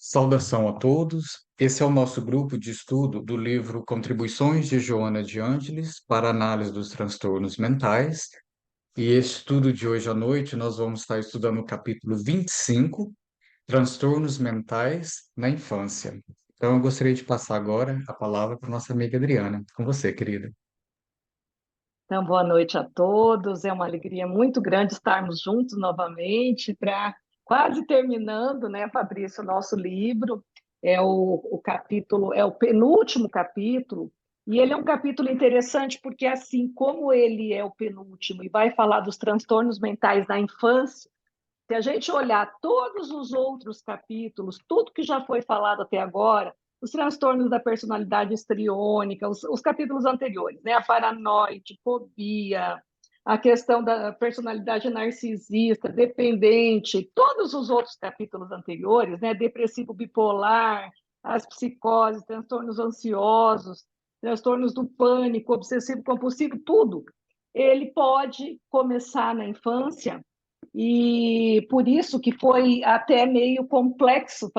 Saudação a todos. Esse é o nosso grupo de estudo do livro Contribuições de Joana de Ângeles para a Análise dos Transtornos Mentais. E esse estudo de hoje à noite nós vamos estar estudando o capítulo 25, Transtornos Mentais na Infância. Então eu gostaria de passar agora a palavra para nossa amiga Adriana. Com você, querida. Então, boa noite a todos. É uma alegria muito grande estarmos juntos novamente para quase terminando, né, Fabrício, o nosso livro. É o capítulo, é o penúltimo capítulo, e ele é um capítulo interessante porque, assim como ele é o penúltimo e vai falar dos transtornos mentais na infância, se a gente olhar todos os outros capítulos, tudo que já foi falado até agora, os transtornos da personalidade histriônica, os capítulos anteriores, né? A paranoide, fobia, a questão da personalidade narcisista, dependente, todos os outros capítulos anteriores, né? Depressivo bipolar, as psicoses, transtornos ansiosos, transtornos do pânico, obsessivo compulsivo, tudo. Ele pode começar na infância e por isso que foi até meio complexo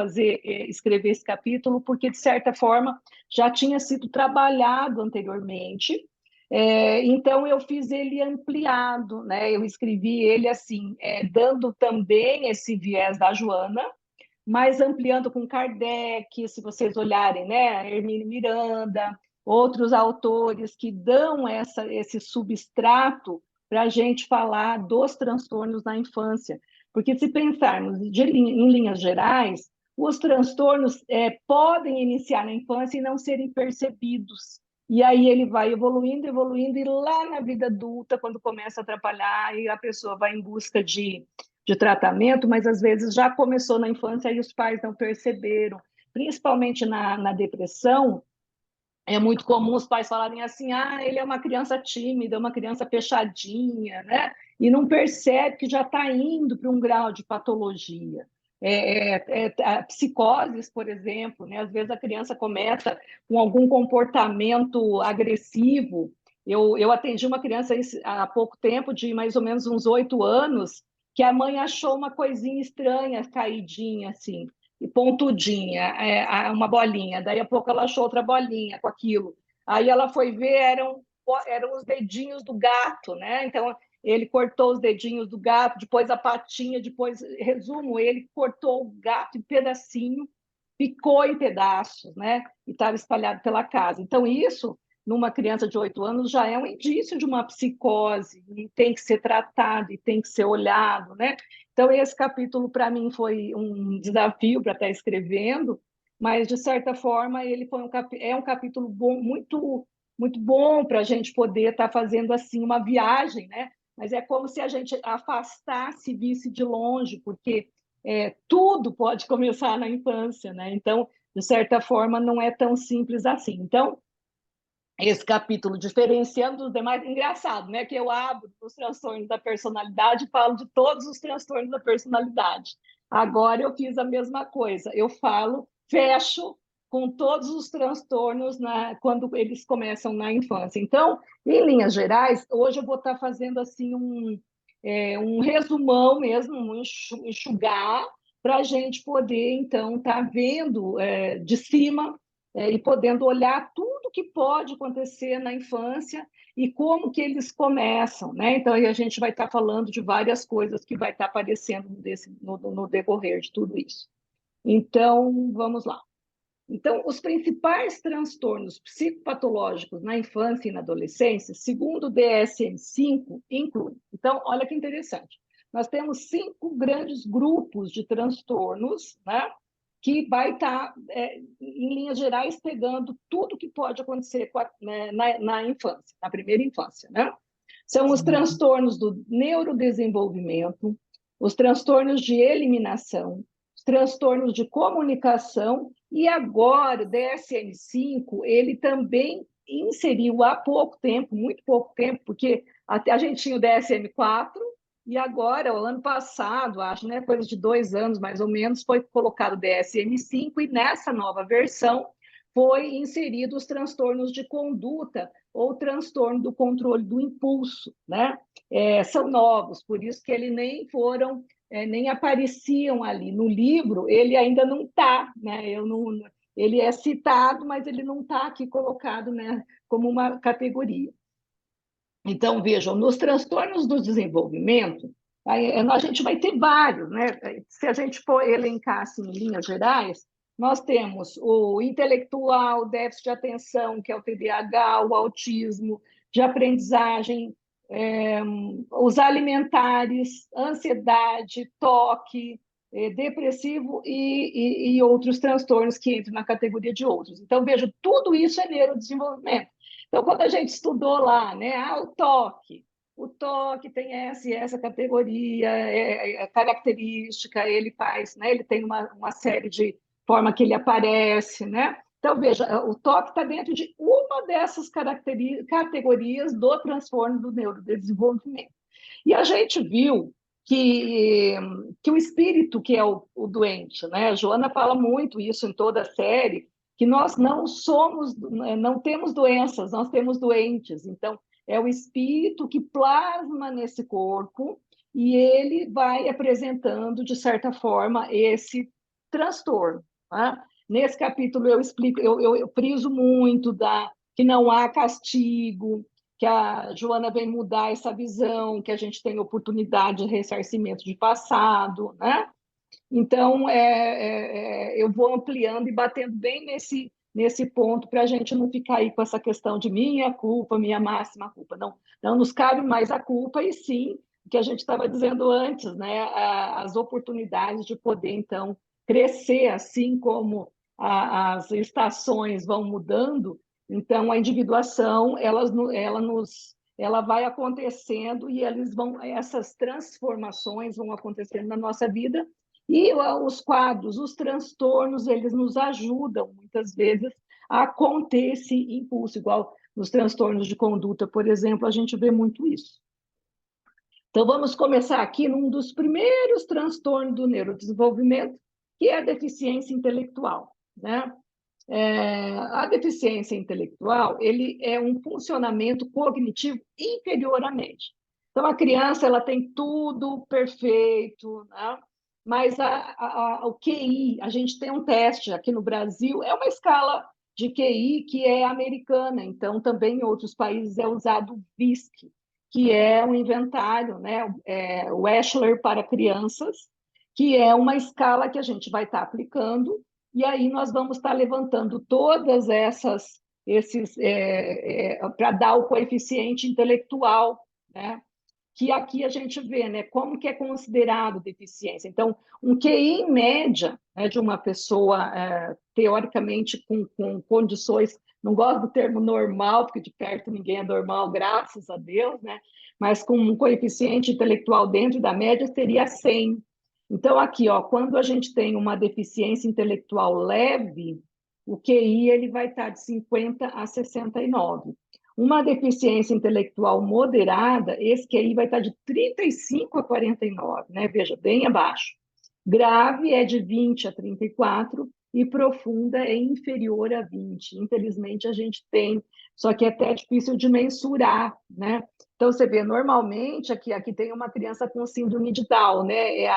escrever esse capítulo, porque, de certa forma, já tinha sido trabalhado anteriormente. Então, eu fiz ele ampliado, né? Eu escrevi ele assim, dando também esse viés da Joana, mas ampliando com Kardec, se vocês olharem, né? Hermínio Miranda, outros autores que dão esse substrato para a gente falar dos transtornos na infância. Porque se pensarmos em linhas gerais, os transtornos podem iniciar na infância e não serem percebidos. E aí ele vai evoluindo, evoluindo, e lá na vida adulta, quando começa a atrapalhar, e a pessoa vai em busca de tratamento, mas às vezes já começou na infância e os pais não perceberam. Principalmente na depressão, é muito comum os pais falarem assim: ah, ele é uma criança tímida, uma criança fechadinha, né? E não percebe que já está indo para um grau de patologia. Psicoses, por exemplo, né? Às vezes a criança começa com algum comportamento agressivo. Eu atendi uma criança há pouco tempo, de mais ou menos uns 8 anos, que a mãe achou uma coisinha estranha, caidinha, assim e pontudinha, uma bolinha. Daí a pouco ela achou outra bolinha com aquilo. Aí ela foi ver, eram os dedinhos do gato, né? Então ele cortou os dedinhos do gato, depois a patinha, depois, resumo, ele cortou o gato em pedacinho, picou em pedaços, né? E estava espalhado pela casa. Então isso, numa criança de 8 anos, já é um indício de uma psicose, e tem que ser tratado, e tem que ser olhado, né? Então, esse capítulo, para mim, foi um desafio para estar escrevendo, mas, de certa forma, ele foi é um capítulo bom, muito, muito bom para a gente poder estar fazendo assim uma viagem, né? Mas é como se a gente afastasse e visse de longe, porque tudo pode começar na infância, né? Então, de certa forma, não é tão simples assim. Então, esse capítulo, diferenciando dos demais, engraçado, né? Que eu abro os transtornos da personalidade e falo de todos os transtornos da personalidade. Agora eu fiz a mesma coisa, eu falo, fecho com todos os transtornos quando eles começam na infância. Então, em linhas gerais, hoje eu vou estar fazendo assim um resumão mesmo, um enxugar, para a gente poder, então, estar vendo de cima e podendo olhar tudo que pode acontecer na infância e como que eles começam, né? Então, aí a gente vai estar falando de várias coisas que vai estar aparecendo no decorrer de tudo isso. Então, vamos lá. Então, os principais transtornos psicopatológicos na infância e na adolescência, segundo o DSM-5, incluem. Então, olha que interessante. Nós temos 5 grandes grupos de transtornos, né? Que vai estar, em linhas gerais, pegando tudo que pode acontecer né, na infância, na primeira infância, né? São os transtornos do neurodesenvolvimento, os transtornos de eliminação, os transtornos de comunicação, e agora o DSM-5, ele também inseriu há pouco tempo, muito pouco tempo, porque até a gente tinha o DSM-4, e agora, o ano passado, acho, né, coisa de 2 anos mais ou menos, foi colocado o DSM-5, e nessa nova versão foi inserido os transtornos de conduta ou transtorno do controle do impulso, né? São novos, por isso que eles nem foram nem apareciam ali. No livro, ele ainda não está, né? Eu não, ele é citado, mas ele não está aqui colocado, né, como uma categoria. Então, vejam, nos transtornos do desenvolvimento, a gente vai ter vários, né? Se a gente for elencar assim, em linhas gerais, nós temos o intelectual, déficit de atenção, que é o TDAH, o autismo, de aprendizagem, os alimentares, ansiedade, toque, depressivo e outros transtornos que entram na categoria de outros. Então, vejo, tudo isso é neurodesenvolvimento. Então, quando a gente estudou lá, né, o toque tem essa e essa categoria, característica, ele faz, né, ele tem uma série de forma que ele aparece, né? Então, veja, o toque está dentro de uma dessas categorias do transtorno do neurodesenvolvimento. E a gente viu que o espírito que é o doente, né? A Joana fala muito isso em toda a série, que nós não somos, não temos doenças, nós temos doentes. Então, é o espírito que plasma nesse corpo e ele vai apresentando, de certa forma, esse transtorno. Tá? Nesse capítulo eu explico, eu friso muito que não há castigo, que a Joana vem mudar essa visão, que a gente tem oportunidade de ressarcimento de passado, né? Então, eu vou ampliando e batendo bem nesse ponto para a gente não ficar aí com essa questão de minha culpa, minha máxima culpa. Não, não nos cabe mais a culpa, e sim, o que a gente estava dizendo antes, né? As oportunidades de poder, então, crescer, assim como as estações vão mudando, então a individuação, ela vai acontecendo e essas transformações vão acontecendo na nossa vida e os quadros, os transtornos, eles nos ajudam, muitas vezes, a conter esse impulso, igual nos transtornos de conduta, por exemplo, a gente vê muito isso. Então, vamos começar aqui num dos primeiros transtornos do neurodesenvolvimento, que é a deficiência intelectual, né? A deficiência intelectual, ele é um funcionamento cognitivo inferior à mente. Então, a criança ela tem tudo perfeito, né? Mas o QI, a gente tem um teste aqui no Brasil, é uma escala de QI que é americana, então também em outros países é usado o VISC, que é um inventário, né? O Wechsler para crianças, que é uma escala que a gente vai estar aplicando e aí nós vamos estar levantando todas esses para dar o coeficiente intelectual, né? Que aqui a gente vê, né? Como que é considerado deficiência. Então, um QI em média, né, de uma pessoa teoricamente com condições, não gosto do termo normal, porque de perto ninguém é normal, graças a Deus, né? Mas com um coeficiente intelectual dentro da média seria 100. Então, aqui, ó, quando a gente tem uma deficiência intelectual leve, o QI ele vai estar de 50 a 69. Uma deficiência intelectual moderada, esse QI vai estar de 35 a 49, né? Veja, bem abaixo. Grave é de 20 a 34 e profunda é inferior a 20. Infelizmente, a gente tem, só que é até difícil de mensurar, né? Então, você vê, normalmente, aqui tem uma criança com síndrome de Down, né?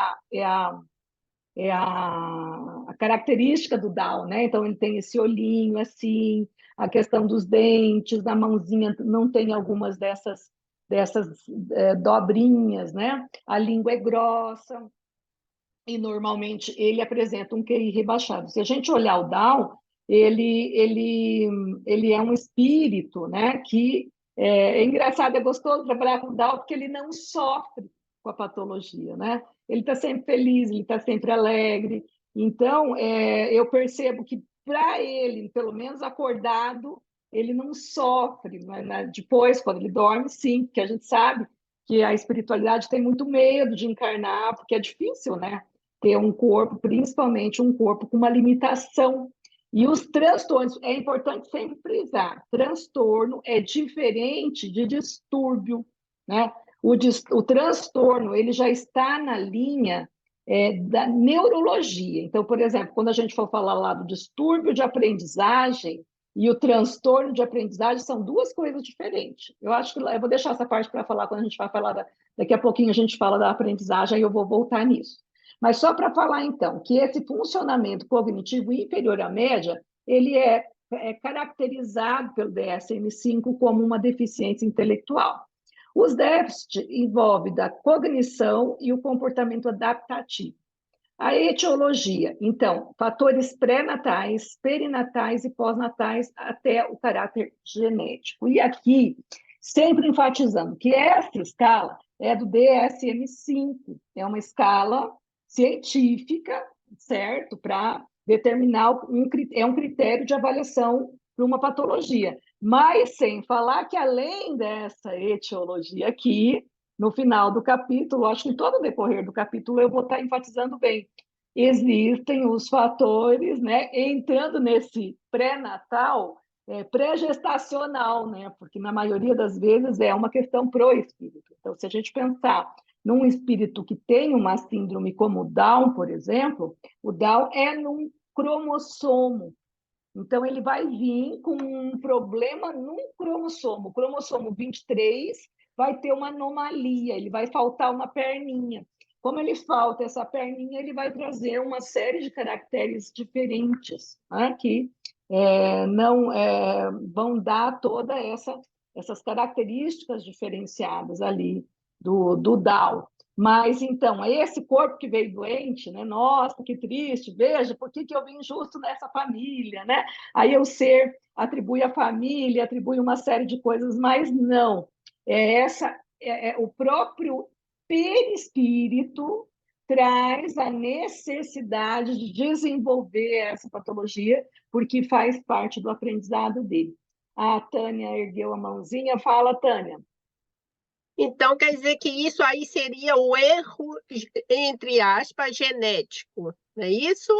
A característica do Down, né? Então, ele tem esse olhinho assim, a questão dos dentes, da mãozinha não tem algumas dessas dobrinhas, né? A língua é grossa e, normalmente, ele apresenta um QI rebaixado. Se a gente olhar o Down, ele é um espírito, né? Que é engraçado, é gostoso trabalhar com o Down, porque ele não sofre com a patologia, né? Ele está sempre feliz, ele está sempre alegre. Então, eu percebo que, para ele, pelo menos acordado, ele não sofre. Né? Depois, quando ele dorme, sim, porque a gente sabe que a espiritualidade tem muito medo de encarnar, porque é difícil, né? Ter um corpo, principalmente um corpo com uma limitação. E os transtornos, é importante sempre frisar, transtorno é diferente de distúrbio, né? O transtorno, ele já está na linha da neurologia. Então, por exemplo, quando a gente for falar lá do distúrbio de aprendizagem, e o transtorno de aprendizagem são duas coisas diferentes. Eu acho que eu vou deixar essa parte para falar quando a gente vai falar daqui a pouquinho a gente fala da aprendizagem, aí eu vou voltar nisso. Mas só para falar então que esse funcionamento cognitivo inferior à média, ele é caracterizado pelo DSM-5 como uma deficiência intelectual. Os déficits envolvem da cognição e o comportamento adaptativo. A etiologia, então, fatores pré-natais, perinatais e pós-natais até o caráter genético. E aqui, sempre enfatizando que essa escala é do DSM-5, é uma escala científica, certo? Para determinar é um critério de avaliação para uma patologia. Mas sem falar que, além dessa etiologia aqui, no final do capítulo, acho que em todo o decorrer do capítulo eu vou estar enfatizando bem. Existem os fatores, né, entrando nesse pré-natal, pré-gestacional, né, porque na maioria das vezes é uma questão pro espírito. Então, se a gente pensar num espírito que tem uma síndrome como o Down, por exemplo, o Down é num cromossomo. Então, ele vai vir com um problema num cromossomo. O cromossomo 23 vai ter uma anomalia, ele vai faltar uma perninha. Como ele falta essa perninha, ele vai trazer uma série de caracteres diferentes, né, que não vão dar toda essas características diferenciadas ali do Down. Mas, então, é esse corpo que veio doente, né? Nossa, que triste, veja, por que eu vim justo nessa família, né? Aí o ser atribui à família, atribui uma série de coisas, mas não. O próprio perispírito traz a necessidade de desenvolver essa patologia, porque faz parte do aprendizado dele. A Tânia ergueu a mãozinha, fala, Tânia. Então, quer dizer que isso aí seria o erro, entre aspas, genético, não é isso?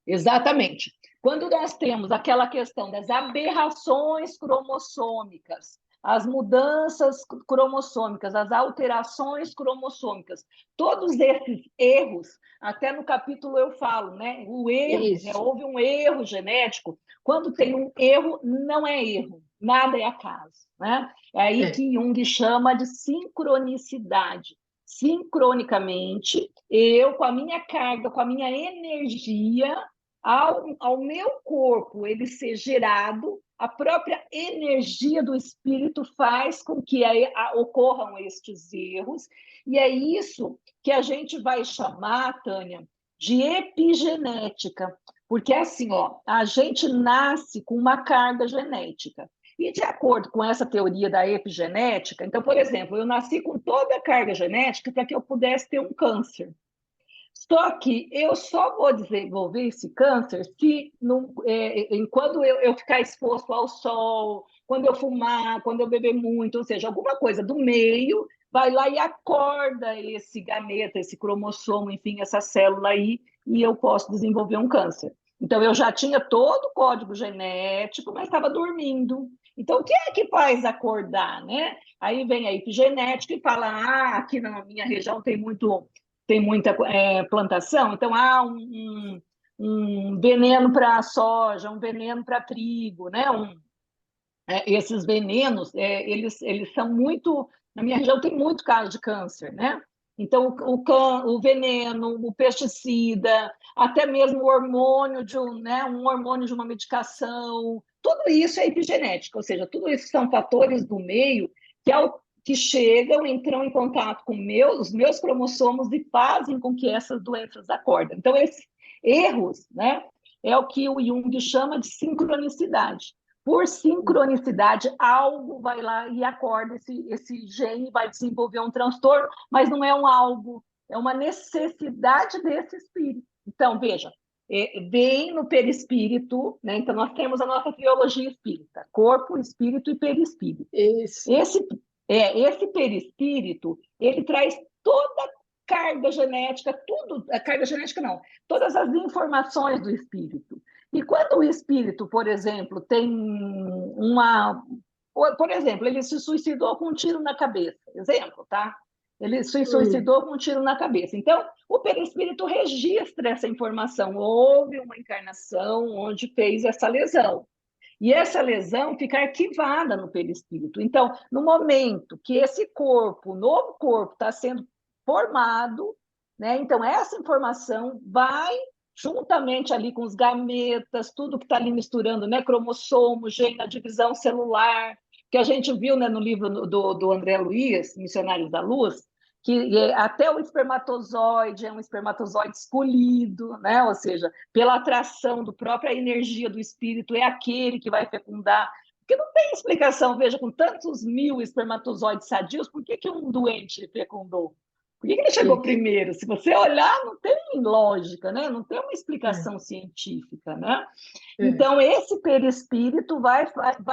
Exatamente. Quando nós temos aquela questão das aberrações cromossômicas, as mudanças cromossômicas, as alterações cromossômicas, todos esses erros, até no capítulo eu falo, né? O erro, né? Houve um erro genético. Quando tem um erro, não é erro, nada é acaso, né? É aí que Jung chama de sincronicidade. Sincronicamente, eu, com a minha carga, com a minha energia, ao meu corpo ele ser gerado, a própria energia do espírito faz com que ocorram estes erros, e é isso que a gente vai chamar, Tânia, de epigenética, porque assim, ó, a gente nasce com uma carga genética. E de acordo com essa teoria da epigenética, então, por exemplo, eu nasci com toda a carga genética para que eu pudesse ter um câncer. Só que eu só vou desenvolver esse câncer se quando eu ficar exposto ao sol, quando eu fumar, quando eu beber muito, ou seja, alguma coisa do meio vai lá e acorda esse gameta, esse cromossomo, enfim, essa célula aí, e eu posso desenvolver um câncer. Então, eu já tinha todo o código genético, mas estava dormindo. Então, o que é que faz acordar, né? Aí vem a epigenética e fala, aqui na minha região tem muita plantação, então há um veneno para soja, um veneno para trigo, né? Esses venenos, eles são muito... Na minha região tem muito caso de câncer, né? Então, o veneno, o pesticida, até mesmo o hormônio um hormônio de uma medicação, tudo isso é epigenético, ou seja, tudo isso são fatores do meio que chegam, entram em contato com os meus cromossomos e fazem com que essas doenças acordem. Então, esses erros, né, é o que o Jung chama de sincronicidade. Por sincronicidade, algo vai lá e acorda esse gene, vai desenvolver um transtorno, mas não é um algo, é uma necessidade desse espírito. Então, veja, vem no perispírito, né? Então, nós temos a nossa trilogia espírita, corpo, espírito e perispírito. Isso. Esse perispírito, ele traz toda a carga genética, tudo, a carga genética não, todas as informações do espírito. E quando o espírito, por exemplo, tem por exemplo, ele se suicidou com um tiro na cabeça, exemplo, tá? Ele se suicidou com um tiro na cabeça. Então, o perispírito registra essa informação. Houve uma encarnação onde fez essa lesão. e essa lesão fica arquivada no perispírito. Então, no momento que esse corpo, o novo corpo, está sendo formado, né? Então, essa informação vai juntamente ali com os gametas, tudo que está ali misturando, né? Cromossomo, gene, a divisão celular, que a gente viu, né, no livro do André Luiz, Missionários da Luz, que até o espermatozoide é um espermatozoide escolhido, né? Ou seja, pela atração da própria energia do espírito, é aquele que vai fecundar. Porque não tem explicação, veja, com tantos mil espermatozoides sadios, por que um doente fecundou? Por que ele chegou primeiro? Se você olhar, não tem lógica, né? Não tem uma explicação científica, né? Então, esse perispírito vai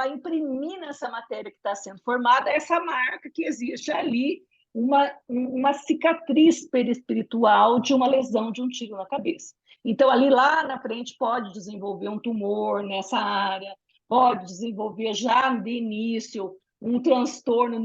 imprimir nessa matéria que está sendo formada essa marca que existe ali, uma cicatriz perispiritual de uma lesão de um tiro na cabeça. Então, ali lá na frente pode desenvolver um tumor nessa área, pode desenvolver já de início um transtorno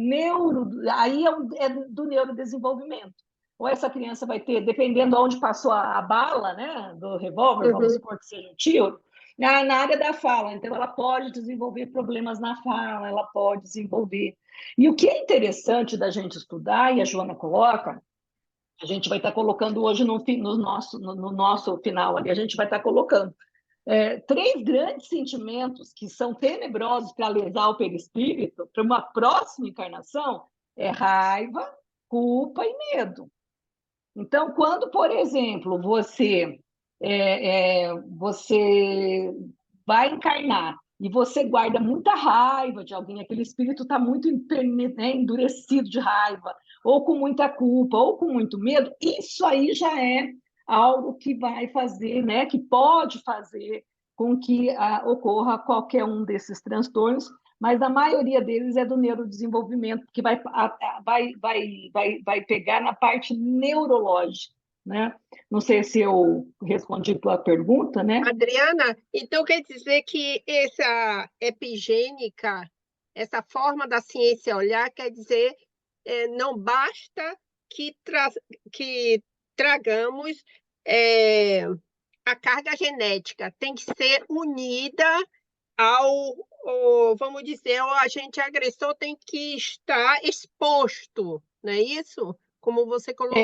aí é do neurodesenvolvimento. Ou essa criança vai ter, dependendo de onde passou a bala, né, do revólver, vamos supor que seja um tiro, na área da fala. Então, ela pode desenvolver problemas na fala, ela pode desenvolver. E o que é interessante da gente estudar, e a Joana coloca, a gente vai estar colocando hoje no nosso final ali, a gente vai estar colocando 3 grandes sentimentos que são tenebrosos para lesar o perispírito, para uma próxima encarnação, é raiva, culpa e medo. Então, quando, por exemplo, você vai encarnar e você guarda muita raiva de alguém, aquele espírito está muito endurecido de raiva, ou com muita culpa, ou com muito medo, isso aí já é algo que vai fazer, né, que pode fazer com que ocorra qualquer um desses transtornos, mas a maioria deles é do neurodesenvolvimento, que vai pegar na parte neurológica, né? Não sei se eu respondi a tua pergunta, né? Adriana, então quer dizer que essa epigênica, essa forma da ciência olhar, quer dizer, não basta que tragamos a carga genética, tem que ser unida vamos dizer, o agente agressor tem que estar exposto, não é isso? Como você colocou.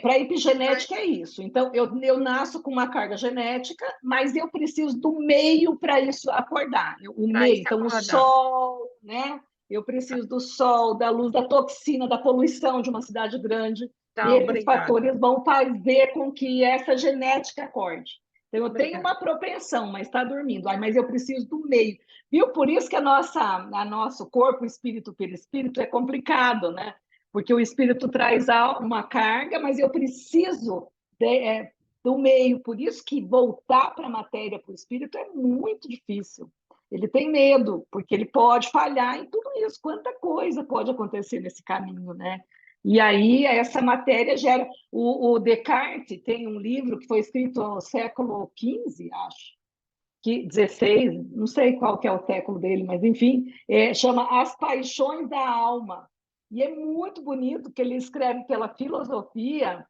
Para a epigenética é isso. Então, eu nasço com uma carga genética, mas eu preciso do meio para isso acordar. O meio, então, o sol, né? Eu preciso do sol, da luz, da toxina, da poluição de uma cidade grande. Tá, e esses fatores vão fazer com que essa genética acorde. Então, eu tenho uma propensão, mas está dormindo. Mas eu preciso do meio. Viu? Por isso que a nosso corpo, espírito, perispírito, é complicado, né? Porque o espírito traz uma carga, mas eu preciso do meio. Por isso que voltar para a matéria, para o espírito, é muito difícil. Ele tem medo, porque ele pode falhar em tudo isso. Quanta coisa pode acontecer nesse caminho, né? E aí, essa matéria gera... O Descartes tem um livro que foi escrito no século XV, acho, que 16, não sei qual que é o século dele, mas, enfim, chama As Paixões da Alma. E é muito bonito que ele escreve pela filosofia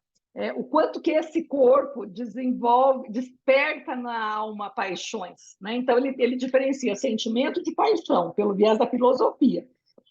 o quanto que esse corpo desperta na alma paixões, né? Então, ele diferencia sentimento de paixão, pelo viés da filosofia.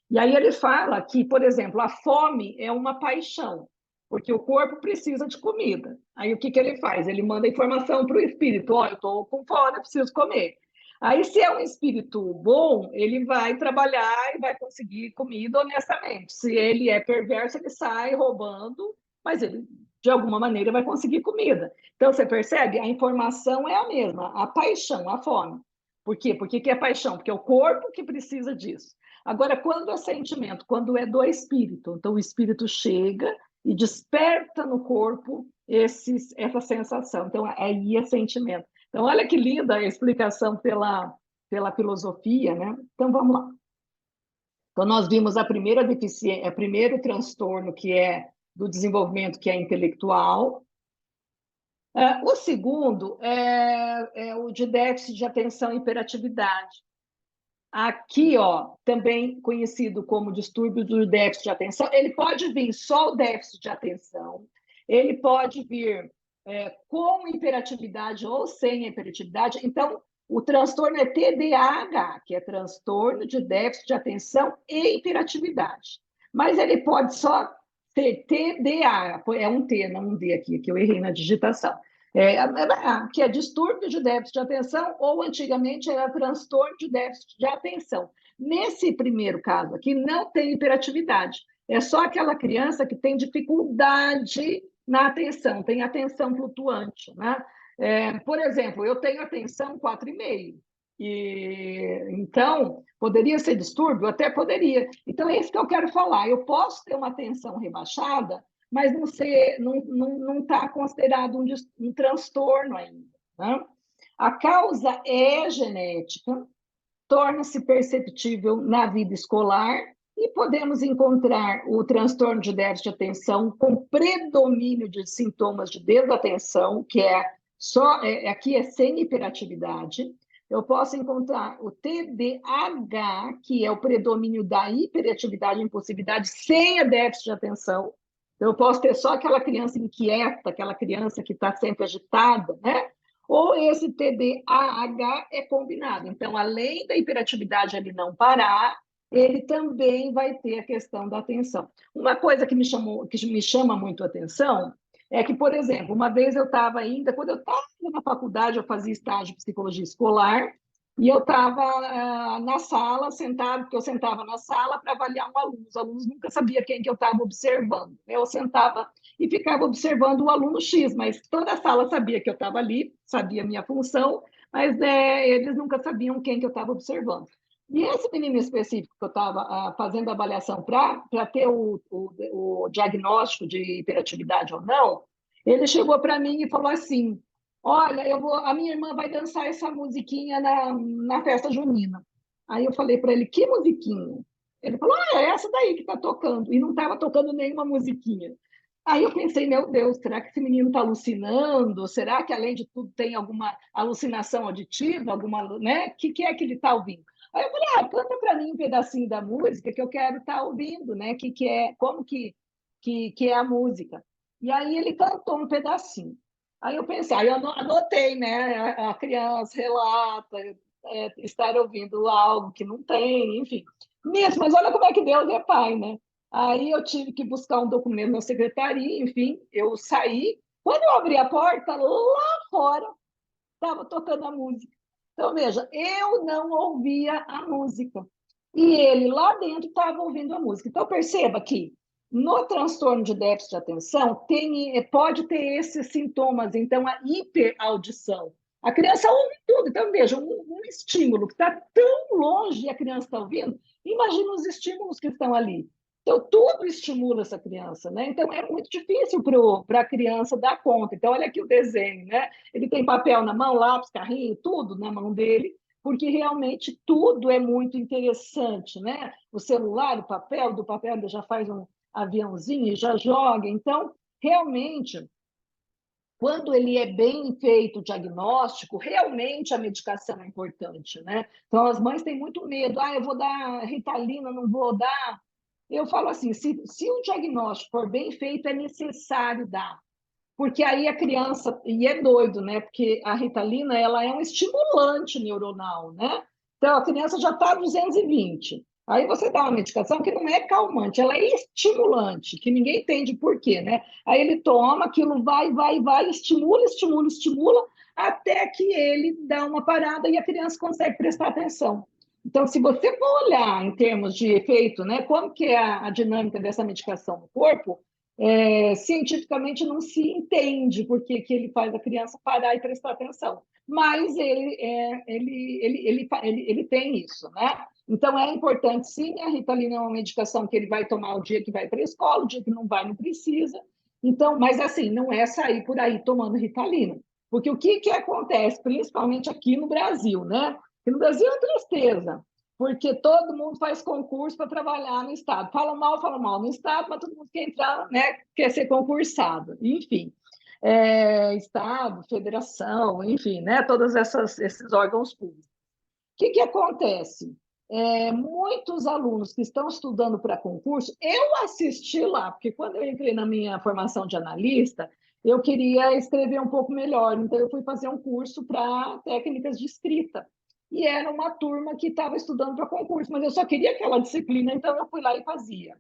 E aí ele fala que, por exemplo, a fome é uma paixão, porque o corpo precisa de comida. Aí o que ele faz? Ele manda informação para o espírito: olha, eu estou com fome, eu preciso comer. Aí, se é um espírito bom, ele vai trabalhar e vai conseguir comida honestamente. Se ele é perverso, ele sai roubando, mas ele, de alguma maneira, vai conseguir comida. Então, você percebe? A informação é a mesma, a paixão, a fome. Por quê? Por que é paixão? Porque é o corpo que precisa disso. Agora, quando é sentimento, quando é do espírito, então o espírito chega e desperta no corpo essa sensação. Então, aí é sentimento. Então, olha que linda a explicação pela filosofia, né? Então, vamos lá. Então, nós vimos a primeira deficiência, o primeiro transtorno, que é do desenvolvimento, que é intelectual. O segundo é o de déficit de atenção e hiperatividade. Aqui, também conhecido como distúrbio do déficit de atenção, ele pode vir só o déficit de atenção, ele pode vir com hiperatividade ou sem hiperatividade. Então, O transtorno é TDAH, que é transtorno de déficit de atenção e hiperatividade. Mas ele pode só ser TDA, é um T, não um D aqui, que eu errei na digitação. Que é distúrbio de déficit de atenção, ou antigamente era transtorno de déficit de atenção. Nesse primeiro caso aqui, não tem hiperatividade. É só aquela criança que tem dificuldade na atenção, tem atenção flutuante, né? Por exemplo, eu tenho atenção 4,5. Então, poderia ser distúrbio? Até poderia. Então, é isso que eu quero falar. Eu posso ter uma atenção rebaixada, mas não está considerado um transtorno ainda. Né? A causa é genética, torna-se perceptível na vida escolar e podemos encontrar o transtorno de déficit de atenção com predomínio de sintomas de desatenção, que aqui é sem hiperatividade. Eu posso encontrar o TDAH, que é o predomínio da hiperatividade e impulsividade sem a déficit de atenção. Eu posso ter só aquela criança inquieta, aquela criança que está sempre agitada, né? Ou esse TDAH é combinado. Então, além da hiperatividade ele não parar, ele também vai ter a questão da atenção. Uma coisa que me chama muito a atenção é que, por exemplo, uma vez eu estava ainda, quando eu estava na faculdade, eu fazia estágio de psicologia escolar, e eu estava na sala, sentado, porque eu sentava na sala para avaliar um aluno. Os alunos nunca sabiam quem que eu estava observando. Eu sentava e ficava observando o aluno X, mas toda a sala sabia que eu estava ali, sabia a minha função, mas eles nunca sabiam quem que eu estava observando. E esse menino específico que eu estava fazendo a avaliação para ter o diagnóstico de hiperatividade ou não, ele chegou para mim e falou assim: olha, a minha irmã vai dançar essa musiquinha na festa junina. Aí eu falei para ele: que musiquinha? Ele falou: é essa daí que está tocando. E não estava tocando nenhuma musiquinha. Aí eu pensei: meu Deus, será que esse menino está alucinando? Será que, além de tudo, tem alguma alucinação auditiva? Né? O que é que ele está ouvindo? Aí eu falei: canta para mim um pedacinho da música que eu quero estar ouvindo, né? Como que é a música. E aí ele cantou um pedacinho. Aí eu pensei, aí eu anotei, né? A criança relata estar ouvindo algo que não tem, enfim. Mesmo, mas olha como é que Deus é pai, né? Aí eu tive que buscar um documento na secretaria, enfim, eu saí. Quando eu abri a porta, lá fora estava tocando a música. Então, veja, eu não ouvia a música. E ele lá dentro estava ouvindo a música. Então, perceba que no transtorno de déficit de atenção pode ter esses sintomas. Então, a hiperaudição. A criança ouve tudo. Então, veja, um estímulo que está tão longe e a criança está ouvindo, imagina os estímulos que estão ali. Então, tudo estimula essa criança, né? Então, é muito difícil para a criança dar conta. Então, olha aqui o desenho, né? Ele tem papel na mão, lápis, carrinho, tudo na mão dele, porque realmente tudo é muito interessante, né? O celular, o papel, do papel ele já faz um aviãozinho e já joga. Então, realmente, quando ele é bem feito o diagnóstico, realmente a medicação é importante, né? Então, as mães têm muito medo. Eu vou dar Ritalina, não vou dar. Eu falo assim, se o diagnóstico for bem feito, é necessário dar. Porque aí a criança, e é doido, né? Porque a Ritalina, ela é um estimulante neuronal, né? Então, a criança já está 220. Aí você dá uma medicação que não é calmante, ela é estimulante, que ninguém entende por quê, né? Aí ele toma, aquilo vai, estimula, estimula, estimula, até que ele dá uma parada e a criança consegue prestar atenção. Então, se você for olhar em termos de efeito, né, como que é a dinâmica dessa medicação no corpo, cientificamente não se entende por que ele faz a criança parar e prestar atenção. Mas ele tem isso, né? Então, é importante, sim, a Ritalina é uma medicação que ele vai tomar o dia que vai para a escola, o dia que não vai, não precisa. Então, mas assim, não é sair por aí tomando Ritalina. Porque o que acontece, principalmente aqui no Brasil, né? Aqui no Brasil é uma tristeza, porque todo mundo faz concurso para trabalhar no Estado. Falam mal no Estado, mas todo mundo quer entrar, né, quer ser concursado. Enfim, Estado, federação, enfim, né, todos esses órgãos públicos. O que acontece? Muitos alunos que estão estudando para concurso, eu assisti lá, porque quando eu entrei na minha formação de analista, eu queria escrever um pouco melhor. Então, eu fui fazer um curso para técnicas de escrita. E era uma turma que estava estudando para concurso, mas eu só queria aquela disciplina, então eu fui lá e fazia.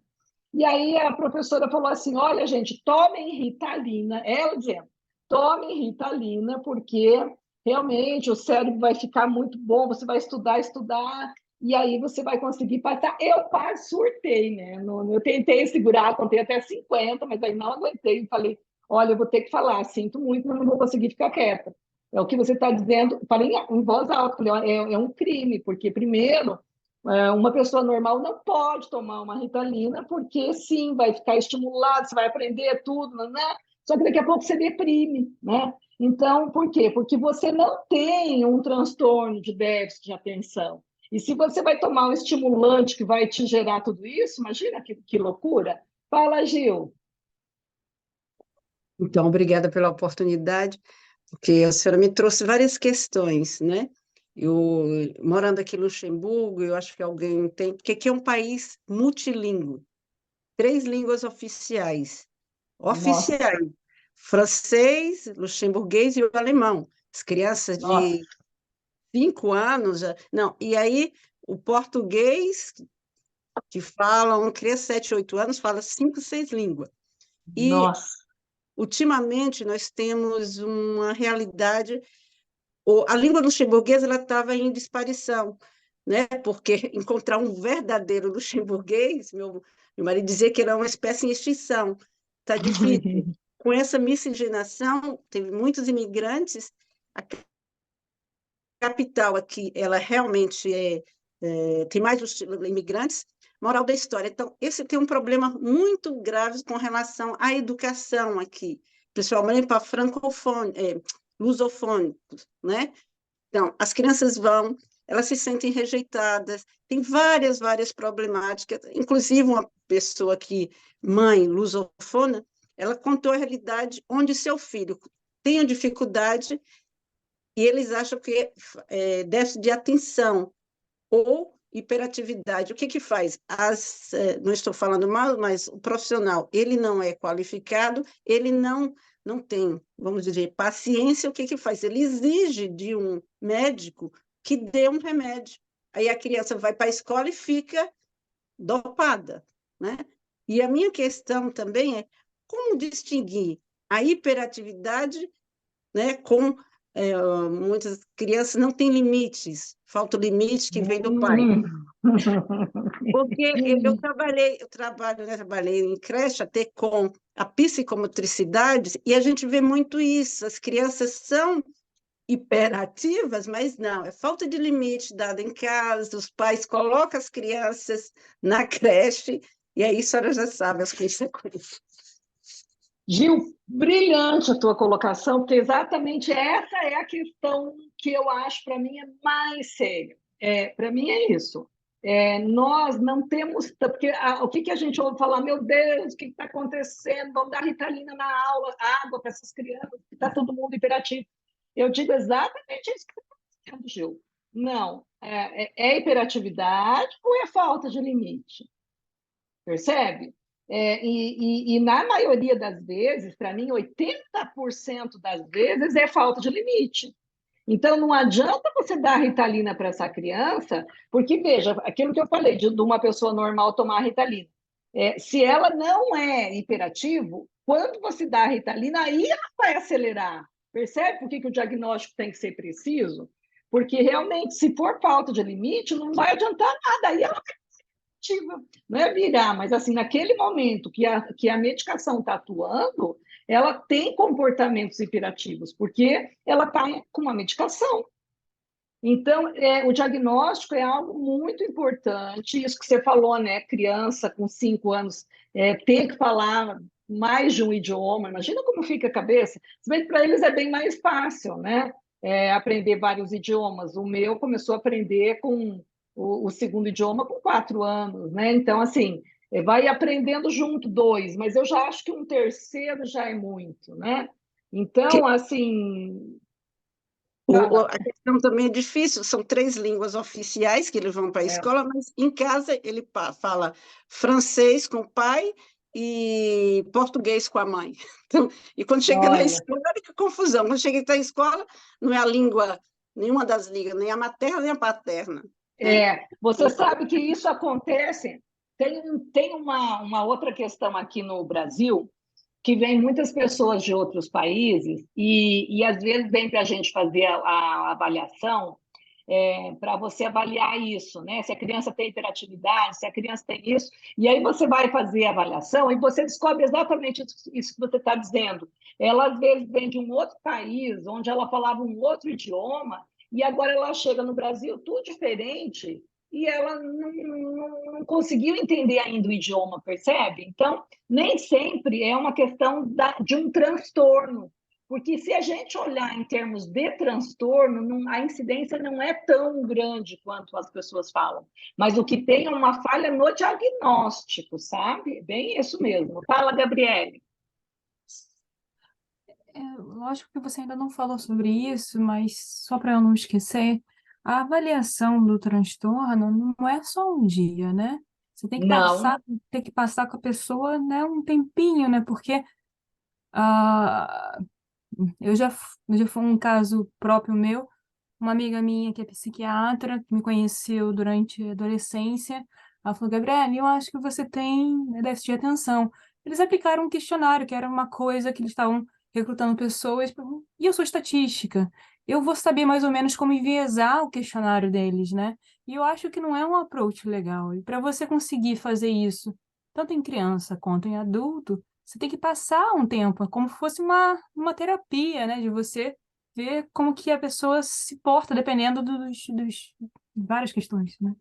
E aí a professora falou assim: olha, gente, tomem Ritalina. Ela dizendo: tomem Ritalina, porque realmente o cérebro vai ficar muito bom, você vai estudar, estudar, e aí você vai conseguir passar. Eu quase surtei, né? Eu tentei segurar, contei até 50, mas aí não aguentei e falei: olha, eu vou ter que falar, sinto muito, mas não vou conseguir ficar quieta. É o que você está dizendo, falei em voz alta, falei, é um crime, porque primeiro uma pessoa normal não pode tomar uma Ritalina, porque sim, vai ficar estimulado, você vai aprender tudo, né? Só que daqui a pouco você deprime, né? Então, por quê? Porque você não tem um transtorno de déficit de atenção. E se você vai tomar um estimulante que vai te gerar tudo isso, imagina que loucura. Fala, Gil. Então, obrigada pela oportunidade, porque a senhora me trouxe várias questões, né? Eu, morando aqui em Luxemburgo, eu acho que alguém tem, porque aqui é um país multilíngue, 3 línguas oficiais, Nossa, francês, luxemburguês e o alemão. As crianças nossa. de 5 anos, não, e aí o português, que fala, uma criança de 7, 8 anos, fala 5, 6 línguas. E, Nossa. ultimamente, nós temos uma realidade. A língua luxemburguesa ela estava em disparição, né? Porque encontrar um verdadeiro luxemburguês, meu marido dizia que era uma espécie em extinção, está difícil. Com essa miscigenação, teve muitos imigrantes, a capital aqui, ela realmente tem mais imigrantes. Moral da história. Então, esse tem um problema muito grave com relação à educação aqui, principalmente para lusofônicos, né? Então, as crianças vão, elas se sentem rejeitadas, tem várias problemáticas, inclusive uma pessoa que, mãe lusofona, ela contou a realidade onde seu filho tem dificuldade e eles acham que é déficit de atenção ou hiperatividade. O que que faz? Não estou falando mal, mas o profissional, ele não é qualificado, ele não tem, vamos dizer, paciência. O que que faz? Ele exige de um médico que dê um remédio. Aí a criança vai para a escola e fica dopada, né? E a minha questão também é como distinguir a hiperatividade, né, com muitas crianças não têm limites, falta o limite que vem do pai. Porque trabalhei em creche até com a psicomotricidade e a gente vê muito isso. As crianças são hiperativas, mas não, é falta de limite dado em casa, os pais colocam as crianças na creche e aí a senhora já sabe as consequências. Gil, brilhante a tua colocação, porque exatamente essa é a questão que eu acho, para mim, é mais séria. Para mim é isso. Nós não temos... Porque o que a gente ouve falar? Meu Deus, o que está acontecendo? Vamos dar Ritalina na aula, água para essas crianças, está todo mundo hiperativo. Eu digo exatamente isso que você está dizendo, Gil. Não, é hiperatividade ou é falta de limite? Percebe? E na maioria das vezes, para mim, 80% das vezes é falta de limite. Então, não adianta você dar Ritalina para essa criança, porque, veja, aquilo que eu falei de uma pessoa normal tomar Ritalina. Se ela não é hiperativo, quando você dá a Ritalina, aí ela vai acelerar. Percebe por que o diagnóstico tem que ser preciso? Porque, realmente, se for falta de limite, não vai adiantar nada. Aí ela não é virar, mas assim, naquele momento que a medicação está atuando, ela tem comportamentos hiperativos, porque ela está com uma medicação. Então, o diagnóstico é algo muito importante. Isso que você falou, né? Criança com 5 anos ter que falar mais de um idioma, imagina como fica a cabeça. Se bem que para eles é bem mais fácil, né? Aprender vários idiomas. O meu começou a aprender com o segundo idioma com 4 anos, né? Então, assim, vai aprendendo junto 2, mas eu já acho que um terceiro já é muito, né? Então, assim, A questão também é difícil, são 3 línguas oficiais que eles vão para a escola, mas em casa ele fala francês com o pai e português com a mãe. Então, e quando chega na Olha, escola, olha que confusão. Quando chega na escola, não é a língua, nenhuma das línguas, nem a materna, nem a paterna, né? você sabe que isso acontece. Tem uma outra questão aqui no Brasil, que vem muitas pessoas de outros países e às vezes vem para a gente fazer a avaliação, para você avaliar isso, né? Se a criança tem hiperatividade, se a criança tem isso, e aí você vai fazer a avaliação e você descobre exatamente isso que você está dizendo. Ela às vezes vem de um outro país, onde ela falava um outro idioma, e agora ela chega no Brasil, tudo diferente, e ela não conseguiu entender ainda o idioma, percebe? Então, nem sempre é uma questão de um transtorno, porque se a gente olhar em termos de transtorno, a incidência não é tão grande quanto as pessoas falam, mas o que tem é uma falha no diagnóstico, sabe? Bem isso mesmo. Fala, Gabriele. Lógico que você ainda não falou sobre isso, mas só para eu não esquecer, a avaliação do transtorno não é só um dia, né? Você Não, tem que passar com a pessoa, né, um tempinho, né? Porque ah, já foi um caso próprio meu, uma amiga minha que é psiquiatra, que me conheceu durante a adolescência, ela falou, Gabriele, eu acho que você tem déficit de atenção. Eles aplicaram um questionário, que era uma coisa que eles estavam recrutando pessoas, e eu sou estatística, eu vou saber mais ou menos como enviesar o questionário deles, né? E eu acho que não é um approach legal. E para você conseguir fazer isso, tanto em criança quanto em adulto, você tem que passar um tempo, é como se fosse uma terapia, né? De você ver como que a pessoa se porta, dependendo dos várias questões, né?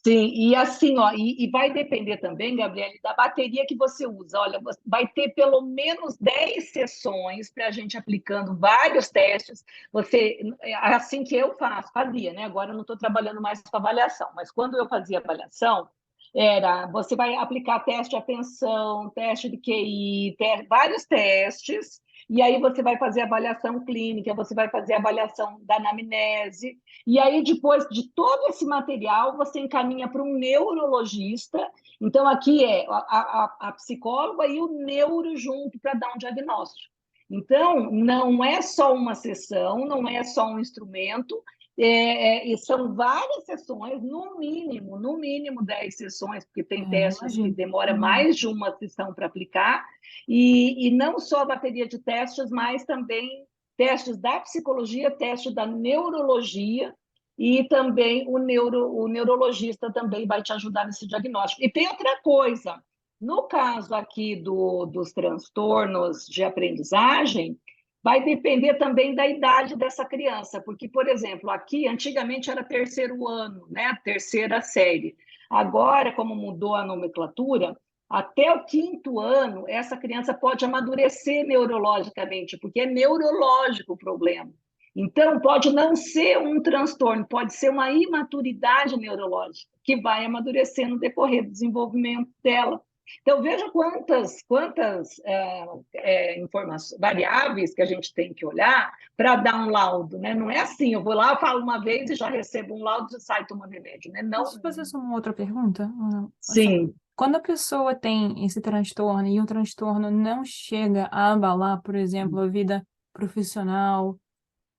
sim, e assim, ó, e vai depender também, Gabriele, da bateria que você usa. Olha, vai ter pelo menos 10 sessões para a gente aplicando vários testes. Você, assim que eu fazia, né? Agora eu não estou trabalhando mais com avaliação, mas quando eu fazia avaliação, você vai aplicar teste de atenção, teste de QI, vários testes, e aí você vai fazer avaliação clínica, você vai fazer avaliação da anamnese, e aí, depois de todo esse material, você encaminha para um neurologista. Então, aqui é a psicóloga e o neuro junto para dar um diagnóstico. Então, não é só uma sessão, não é só um instrumento, e são várias sessões, no mínimo 10 sessões, porque tem testes que Imagino. demora mais de uma sessão para aplicar, e não só a bateria de testes, mas também testes da psicologia, testes da neurologia, e também o neurologista também vai te ajudar nesse diagnóstico. E tem outra coisa, no caso aqui dos transtornos de aprendizagem, vai depender também da idade dessa criança, porque, por exemplo, aqui antigamente era terceiro ano, né? Terceira série. Agora, como mudou a nomenclatura, até o quinto ano, essa criança pode amadurecer neurologicamente, porque é neurológico o problema. Então, pode não ser um transtorno, pode ser uma imaturidade neurológica, que vai amadurecer no decorrer do desenvolvimento dela. Então, veja quantas informações, variáveis que a gente tem que olhar para dar um laudo, né? Não é assim, eu vou lá, falo uma vez e já recebo um laudo e saio tomando remédio, né? Não, Posso te fazer só uma outra pergunta? Ou não? sim. Quando a pessoa tem esse transtorno e o transtorno não chega a abalar, por exemplo, a vida profissional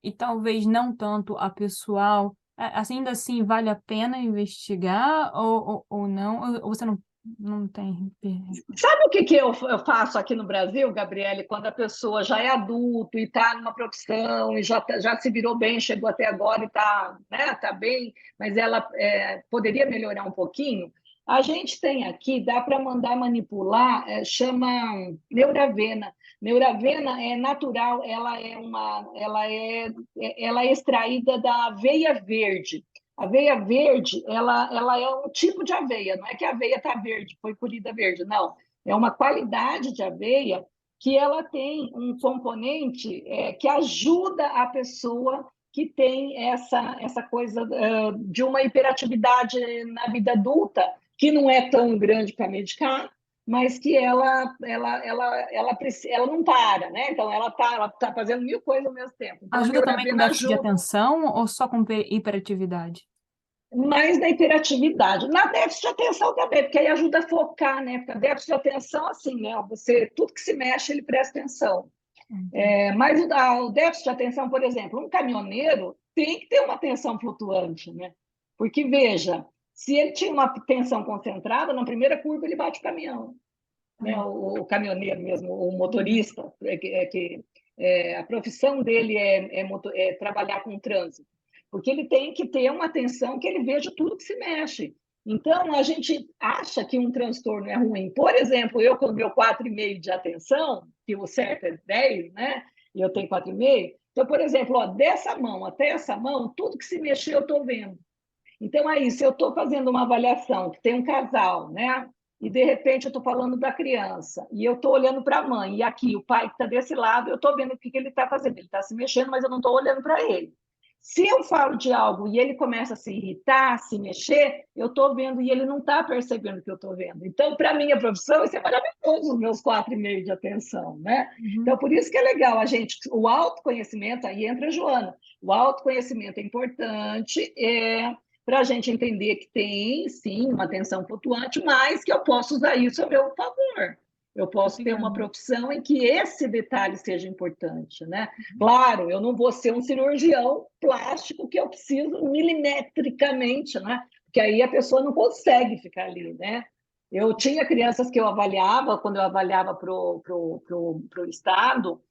e talvez não tanto a pessoal, ainda assim vale a pena investigar ou não? Ou você não tem resposta? Sabe o que eu faço aqui no Brasil, Gabriele, quando a pessoa já é adulto e está numa profissão e já se virou bem, chegou até agora e está, né, tá bem, mas ela poderia melhorar um pouquinho? A gente tem aqui, dá para mandar manipular, chama Neuravena. Neuravena é natural, ela é extraída da aveia verde. A aveia verde, ela é um tipo de aveia, não é que a aveia está verde, foi colhida verde, não. É uma qualidade de aveia que ela tem um componente que ajuda a pessoa que tem essa coisa de uma hiperatividade na vida adulta, que não é tão grande para medicar, mas que ela não para, né? Então, ela tá fazendo mil coisas ao mesmo tempo. Então, a Ajuda também com neuravena déficit de ajuda. atenção ou só com hiperatividade? mais na hiperatividade. Na déficit de atenção também, porque aí ajuda a focar, né? Porque a déficit de atenção, assim, né? Tudo que se mexe, ele presta atenção. Mas o déficit de atenção, por exemplo, um caminhoneiro tem que ter uma atenção flutuante, né? Porque, veja, se ele tinha uma atenção concentrada, na primeira curva ele bate o caminhão, né? O caminhoneiro mesmo, o motorista, a profissão dele é trabalhar com trânsito, porque ele tem que ter uma atenção que ele veja tudo que se mexe. Então, a gente acha que um transtorno é ruim. Por exemplo, eu com o meu 4,5 de atenção, que o certo é 10, né? E eu tenho 4,5. Então, por exemplo, ó, dessa mão até essa mão, tudo que se mexer eu estou vendo. Então, aí, se eu estou fazendo uma avaliação que tem um casal, né? E de repente eu estou falando da criança, e eu estou olhando para a mãe, e aqui o pai que está desse lado, eu estou vendo o que ele está fazendo. Ele está se mexendo, mas eu não estou olhando para ele. Se eu falo de algo e ele começa a se irritar, a se mexer, eu estou vendo e ele não está percebendo o que eu estou vendo. Então, para a minha profissão, isso é maravilhoso, os meus 4,5 de atenção, né? Então, por isso que é legal o autoconhecimento, aí entra a Joana, o autoconhecimento é importante, para a gente entender que tem, sim, uma atenção flutuante, mas que eu posso usar isso a meu favor. Eu posso ter uma profissão em que esse detalhe seja importante, né? Claro, eu não vou ser um cirurgião plástico que eu preciso milimetricamente, né? Porque aí a pessoa não consegue ficar ali, né? Eu tinha crianças que eu avaliava, quando eu avaliava para o Estado,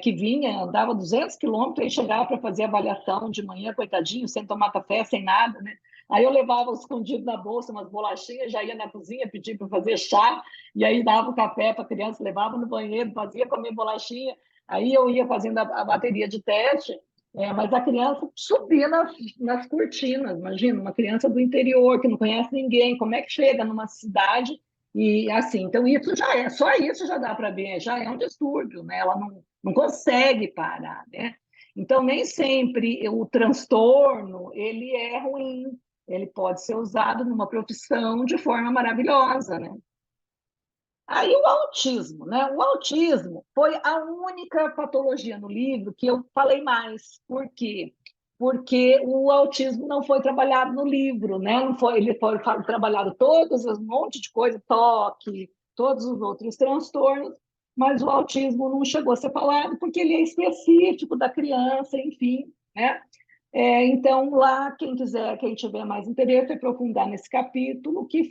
que vinha, andava 200 quilômetros e chegava para fazer avaliação de manhã, coitadinho, sem tomar café, sem nada, né? Aí eu levava escondido na bolsa umas bolachinhas, já ia na cozinha pedir para fazer chá, e aí dava o café para a criança, levava no banheiro, fazia comer bolachinha, aí eu ia fazendo a bateria de teste, mas a criança subia nas cortinas, imagina, uma criança do interior que não conhece ninguém, como é que chega numa cidade e assim, então isso já só isso já dá para ver, já é um distúrbio, né? Ela não consegue parar, né? Então, nem sempre o transtorno ele é ruim, ele pode ser usado numa profissão de forma maravilhosa, né? Aí o autismo, né? O autismo foi a única patologia no livro que eu falei mais. Por quê? Porque o autismo não foi trabalhado no livro, né? Não foi, ele foi trabalhado todos um monte de coisa, toque, todos os outros transtornos, mas o autismo não chegou a ser falado porque ele é específico da criança, enfim, né? Então, lá, quem tiver mais interesse, aprofundar nesse capítulo, o que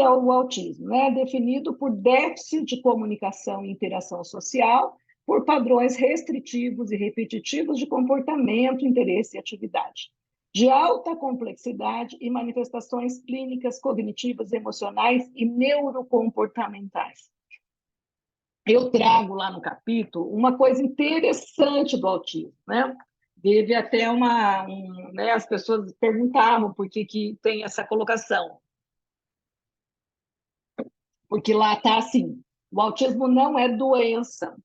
é o autismo, né? Definido por déficit de comunicação e interação social, por padrões restritivos e repetitivos de comportamento, interesse e atividade, de alta complexidade e manifestações clínicas, cognitivas, emocionais e neurocomportamentais. Eu trago lá no capítulo uma coisa interessante do autismo, né? Teve até né, as pessoas perguntavam por que tem essa colocação. Porque lá está assim, o autismo não é doença.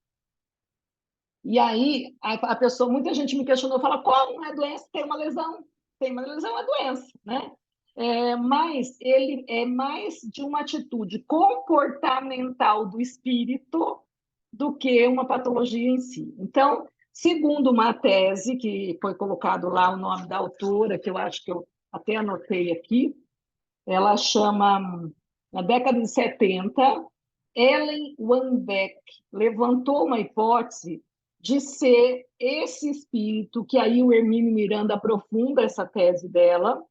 E aí, a pessoa, muita gente me questionou, fala, como não é doença? Tem uma lesão, é doença, né? Mas ele é mais de uma atitude comportamental do espírito do que uma patologia em si. Então, segundo uma tese, que foi colocado lá o nome da autora, que eu acho que eu até anotei aqui, ela chama, na década de 70, Ellen Wambach levantou uma hipótese de ser esse espírito, que aí o Hermínio Miranda aprofunda essa tese dela,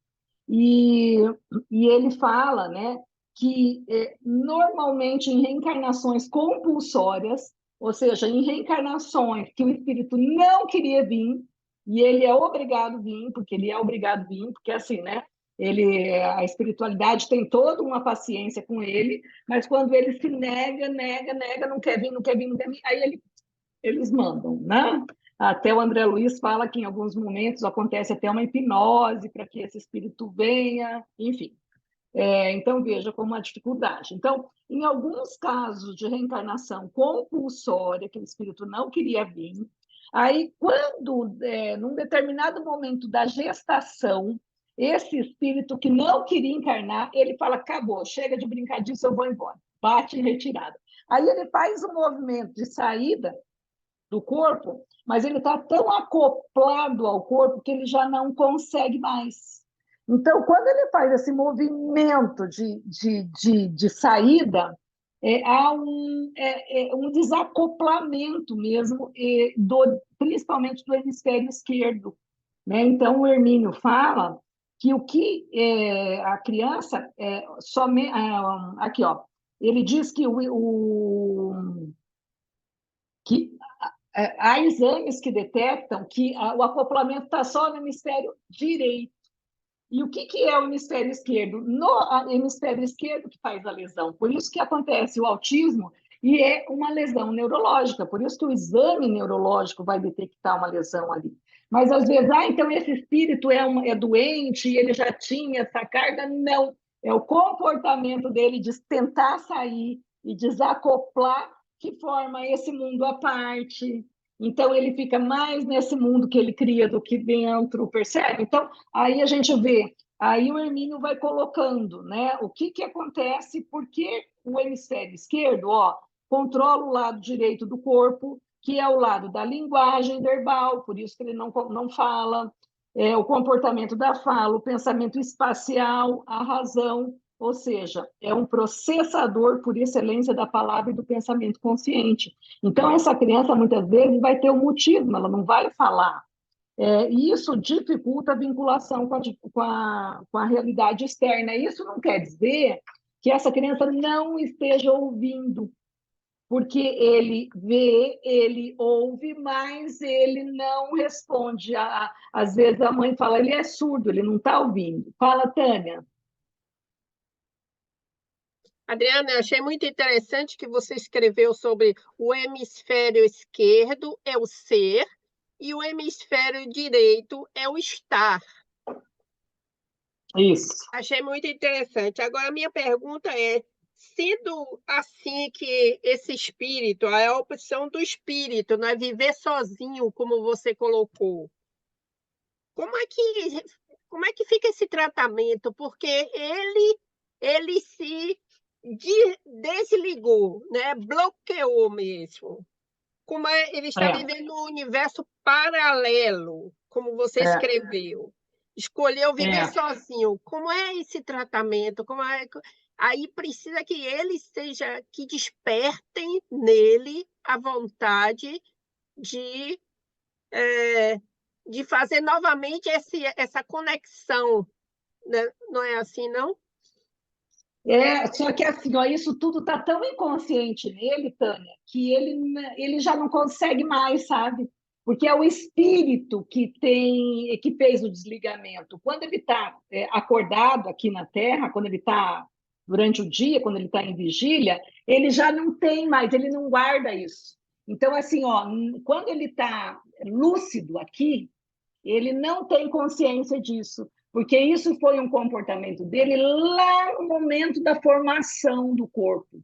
e ele fala, né, que normalmente em reencarnações compulsórias, ou seja, em reencarnações que o espírito não queria vir, e ele é obrigado a vir, porque assim, né? A espiritualidade tem toda uma paciência com ele, mas quando ele se nega, não quer vir, aí eles mandam, né? Até o André Luiz fala que em alguns momentos acontece até uma hipnose para que esse espírito venha, enfim. Então, veja como a dificuldade. Então, em alguns casos de reencarnação compulsória, que o espírito não queria vir, aí, quando, num determinado momento da gestação, esse espírito que não queria encarnar, ele fala, acabou, chega de brincar disso, eu vou embora. Bate em retirada. Aí ele faz um movimento de saída do corpo, mas ele está tão acoplado ao corpo que ele já não consegue mais. Então, quando ele faz esse movimento de saída, há um desacoplamento mesmo, principalmente do hemisfério esquerdo, né? Então, o Hermínio fala que o que a criança somente aqui, ó, ele diz que há exames que detectam que o acoplamento está só no hemisfério direito. E o que é o hemisfério esquerdo? No hemisfério esquerdo que faz a lesão. Por isso que acontece o autismo e é uma lesão neurológica. Por isso que o exame neurológico vai detectar uma lesão ali. Mas às vezes, então esse espírito é doente e ele já tinha essa carga. Não. É o comportamento dele de tentar sair e desacoplar que forma esse mundo à parte. Então ele fica mais nesse mundo que ele cria do que dentro, percebe? Então, aí a gente vê, aí o Hermínio vai colocando, né? O que acontece, porque o hemisfério esquerdo, ó, controla o lado direito do corpo, que é o lado da linguagem verbal, por isso que ele não fala, o comportamento da fala, o pensamento espacial, a razão, ou seja, é um processador por excelência da palavra e do pensamento consciente. Então, essa criança, muitas vezes, vai ter um mutismo, ela não vai falar. E isso dificulta a vinculação com a realidade externa. Isso não quer dizer que essa criança não esteja ouvindo, porque ele vê, ele ouve, mas ele não responde. Às vezes a mãe fala, ele é surdo, ele não está ouvindo. Fala, Tânia. Adriana, eu achei muito interessante que você escreveu sobre o hemisfério esquerdo é o ser e o hemisfério direito é o estar. Isso. Achei muito interessante. Agora, a minha pergunta é, sendo assim que esse espírito, a opção do espírito, não é viver sozinho, como você colocou, como é que fica esse tratamento? Porque ele se desligou, né? Bloqueou mesmo. Como ele está vivendo um universo paralelo, como você escreveu. Escolheu viver sozinho. Como é esse tratamento? Aí precisa que ele seja, que despertem nele a vontade de, de fazer novamente essa conexão. Né? Não é assim, não? Só que assim, ó, isso tudo está tão inconsciente nele, Tânia, que ele já não consegue mais, sabe? Porque é o espírito que fez o desligamento. Quando ele está acordado aqui na Terra, quando ele está durante o dia, quando ele está em vigília, ele já não tem mais, ele não guarda isso. Então, assim, ó, quando ele está lúcido aqui, ele não tem consciência disso, porque isso foi um comportamento dele lá no momento da formação do corpo.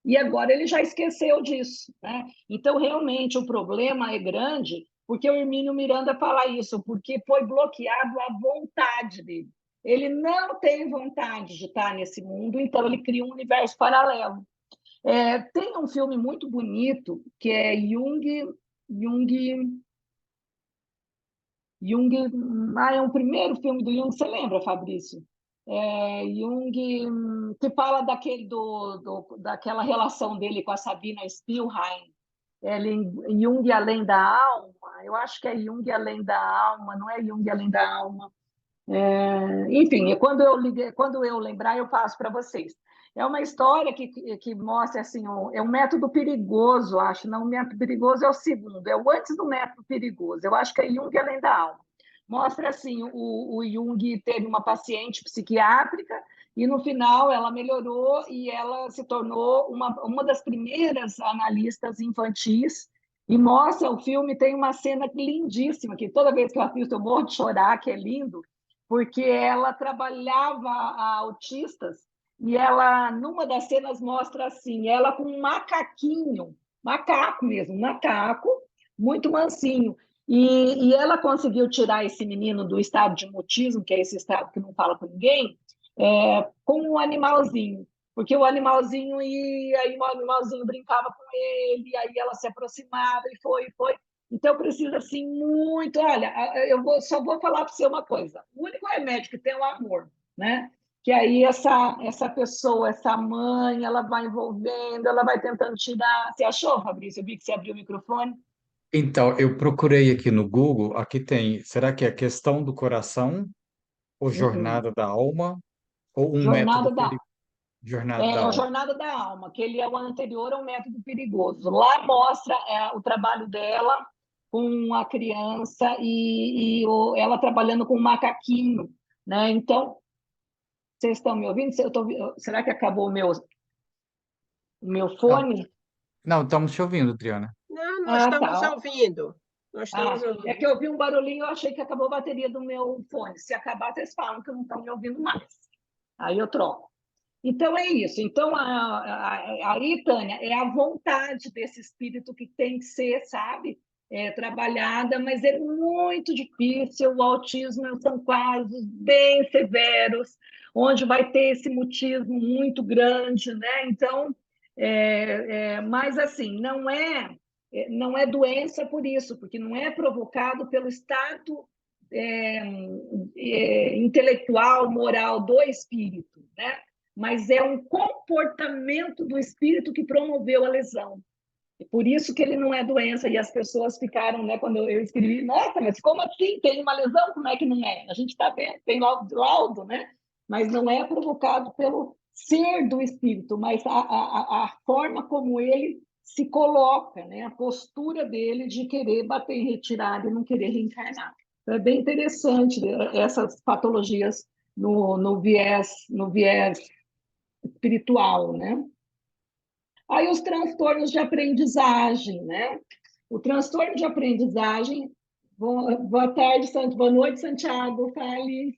E agora ele já esqueceu disso, né? Então, realmente, o problema é grande, porque o Hermínio Miranda fala isso, porque foi bloqueado a vontade dele. Ele não tem vontade de estar nesse mundo, então ele cria um universo paralelo. Tem um filme muito bonito, que é Jung, é o primeiro filme do Jung, você lembra, Fabrício? Jung, que fala daquela relação dele com a Sabina Spielrein. Jung Além da Alma, eu acho que é Jung Além da Alma, não é Jung Além da Alma. Enfim, quando eu lembrar, eu passo para vocês. É uma história que mostra assim, é um método perigoso, acho. Não, o método perigoso é o segundo, é o antes do método perigoso. Eu acho que é Jung Além da Alma. Mostra assim, o Jung teve uma paciente psiquiátrica e no final ela melhorou e ela se tornou uma das primeiras analistas infantis. E mostra, o filme tem uma cena lindíssima, que toda vez que eu assisto eu morro de chorar, que é lindo, porque ela trabalhava autistas e ela, numa das cenas, mostra assim, ela com um macaquinho, macaco mesmo, macaco, muito mansinho. E ela conseguiu tirar esse menino do estado de mutismo, que é esse estado que não fala com ninguém, com um animalzinho. Porque o animalzinho ia, aí o animalzinho brincava com ele, aí ela se aproximava e foi. Então, precisa, assim, muito... Olha, só vou falar para você uma coisa. O único é médico, tem o amor, né? Que aí essa pessoa, essa mãe, ela vai envolvendo, ela vai tentando tirar. Você achou, Fabrício? Eu vi que você abriu o microfone. Então, eu procurei aqui no Google, aqui tem, será que é Questão do Coração ou Uh-uh. Jornada da Alma ou um método Jornada da Jornada da É a Alma? Jornada da Alma, que ele é o anterior ao Método Perigoso. Lá mostra o trabalho dela com a criança ela trabalhando com o macaquinho, né? Então, vocês estão me ouvindo? Será que acabou o meu Não, fone? não, estamos te ouvindo, Adriana. Não, nós Ah, estamos tá. ouvindo. Nós estamos É que ouvindo. eu vi um barulhinho, eu achei que acabou a bateria do meu fone. Se acabar, vocês falam que não estão me ouvindo mais. Aí eu troco. Então, é isso. Então, aí, Tânia, é a vontade desse espírito que tem que ser, sabe, trabalhada, mas é muito difícil. O autismo são casos bem severos, onde vai ter esse mutismo muito grande, né? Então, mas assim, não é doença por isso, porque não é provocado pelo estado intelectual, moral do espírito, né? Mas é um comportamento do espírito que promoveu a lesão. E por isso que ele não é doença, e as pessoas ficaram, né, quando eu escrevi, nossa, mas como assim? Tem uma lesão? Como é que não é? A gente está vendo, tem laudo, né? Mas não é provocado pelo ser do espírito, mas a forma como ele se coloca, né? A postura dele de querer bater em retirada e não querer reencarnar. Então, é bem interessante essas patologias no viés espiritual, né? Aí os transtornos de aprendizagem, né? O transtorno de aprendizagem. Boa tarde, boa noite, Santiago. Fale.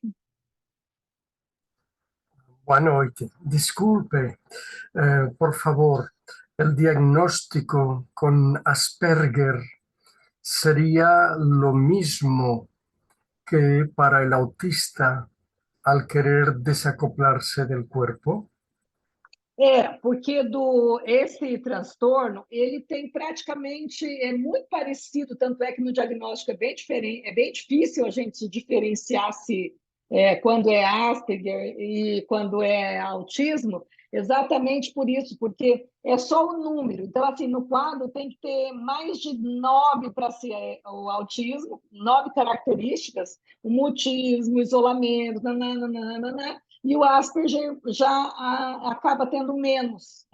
Boa noite. Disculpe, por favor, el diagnóstico con Asperger sería lo mismo que para el autista al querer desacoplarse del cuerpo? Porque esse transtorno, ele tem praticamente, muito parecido, tanto é que no diagnóstico é bem diferente, é bem difícil a gente diferenciar se quando é Asperger e quando é autismo, exatamente por isso, porque é só o número. Então, assim, no quadro tem que ter mais de 9 para ser o autismo, 9 características, o mutismo, o isolamento, nananana, e o Asperger já acaba tendo menos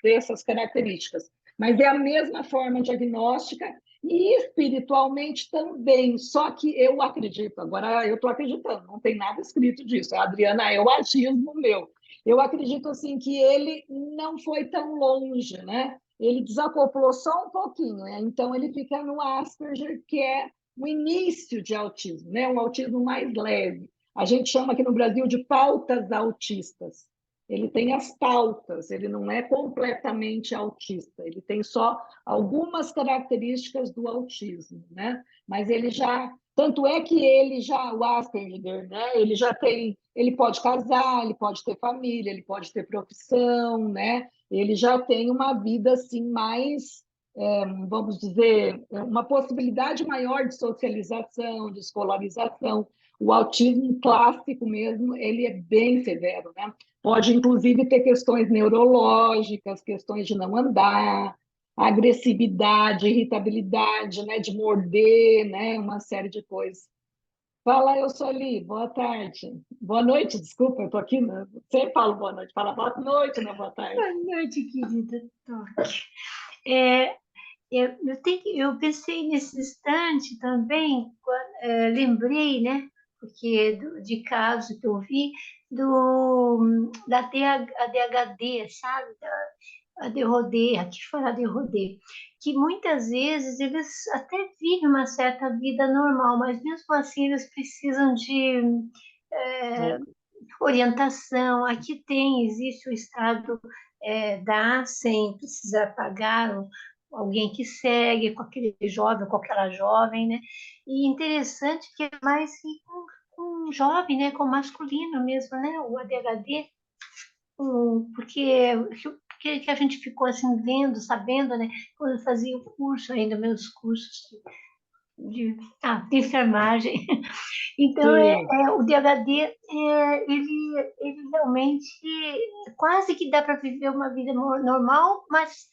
dessas características. Mas é a mesma forma diagnóstica e espiritualmente também. Só que eu acredito, agora eu estou acreditando, não tem nada escrito disso. Adriana, é o achismo meu. Eu acredito assim que ele não foi tão longe, né? Ele desacoplou só um pouquinho, né? Então ele fica no Asperger, que é o início de autismo, né? Um autismo mais leve. A gente chama aqui no Brasil de pautas autistas. Ele tem as pautas, ele não é completamente autista, ele tem só algumas características do autismo, né? Mas ele já, tanto é que o Asperger, né? Ele pode casar, ele pode ter família, ele pode ter profissão, né? Ele já tem uma vida assim mais, vamos dizer, uma possibilidade maior de socialização, de escolarização. O autismo clássico mesmo, ele é bem severo, né? Pode, inclusive, ter questões neurológicas, questões de não andar, agressividade, irritabilidade, né? De morder, né? Uma série de coisas. Fala, eu sou ali, boa tarde. Boa noite, desculpa, eu estou aqui, né? Sempre falo boa noite, fala boa noite, não boa tarde. Boa noite, querida Toque. Eu pensei nesse instante também, lembrei, né? Porque de caso que eu vi da ADHD, sabe? Da ADHD, aqui fala ADHD, que muitas vezes eles até vivem uma certa vida normal, mas mesmo assim eles precisam de orientação. Aqui existe o estado dá sem precisar pagar alguém que segue com aquele jovem, com aquela jovem, né? E interessante que é mais com jovem, né? Com masculino mesmo, né? O ADHD, porque a gente ficou assim vendo, sabendo, né? Quando eu fazia o curso ainda, meus cursos de enfermagem. Então, o DHD, ele realmente quase que dá para viver uma vida normal, mas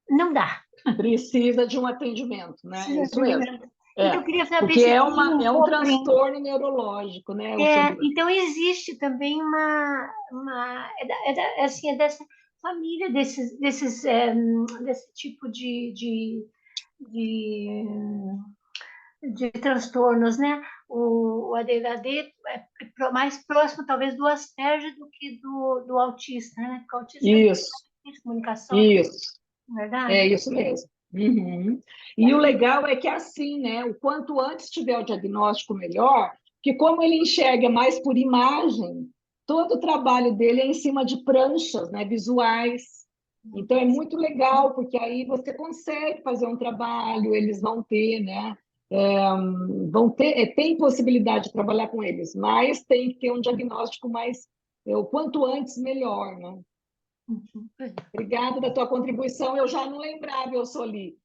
não dá. Precisa de um atendimento, né? É isso mesmo. Então, eu queria saber porque se é um transtorno neurológico, né? Então, existe também assim, é dessa família, desse tipo de transtornos, né? O ADHD é mais próximo, talvez, do Asperger do que do autista, né? Porque o autista tem comunicação. Isso. Verdade? É isso mesmo. Uhum. E o legal é que é assim, né? O quanto antes tiver o diagnóstico, melhor, que como ele enxerga mais por imagem, todo o trabalho dele é em cima de pranchas, né, visuais. Então é muito legal, porque aí você consegue fazer um trabalho, eles vão ter, né? Tem possibilidade de trabalhar com eles, mas tem que ter um diagnóstico mais, o quanto antes, melhor, né? Obrigada da tua contribuição. Eu já não lembrava, eu Soli,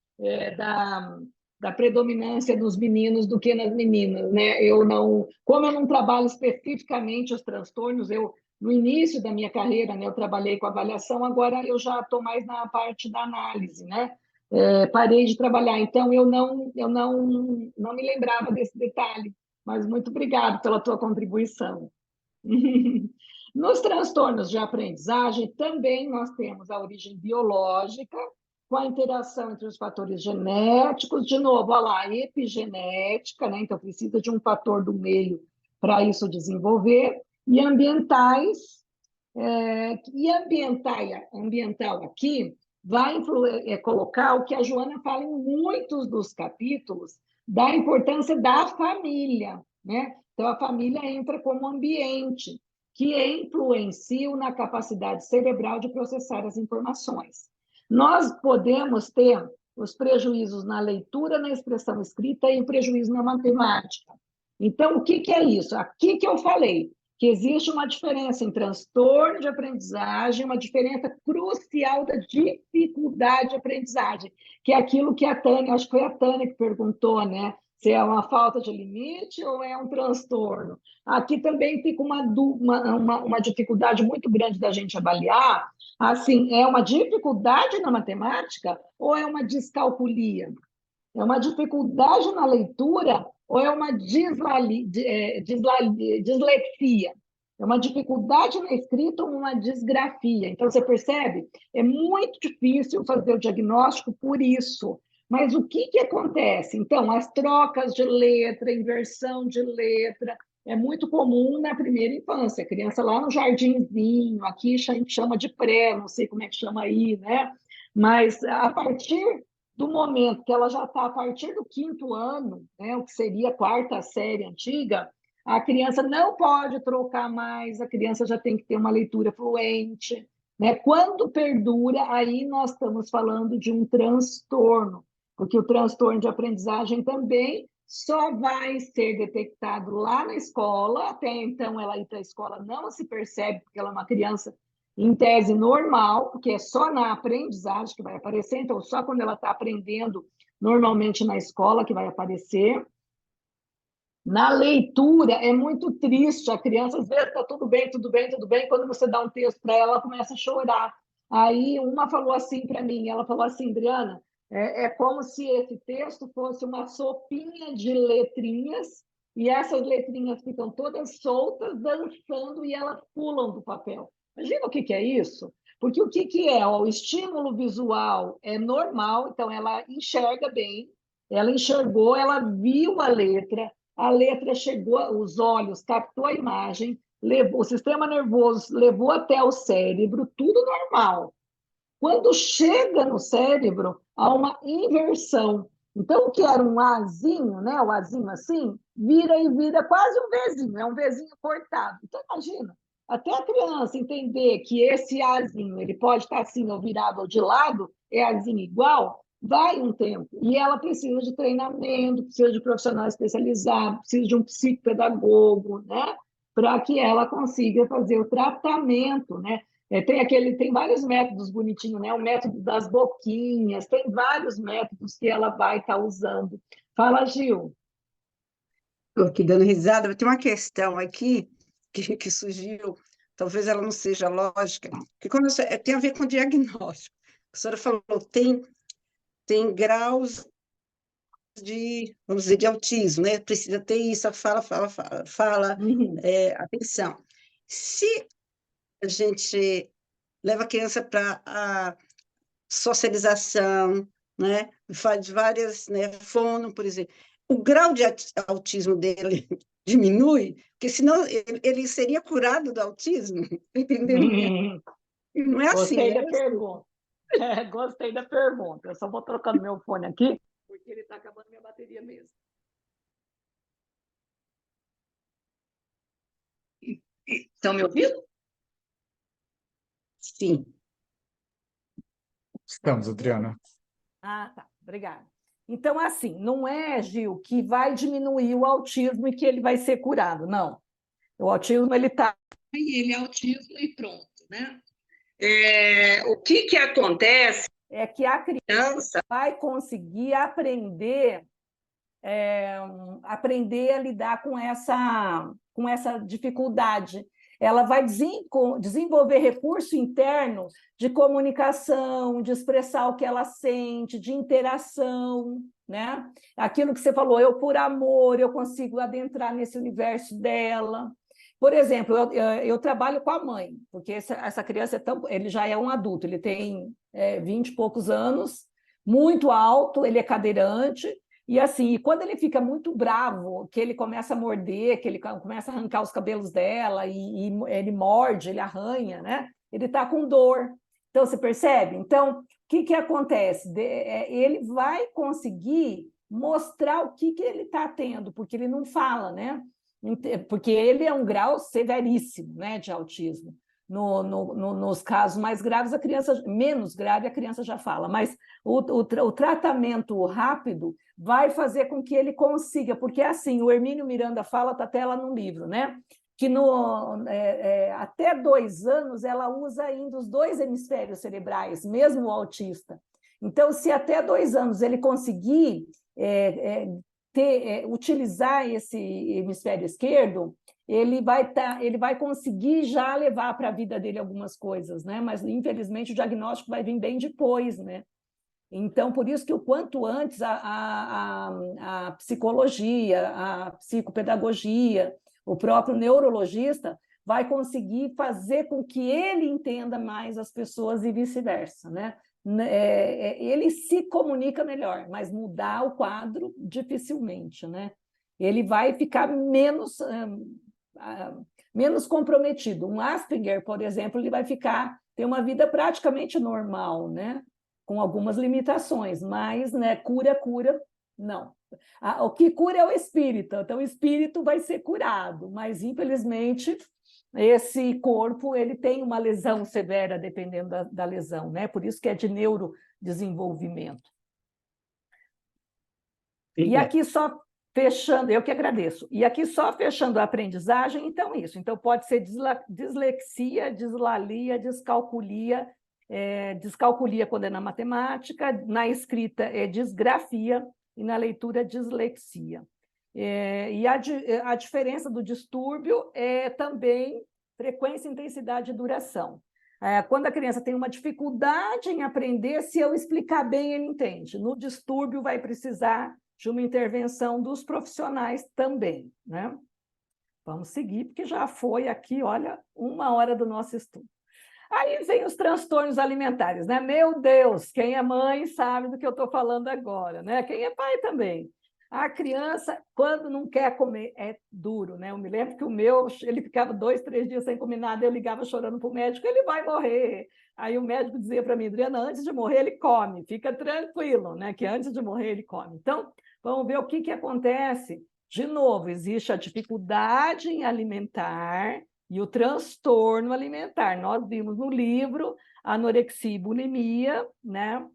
da predominância dos meninos do que nas meninas, né? Como eu não trabalho especificamente os transtornos, no início da minha carreira, né, eu trabalhei com avaliação, agora eu já estou mais na parte da análise, né? Parei de trabalhar, então eu não me lembrava desse detalhe, mas muito obrigada pela tua contribuição. Nos transtornos de aprendizagem, também nós temos a origem biológica, com a interação entre os fatores genéticos, de novo, olha lá, epigenética, né? Então precisa de um fator do meio para isso desenvolver, e ambientais, ambiental aqui vai colocar o que a Joana fala em muitos dos capítulos, da importância da família, né? Então a família entra como ambiente, que influenciam na capacidade cerebral de processar as informações. Nós podemos ter os prejuízos na leitura, na expressão escrita e o prejuízo na matemática. Então, o que é isso? Aqui que eu falei, que existe uma diferença em transtorno de aprendizagem, uma diferença crucial da dificuldade de aprendizagem, que é aquilo que a Tânia, acho que foi a Tânia que perguntou, né? Se é uma falta de limite ou é um transtorno. Aqui também fica uma dificuldade muito grande da gente avaliar, assim, é uma dificuldade na matemática ou é uma descalculia? É uma dificuldade na leitura ou é uma dislexia? É uma dificuldade na escrita ou uma disgrafia? Então, você percebe? É muito difícil fazer o diagnóstico por isso. Mas o que acontece? Então, as trocas de letra, inversão de letra, é muito comum na primeira infância. A criança lá no jardinzinho, aqui a gente chama de pré, não sei como é que chama aí, né? Mas a partir do momento que ela já está a partir do 5º ano, né, o que seria a 4ª série antiga, a criança não pode trocar mais, a criança já tem que ter uma leitura fluente, né? Quando perdura, aí nós estamos falando de um transtorno, porque o transtorno de aprendizagem também só vai ser detectado lá na escola, até então ela ir para a escola não se percebe, porque ela é uma criança em tese normal, porque é só na aprendizagem que vai aparecer, então só quando ela está aprendendo, normalmente na escola, que vai aparecer. Na leitura, é muito triste, a criança às vezes está tudo bem, quando você dá um texto para ela, ela começa a chorar. Aí uma falou assim para mim, ela falou assim, Adriana, é como se esse texto fosse uma sopinha de letrinhas, e essas letrinhas ficam todas soltas, dançando, e elas pulam do papel. Imagina o que é isso? Porque o que é? O estímulo visual é normal, então ela enxerga bem, ela enxergou, ela viu a letra chegou, os olhos captou a imagem, levou, o sistema nervoso levou até o cérebro, tudo normal. Quando chega no cérebro, há uma inversão. Então, o que era um Azinho, né? O Azinho assim, vira quase um Vzinho, é um Vzinho cortado. Então, imagina, até a criança entender que esse Azinho ele pode estar assim, ou virado ou de lado, é Azinho igual, vai um tempo. E ela precisa de treinamento, precisa de profissional especializado, precisa de um psicopedagogo, né? Para que ela consiga fazer o tratamento, né? Tem vários métodos bonitinhos, né? O método das boquinhas, tem vários métodos que ela vai estar usando. Fala, Gil. Estou aqui dando risada, mas tem uma questão aqui que surgiu, talvez ela não seja lógica, que tem a ver com diagnóstico. A senhora falou, tem graus de, vamos dizer, de autismo, né? Precisa ter isso, fala, Uhum. atenção. Se a gente leva a criança para a socialização, né? Faz várias, né? Fono, por exemplo. O grau de autismo dele diminui, porque senão ele seria curado do autismo, entendeu? E não é assim, Gostei né? da pergunta. Gostei da pergunta. Eu só vou trocando meu fone aqui, porque ele está acabando minha bateria mesmo. Estão me ouvindo? Sim. Estamos, Adriana. Ah, tá. Obrigada. Então, assim, não é, Gil, que vai diminuir o autismo e que ele vai ser curado, não. O autismo, ele está... Ele é autismo e pronto, né? O que acontece é que a criança vai conseguir aprender a lidar com essa dificuldade. Ela vai desenvolver recurso interno de comunicação, de expressar o que ela sente, de interação, né? Aquilo que você falou, eu por amor, eu consigo adentrar nesse universo dela. Por exemplo, eu trabalho com a mãe, porque essa criança ele já é um adulto, ele tem 20 e poucos anos, muito alto, ele é cadeirante, e assim, quando ele fica muito bravo, que ele começa a morder, que ele começa a arrancar os cabelos dela, e ele morde, ele arranha, né? Ele está com dor. Então, você percebe? Então, o que acontece? Ele vai conseguir mostrar o que ele está tendo, porque ele não fala, né? Porque ele é um grau severíssimo, né, de autismo. Nos casos mais graves, menos grave, a criança já fala, mas o tratamento rápido vai fazer com que ele consiga, porque assim, o Hermínio Miranda fala, está até lá no livro, né? Que até 2 anos ela usa ainda os 2 hemisférios cerebrais, mesmo o autista. Então, se até 2 anos ele conseguir utilizar esse hemisfério esquerdo, ele vai conseguir já levar para a vida dele algumas coisas, né? Mas, infelizmente, o diagnóstico vai vir bem depois, né? Então, por isso que o quanto antes a psicologia, a psicopedagogia, o próprio neurologista vai conseguir fazer com que ele entenda mais as pessoas e vice-versa, né? Ele se comunica melhor, mas mudar o quadro dificilmente, né? Ele vai ficar menos comprometido. Um Asperger, por exemplo, ele vai ter uma vida praticamente normal, né? Com algumas limitações, mas, né, cura, não. O que cura é o espírito, então o espírito vai ser curado, mas, infelizmente, esse corpo ele tem uma lesão severa, dependendo da lesão, né? Por isso que é de neurodesenvolvimento. E aqui só fechando, eu que agradeço, e aqui só fechando a aprendizagem, então isso. Então pode ser dislexia, dislalia, descalculia, descalculia quando é na matemática, na escrita é disgrafia e na leitura dislexia. E a diferença do distúrbio é também frequência, intensidade e duração. Quando a criança tem uma dificuldade em aprender, se eu explicar bem, ele entende. No distúrbio, vai precisar de uma intervenção dos profissionais também, né? Vamos seguir, porque já foi aqui, olha, 1 hora do nosso estudo. Aí vem os transtornos alimentares, né? Meu Deus, quem é mãe sabe do que eu estou falando agora, né? Quem é pai também. A criança, quando não quer comer, é duro, né? Eu me lembro que o meu, ele ficava 2, 3 dias sem comer nada, eu ligava chorando para o médico, ele vai morrer. Aí o médico dizia para mim, Adriana, antes de morrer ele come, fica tranquilo, né? Que antes de morrer ele come. Então, vamos ver o que acontece. De novo, existe a dificuldade em alimentar e o transtorno alimentar. Nós vimos no livro Anorexia e Bulimia, né?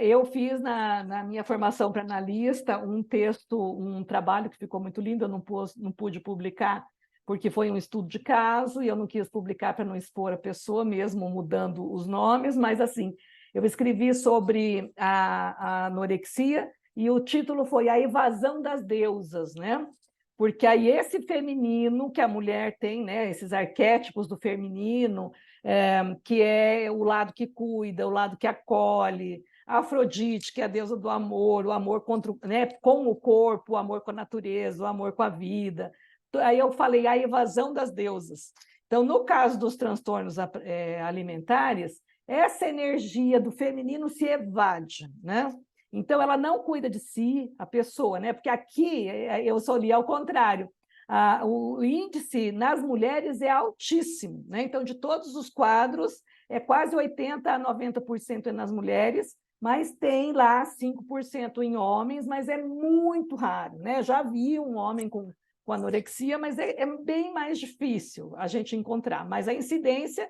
Eu fiz na minha formação para analista um texto, um trabalho que ficou muito lindo, eu não pude publicar, porque foi um estudo de caso e eu não quis publicar para não expor a pessoa, mesmo mudando os nomes, mas assim, eu escrevi sobre a anorexia e o título foi A Evasão das Deusas, né? Porque aí esse feminino que a mulher tem, né, esses arquétipos do feminino, que é o lado que cuida, o lado que acolhe, a Afrodite, que é a deusa do amor, o amor contra, né, com o corpo, o amor com a natureza, o amor com a vida. Aí eu falei a evasão das deusas. Então, no caso dos transtornos alimentares, essa energia do feminino se evade, né? Então, ela não cuida de si, a pessoa, né? Porque aqui eu só li ao contrário. O índice nas mulheres é altíssimo, né? Então, de todos os quadros, é quase 80% a 90% nas mulheres, mas tem lá 5% em homens, mas é muito raro, né? Já vi um homem com anorexia, mas é bem mais difícil a gente encontrar. Mas a incidência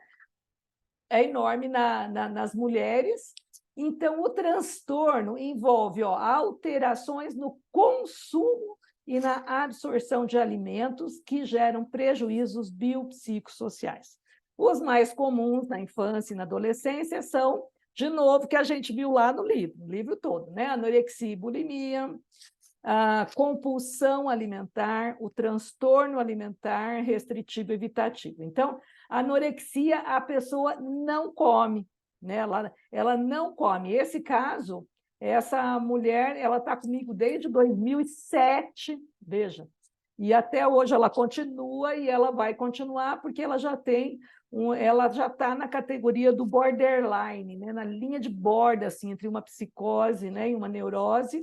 é enorme nas mulheres. Então, o transtorno envolve alterações no consumo e na absorção de alimentos que geram prejuízos biopsicossociais. Os mais comuns na infância e na adolescência são, de novo, que a gente viu lá no livro todo, né? Anorexia e bulimia, a compulsão alimentar, o transtorno alimentar restritivo e evitativo. Então, a anorexia, a pessoa não come, né? Ela não come. Esse caso, essa mulher, ela está comigo desde 2007, veja, e até hoje ela continua e ela vai continuar porque ela já tem ela já está na categoria do borderline, né? Na linha de borda, assim, entre uma psicose, né, e uma neurose.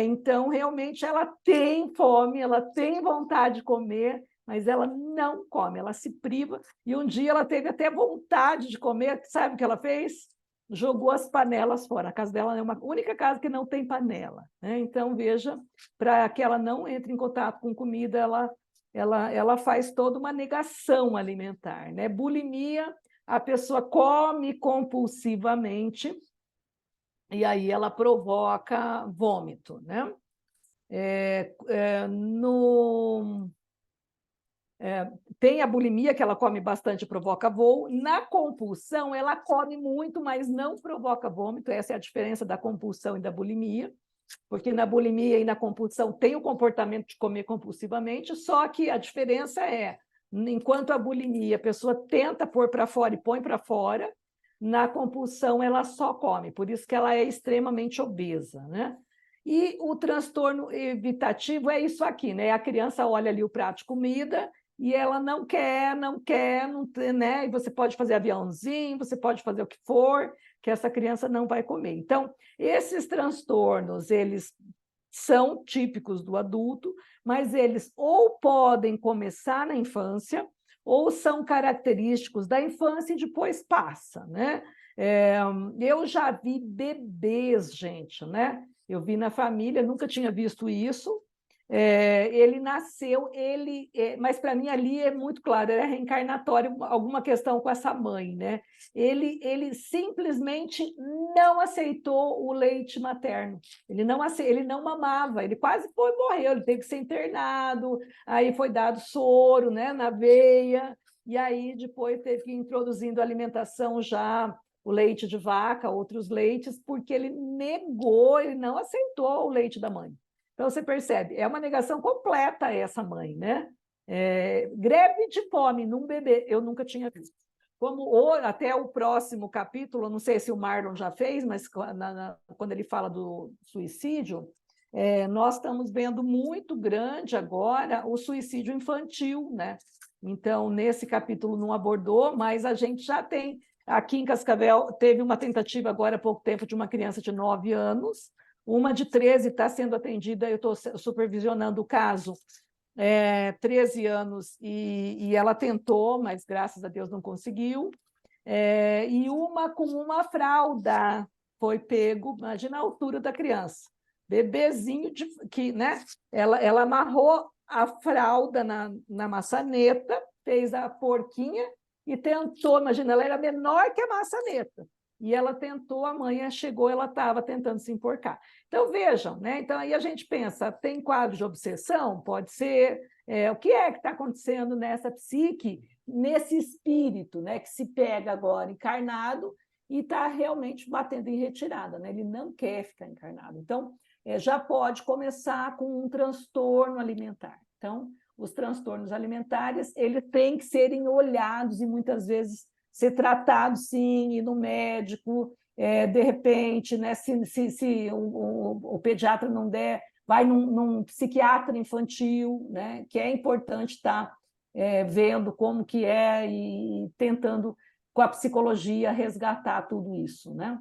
Então, realmente, ela tem fome, ela tem vontade de comer, mas ela não come, ela se priva. E um dia ela teve até vontade de comer, sabe o que ela fez? Jogou as panelas fora. A casa dela é uma única casa que não tem panela, né? Então, veja, para que ela não entre em contato com comida, ela faz toda uma negação alimentar, né? Bulimia, a pessoa come compulsivamente, e aí ela provoca vômito, né? Tem a bulimia, que ela come bastante e provoca voo. Na compulsão, ela come muito, mas não provoca vômito. Essa é a diferença da compulsão e da bulimia, porque na bulimia e na compulsão tem o comportamento de comer compulsivamente, só que a diferença é, enquanto a bulimia, a pessoa tenta pôr para fora e põe para fora, na compulsão ela só come, por isso que ela é extremamente obesa, né? E o transtorno evitativo é isso aqui, né? A criança olha ali o prato de comida e ela não quer, né? E você pode fazer aviãozinho, você pode fazer o que for, que essa criança não vai comer. Então, esses transtornos, eles são típicos do adulto, mas eles ou podem começar na infância, ou são característicos da infância e depois passa, né? Eu já vi bebês, gente, né? Eu vi na família, nunca tinha visto isso. Ele nasceu, mas para mim ali é muito claro, era reencarnatório, alguma questão com essa mãe, né? Ele simplesmente não aceitou o leite materno, ele não mamava, ele quase morreu, ele teve que ser internado, aí foi dado soro, né, na veia, e aí depois teve que ir introduzindo a alimentação já, o leite de vaca, outros leites, porque ele negou, ele não aceitou o leite da mãe. Então, você percebe, é uma negação completa essa mãe, né? Greve de fome num bebê, eu nunca tinha visto. Até o próximo capítulo, não sei se o Marlon já fez, mas quando ele fala do suicídio, nós estamos vendo muito grande agora o suicídio infantil, né? Então, nesse capítulo não abordou, mas a gente já tem. Aqui em Cascavel, teve uma tentativa agora há pouco tempo de uma criança de 9 anos, uma de 13 está sendo atendida, eu estou supervisionando o caso, 13 anos, e ela tentou, mas graças a Deus não conseguiu. E uma com uma fralda foi pego, imagina a altura da criança, bebezinho, né? Ela amarrou a fralda na maçaneta, fez a porquinha e tentou, imagina, ela era menor que a maçaneta. e ela tentou, a mãe chegou, ela estava tentando se enforcar. Então, vejam, né? Então, aí a gente pensa, tem quadro de obsessão? Pode ser. O que é que está acontecendo nessa psique, nesse espírito, né, que se pega agora encarnado e está realmente batendo em retirada, né? Ele não quer ficar encarnado. Então, já pode começar com um transtorno alimentar. Então, os transtornos alimentares, eles têm que serem olhados e muitas vezes ser tratados, sim, ir no médico, de repente, né, se o pediatra não der, vai num psiquiatra infantil, né, que é importante estar vendo como que é e tentando, com a psicologia, resgatar tudo isso, né?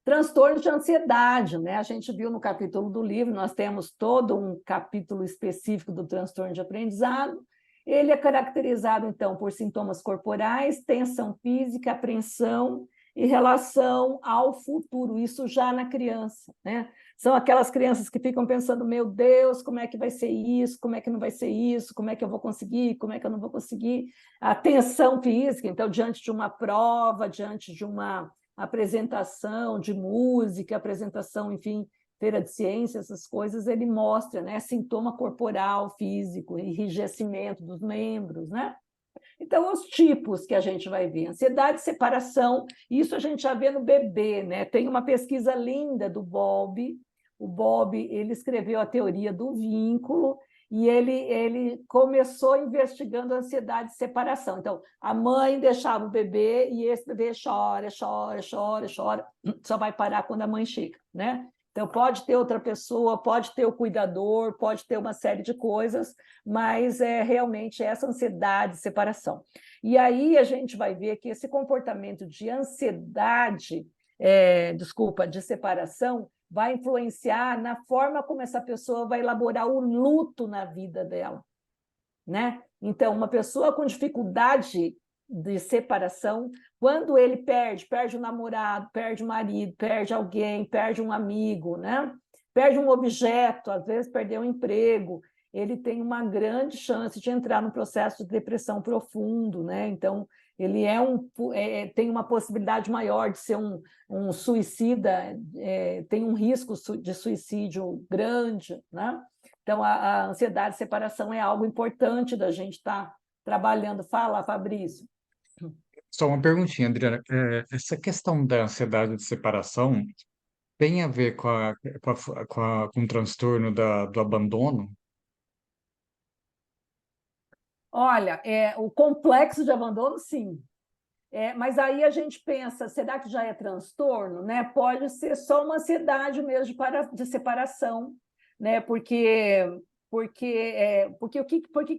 Transtornos de ansiedade, né? A gente viu no capítulo do livro, nós temos todo um capítulo específico do transtorno de aprendizado. Ele é caracterizado, então, por sintomas corporais, tensão física, apreensão e relação ao futuro, isso já na criança, né? São aquelas crianças que ficam pensando, meu Deus, como é que vai ser isso, como é que não vai ser isso, como é que eu vou conseguir, como é que eu não vou conseguir. A tensão física, então, diante de uma prova, diante de uma apresentação de música, apresentação, enfim, feira de ciência, essas coisas, ele mostra, né, sintoma corporal, físico, enrijecimento dos membros, né? Então, os tipos que a gente vai ver, ansiedade, separação, isso a gente já vê no bebê, né? Tem uma pesquisa linda do Bowlby, o Bowlby, ele escreveu a teoria do vínculo, e ele começou investigando a ansiedade de separação. Então, a mãe deixava o bebê e esse bebê chora, chora, chora, chora, só vai parar quando a mãe chega, né? Então, pode ter outra pessoa, pode ter o cuidador, pode ter uma série de coisas, mas é realmente essa ansiedade de separação. E aí a gente vai ver que esse comportamento de ansiedade, de separação, vai influenciar na forma como essa pessoa vai elaborar o luto na vida dela, né? Então, uma pessoa com dificuldade de separação, quando ele perde o namorado, perde o marido, perde alguém, perde um amigo, né? Perde um objeto, às vezes perdeu um emprego, ele tem uma grande chance de entrar num processo de depressão profundo, né? Então, ele tem uma possibilidade maior de ser um suicida, tem um risco de suicídio grande, né? Então, a ansiedade de separação é algo importante da gente estar trabalhando. Fala, Fabrício. Só uma perguntinha, Adriana. Essa questão da ansiedade de separação tem a ver com o transtorno do abandono? Olha, o complexo de abandono, sim. Mas aí a gente pensa, será que já é transtorno? Né? Pode ser só uma ansiedade mesmo de separação, né? Por que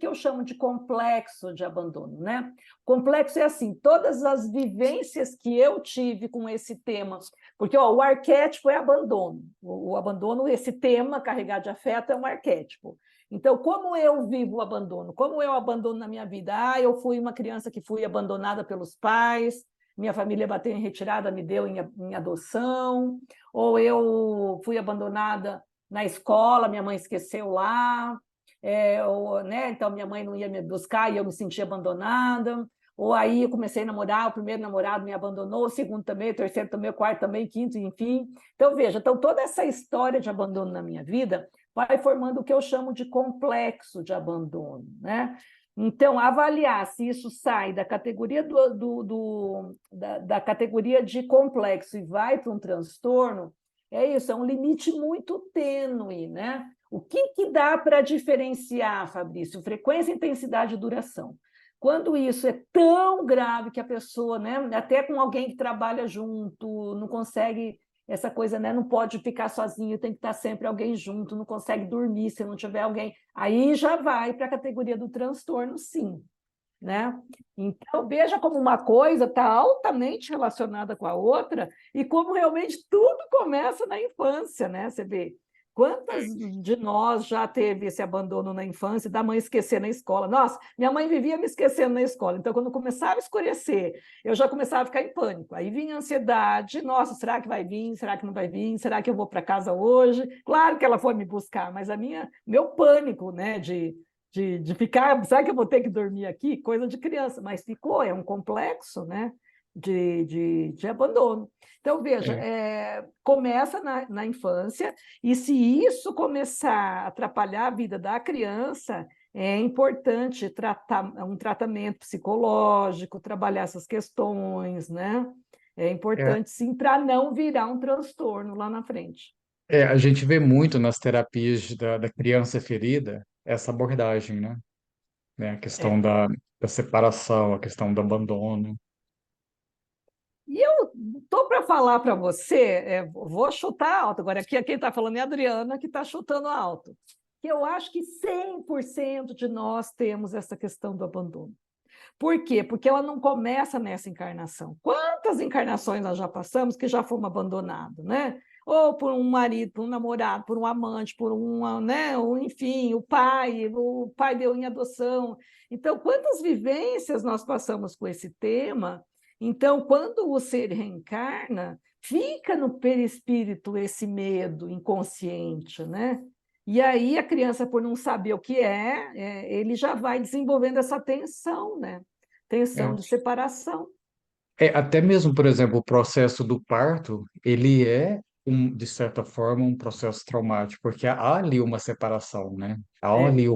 eu chamo de complexo de abandono? Né? Complexo é assim, todas as vivências que eu tive com esse tema, porque o arquétipo é abandono, o abandono, esse tema carregado de afeto é um arquétipo. Então, como eu vivo o abandono? Como eu abandono na minha vida? Eu fui uma criança que fui abandonada pelos pais, minha família bateu em retirada, me deu em adoção, ou eu fui abandonada na escola, minha mãe esqueceu lá, né? Então minha mãe não ia me buscar e eu me senti abandonada, ou aí eu comecei a namorar, o primeiro namorado me abandonou, o segundo também, o terceiro também, o quarto também, o quinto, enfim. Então, veja, toda essa história de abandono na minha vida vai formando o que eu chamo de complexo de abandono, né? Então, avaliar se isso sai da categoria da categoria de complexo e vai para um transtorno, isso, é um limite muito tênue, né? O que dá para diferenciar, Fabrício? Frequência, intensidade e duração. Quando isso é tão grave que a pessoa, né, até com alguém que trabalha junto, não consegue essa coisa, né, não pode ficar sozinho, tem que estar sempre alguém junto, não consegue dormir se não tiver alguém, aí já vai para a categoria do transtorno, sim. Né? Então, veja como uma coisa está altamente relacionada com a outra e como realmente tudo começa na infância, né? Você vê quantas de nós já teve esse abandono na infância, da mãe esquecer na escola. Nossa, minha mãe vivia me esquecendo na escola, então quando começava a escurecer, eu já começava a ficar em pânico. Aí vinha a ansiedade, nossa, será que vai vir? Será que não vai vir? Será que eu vou para casa hoje? Claro que ela foi me buscar, mas meu pânico, né, de ficar, será que eu vou ter que dormir aqui? Coisa de criança, mas ficou, é um complexo, né? de abandono. Então, veja, começa na infância, e se isso começar a atrapalhar a vida da criança, é importante tratar um tratamento psicológico, trabalhar essas questões, né? É importante, sim, para não virar um transtorno lá na frente. A gente vê muito nas terapias da criança ferida essa abordagem, né? A questão É. da separação, a questão do abandono. E eu estou para falar para você, vou chutar alto, agora aqui quem está falando é a Adriana, que está chutando alto, que eu acho que 100% de nós temos essa questão do abandono. Por quê? Porque ela não começa nessa encarnação. Quantas encarnações nós já passamos que já fomos abandonados, né? Ou por um marido, por um namorado, por um amante, por uma, né? Ou, enfim, o pai deu em adoção. Então, quantas vivências nós passamos com esse tema? Então, quando o ser reencarna, fica no perispírito esse medo inconsciente, né? E aí a criança, por não saber o que ele já vai desenvolvendo essa tensão, né? Tensão É. de separação. Até mesmo, por exemplo, o processo do parto, ele é, de certa forma, um processo traumático, porque há ali uma separação, né? Há ali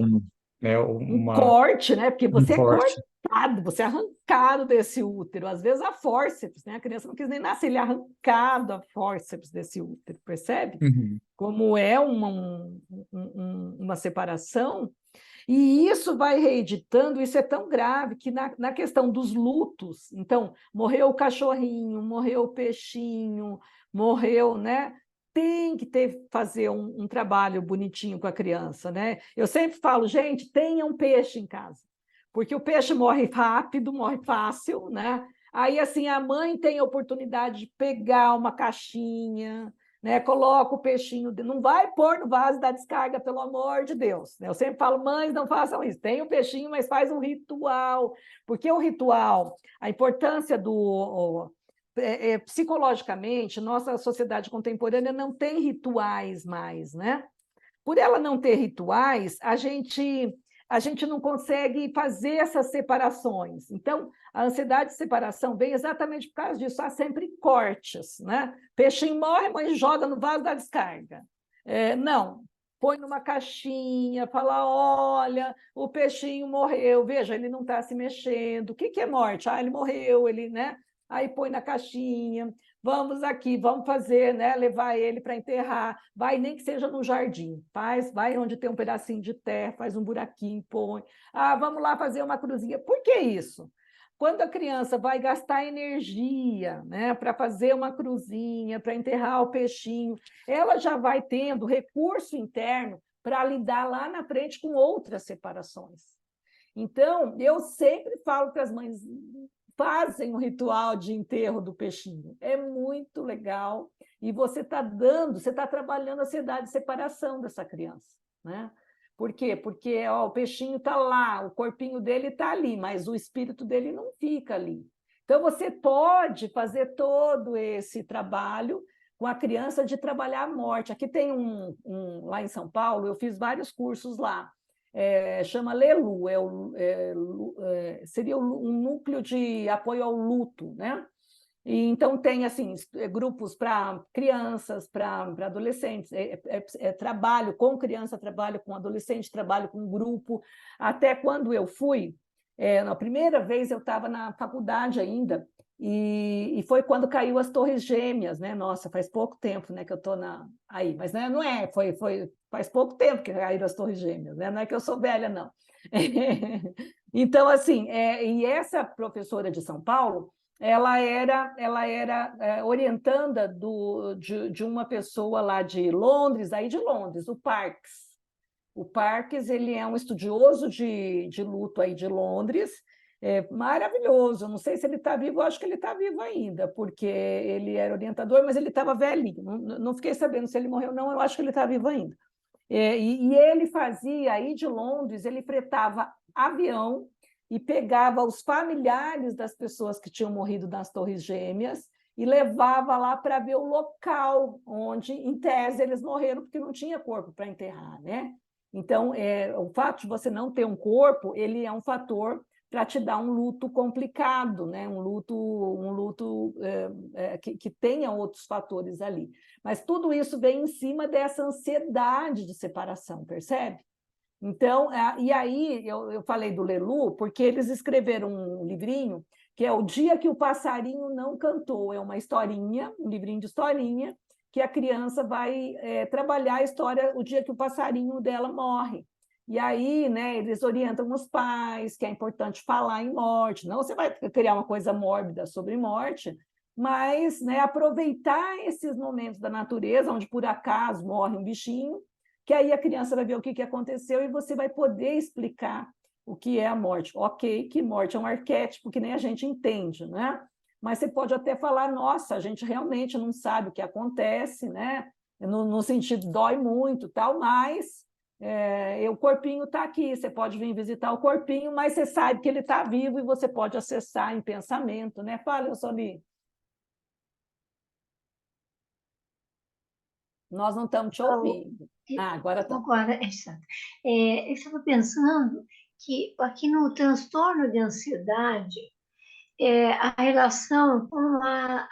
né, Um corte, né? Porque um você é corte. cortado, você é arrancado desse útero. Às vezes a fórceps, né? A criança não quis nem nascer, ele é arrancado a fórceps desse útero, percebe? Uhum. Como é uma separação. E isso vai reeditando, isso é tão grave que na questão dos lutos, então, morreu o cachorrinho, morreu o peixinho, morreu, né? Tem que fazer um trabalho bonitinho com a criança, né? Eu sempre falo, gente, tenha um peixe em casa, porque o peixe morre rápido, morre fácil, né? Aí, assim, a mãe tem a oportunidade de pegar uma caixinha, né? Coloca o peixinho, não vai pôr no vaso da descarga, pelo amor de Deus, né? Eu sempre falo, mães, não façam isso. Tem o peixinho, mas faz um ritual, porque o ritual, a importância psicologicamente, nossa sociedade contemporânea não tem rituais mais, né? Por ela não ter rituais, a gente não consegue fazer essas separações. Então, a ansiedade de separação vem exatamente por causa disso. Há sempre cortes, né? Peixinho morre, mãe joga no vaso da descarga. Não, põe numa caixinha, fala, olha, o peixinho morreu, veja, ele não está se mexendo. O que é morte? Ele morreu, né? Aí põe na caixinha, vamos aqui, vamos fazer, né? Levar ele para enterrar, vai nem que seja no jardim, vai onde tem um pedacinho de terra, faz um buraquinho, põe. Vamos lá fazer uma cruzinha. Por que isso? Quando a criança vai gastar energia, né, para fazer uma cruzinha, para enterrar o peixinho, ela já vai tendo recurso interno para lidar lá na frente com outras separações. Então, eu sempre falo para as mães, fazem o ritual de enterro do peixinho. É muito legal. E você está trabalhando a ansiedade de separação dessa criança, né? Por quê? Porque o peixinho está lá, o corpinho dele está ali, mas o espírito dele não fica ali. Então, você pode fazer todo esse trabalho com a criança de trabalhar a morte. Aqui tem lá em São Paulo, eu fiz vários cursos lá. Chama LELU, seria um núcleo de apoio ao luto, né? E, então, tem assim, grupos para crianças, para adolescentes, trabalho com criança, trabalho com adolescente, trabalho com grupo. Até quando eu fui, na primeira vez eu estava na faculdade ainda, e foi quando caiu as Torres Gêmeas, né? Nossa, faz pouco tempo, né, que eu estou aí, mas né, não é, faz pouco tempo que caíram as Torres Gêmeas, né? Não é que eu sou velha, não. Então, assim, e essa professora de São Paulo, ela era orientanda de uma pessoa lá de Londres, o Parks. O Parks, ele é um estudioso de luto aí de Londres, maravilhoso. Não sei se ele está vivo, eu acho que ele está vivo ainda, porque ele era orientador, mas ele estava velhinho. Não fiquei sabendo se ele morreu ou não, eu acho que ele está vivo ainda. E ele fazia aí de Londres, ele fretava avião e pegava os familiares das pessoas que tinham morrido nas Torres Gêmeas e levava lá para ver o local onde, em tese, eles morreram, porque não tinha corpo para enterrar, né? Então, o fato de você não ter um corpo, ele é um fator para te dar um luto complicado, né? Um luto que tenha outros fatores ali. Mas tudo isso vem em cima dessa ansiedade de separação, percebe? Então, e aí eu falei do Lelu, porque eles escreveram um livrinho que é O Dia que o Passarinho Não Cantou. É uma historinha, um livrinho de historinha, que a criança vai trabalhar a história o dia que o passarinho dela morre. E aí, né, eles orientam os pais que é importante falar em morte. Não você vai criar uma coisa mórbida sobre morte, mas, né, aproveitar esses momentos da natureza, onde por acaso morre um bichinho, que aí a criança vai ver o que aconteceu e você vai poder explicar o que é a morte. Ok, que morte é um arquétipo que nem a gente entende, né? Mas você pode até falar, nossa, a gente realmente não sabe o que acontece, né? No sentido, dói muito, tal, mas o corpinho está aqui, você pode vir visitar o corpinho, mas você sabe que ele está vivo e você pode acessar em pensamento, né? Fala, Soli. Nós não estamos te ouvindo. Agora está. Agora, exato. Eu estava pensando que aqui no transtorno de ansiedade, a relação com a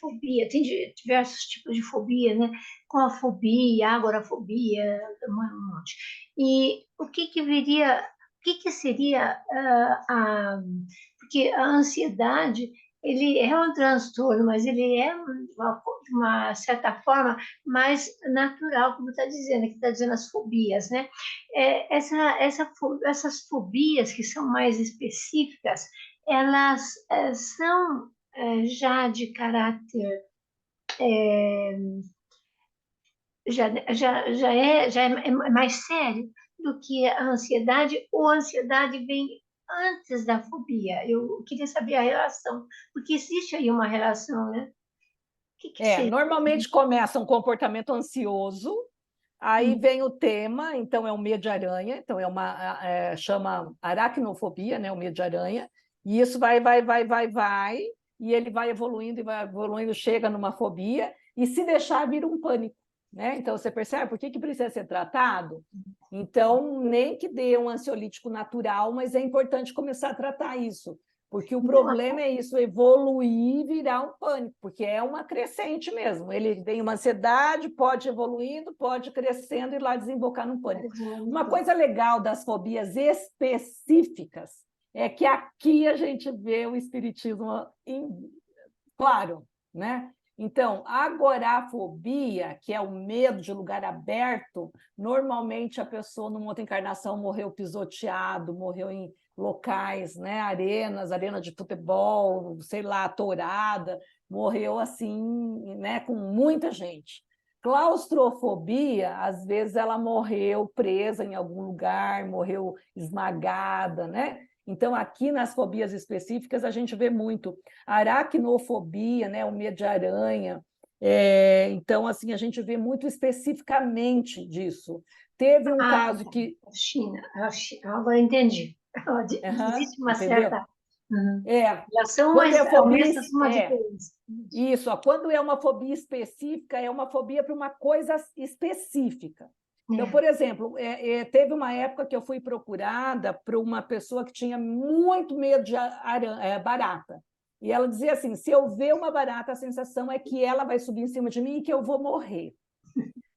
fobia, tem diversos tipos de fobia, né? Com a fobia, agorafobia, um monte. E o que viria, o que seria porque a ansiedade, ele é um transtorno, mas ele é, de uma certa forma, mais natural, como está dizendo, que está dizendo as fobias, né? Essas fobias que são mais específicas, elas são já de caráter, já é mais sério do que a ansiedade, ou a ansiedade vem antes da fobia. Eu queria saber a relação, porque existe aí uma relação, né? Que seria? Normalmente começa um comportamento ansioso, aí vem o tema, então é o medo de aranha, então chama aracnofobia, né, o medo de aranha, e isso vai, e ele vai evoluindo, chega numa fobia, e se deixar vira um pânico, né? Então você percebe por que precisa ser tratado? Então, nem que dê um ansiolítico natural, mas é importante começar a tratar isso, porque o problema é isso, evoluir e virar um pânico, porque é uma crescente mesmo. Ele tem uma ansiedade, pode evoluindo, pode crescendo e lá desembocar num pânico. Uma coisa legal das fobias específicas é que aqui a gente vê o espiritismo claro, né? Então, a agorafobia, que é o medo de lugar aberto, normalmente a pessoa, numa outra encarnação, morreu pisoteado, morreu em locais, né, arena de futebol, sei lá, tourada, morreu assim, né, com muita gente. Claustrofobia, às vezes ela morreu presa em algum lugar, morreu esmagada, né? Então, aqui nas fobias específicas, a gente vê muito aracnofobia, né, o medo de aranha. Então, assim, a gente vê muito especificamente disso. Teve um caso que... China, agora entendi. Existe uma certa relação, mas ao mesmo tempo uma diferença. Isso, quando é uma fobia específica, é uma fobia para uma coisa específica. Então, por exemplo, teve uma época que eu fui procurada por uma pessoa que tinha muito medo de barata. E ela dizia assim, se eu ver uma barata, a sensação é que ela vai subir em cima de mim e que eu vou morrer.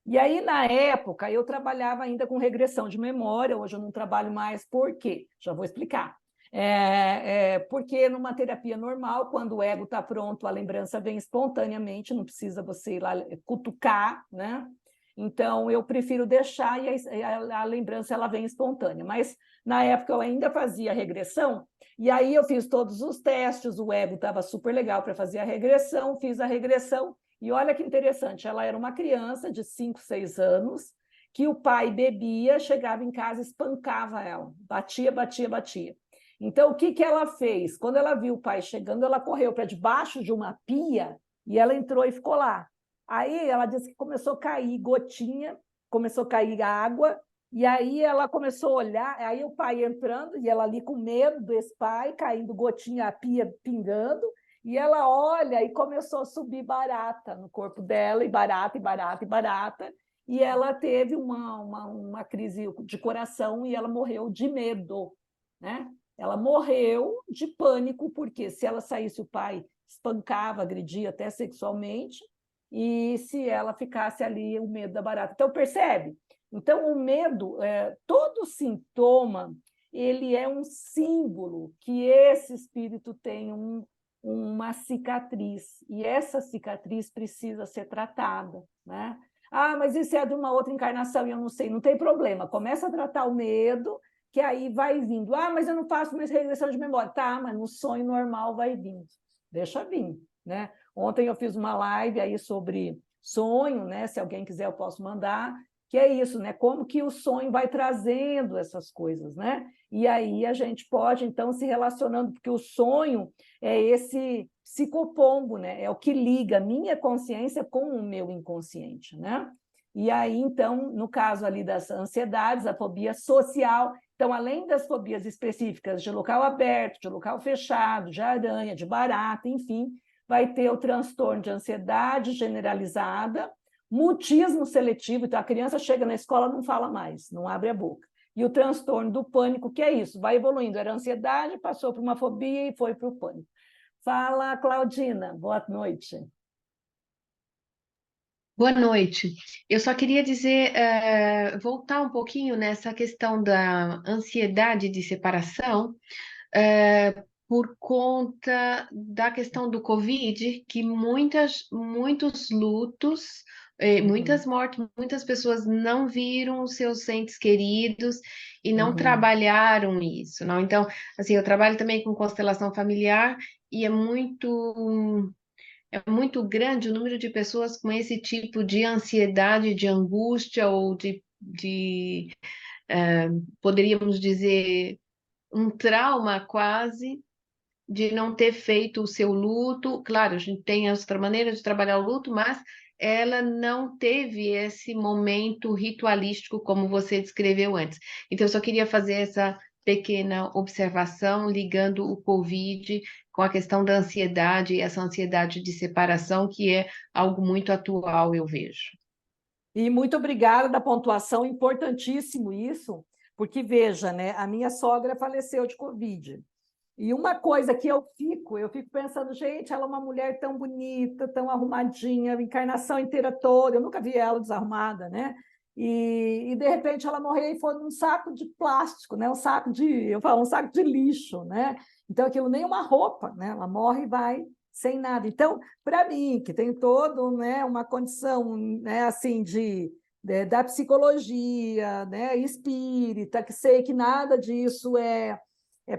E aí, na época, eu trabalhava ainda com regressão de memória, hoje eu não trabalho mais, por quê? Já vou explicar. Porque numa terapia normal, quando o ego está pronto, a lembrança vem espontaneamente, não precisa você ir lá cutucar, né? Então, eu prefiro deixar e a lembrança ela vem espontânea. Mas, na época, eu ainda fazia regressão, e aí eu fiz todos os testes, o ego estava super legal para fazer a regressão, fiz a regressão, e olha que interessante, ela era uma criança de 5, 6 anos, que o pai bebia, chegava em casa e espancava ela, batia, batia, batia. Então, o que ela fez? Quando ela viu o pai chegando, ela correu para debaixo de uma pia, e ela entrou e ficou lá. Aí ela disse que começou a cair gotinha, começou a cair água, e aí ela começou a olhar, aí o pai entrando, e ela ali com medo desse pai, caindo gotinha, a pia pingando, e ela olha e começou a subir barata no corpo dela, e barata, e barata, e barata, e ela teve uma crise de coração e ela morreu de medo, né? Ela morreu de pânico, porque se ela saísse, o pai espancava, agredia até sexualmente, e se ela ficasse ali, o medo da barata. Então, percebe? Então, o medo, todo sintoma, ele é um símbolo que esse espírito tem uma cicatriz, e essa cicatriz precisa ser tratada, né? Ah, mas isso é de uma outra encarnação e eu não sei. Não tem problema, começa a tratar o medo, que aí vai vindo. Ah, mas eu não faço mais regressão de memória. Tá, mas no sonho normal vai vindo. Deixa vir, né? Ontem eu fiz uma live aí sobre sonho, né? Se alguém quiser, eu posso mandar, que é isso, né? Como que o sonho vai trazendo essas coisas, né? E aí a gente pode, então, se relacionando, porque o sonho é esse psicopombo, né? É o que liga a minha consciência com o meu inconsciente, né? E aí, então, no caso ali das ansiedades, a fobia social, então, além das fobias específicas de local aberto, de local fechado, de aranha, de barata, enfim, vai ter o transtorno de ansiedade generalizada, mutismo seletivo, então a criança chega na escola, não fala mais, não abre a boca. E o transtorno do pânico, que é isso, vai evoluindo, era ansiedade, passou por uma fobia e foi para o pânico. Fala, Claudina, boa noite. Boa noite. Eu só queria dizer, voltar um pouquinho nessa questão da ansiedade de separação, por conta da questão do Covid, que muitos lutos, muitas mortes, muitas pessoas não viram os seus entes queridos e não trabalharam isso, não? Então, assim, eu trabalho também com constelação familiar e é muito grande o número de pessoas com esse tipo de ansiedade, de angústia ou poderíamos dizer, um trauma quase de não ter feito o seu luto. Claro, a gente tem outra maneira de trabalhar o luto, mas ela não teve esse momento ritualístico como você descreveu antes. Então, eu só queria fazer essa pequena observação ligando o Covid com a questão da ansiedade, essa ansiedade de separação, que é algo muito atual, eu vejo. E muito obrigada da pontuação, importantíssimo isso, porque, veja, né, a minha sogra faleceu de Covid. E uma coisa que eu fico pensando, gente, ela é uma mulher tão bonita, tão arrumadinha, encarnação inteira toda, eu nunca vi ela desarrumada, né? E de repente ela morreu e foi num saco de plástico, né? Um saco de lixo, né? Então aquilo nem uma roupa, né? Ela morre e vai sem nada. Então, para mim, que tem todo, né, uma condição, né, assim da psicologia, né, espírita, que sei que nada disso é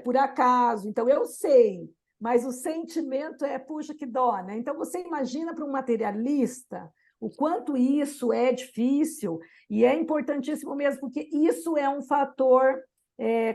por acaso, então eu sei, mas o sentimento puxa, que dó, né? Então você imagina para um materialista o quanto isso é difícil, e é importantíssimo mesmo, porque isso é um fator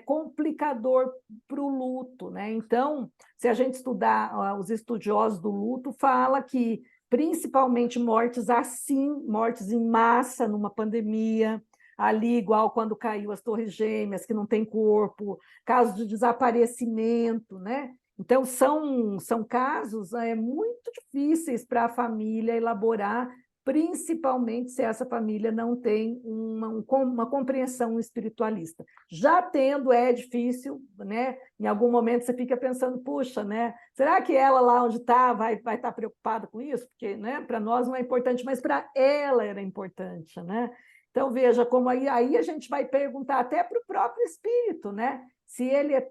complicador para o luto, né? Então, se a gente estudar, os estudiosos do luto fala que principalmente mortes assim, mortes em massa numa pandemia, ali igual quando caiu as Torres Gêmeas, que não tem corpo, casos de desaparecimento, né? Então, são casos muito difíceis para a família elaborar, principalmente se essa família não tem uma compreensão espiritualista. Já tendo, é difícil, né? Em algum momento você fica pensando, puxa, né? Será que ela lá onde está vai estar preocupada com isso? Porque, né, para nós não é importante, mas para ela era importante, né? Então, veja como aí a gente vai perguntar até para o próprio espírito, né? Se ele é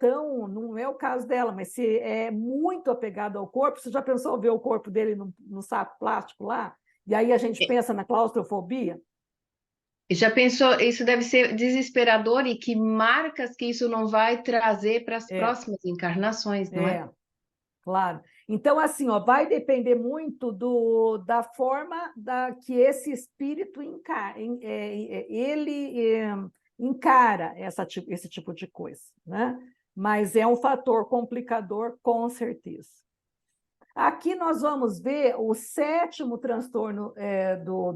não é o caso dela, mas se é muito apegado ao corpo, você já pensou ver o corpo dele no saco plástico lá? E aí a gente pensa na claustrofobia? Já pensou, isso deve ser desesperador e que marcas que isso não vai trazer para as próximas encarnações, não é? Claro. Então, assim, vai depender muito da forma que esse espírito encara esse tipo de coisa, né? Mas é um fator complicador, com certeza. Aqui nós vamos ver o 7º transtorno do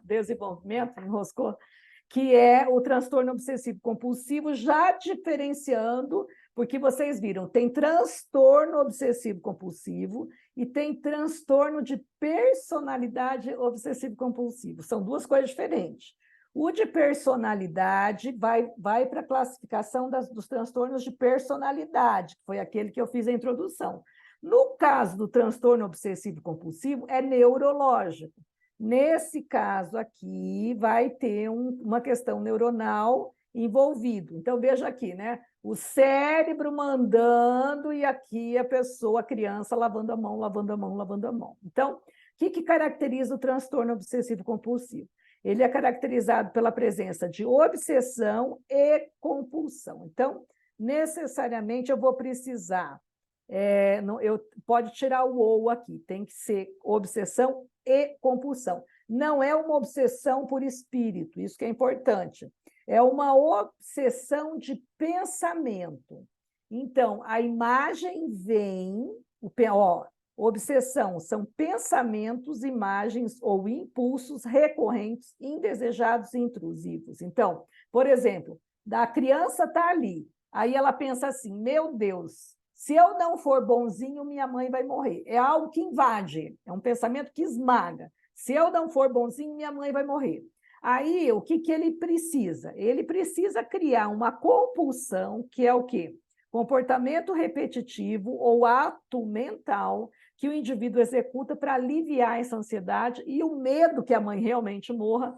desenvolvimento, enroscou, que é o transtorno obsessivo compulsivo, já diferenciando, porque vocês viram, tem transtorno obsessivo compulsivo e tem transtorno de personalidade obsessivo compulsivo. São duas coisas diferentes. O de personalidade vai para a classificação dos transtornos de personalidade, que foi aquele que eu fiz a introdução. No caso do transtorno obsessivo-compulsivo, é neurológico. Nesse caso aqui, vai ter uma questão neuronal envolvido. Então, veja aqui, né? O cérebro mandando e aqui a pessoa, a criança, lavando a mão, lavando a mão, lavando a mão. Então, o que caracteriza o transtorno obsessivo-compulsivo? Ele é caracterizado pela presença de obsessão e compulsão. Então, necessariamente, eu vou precisar... pode tirar o ou aqui, tem que ser obsessão e compulsão. Não é uma obsessão por espírito, isso que é importante. É uma obsessão de pensamento. Então, a imagem vem... Obsessão são pensamentos, imagens ou impulsos recorrentes, indesejados e intrusivos. Então, por exemplo, a criança está ali, aí ela pensa assim, meu Deus, se eu não for bonzinho, minha mãe vai morrer. É algo que invade, é um pensamento que esmaga. Se eu não for bonzinho, minha mãe vai morrer. Aí, o que ele precisa? Ele precisa criar uma compulsão, que é o quê? Comportamento repetitivo ou ato mental que o indivíduo executa para aliviar essa ansiedade e o medo que a mãe realmente morra,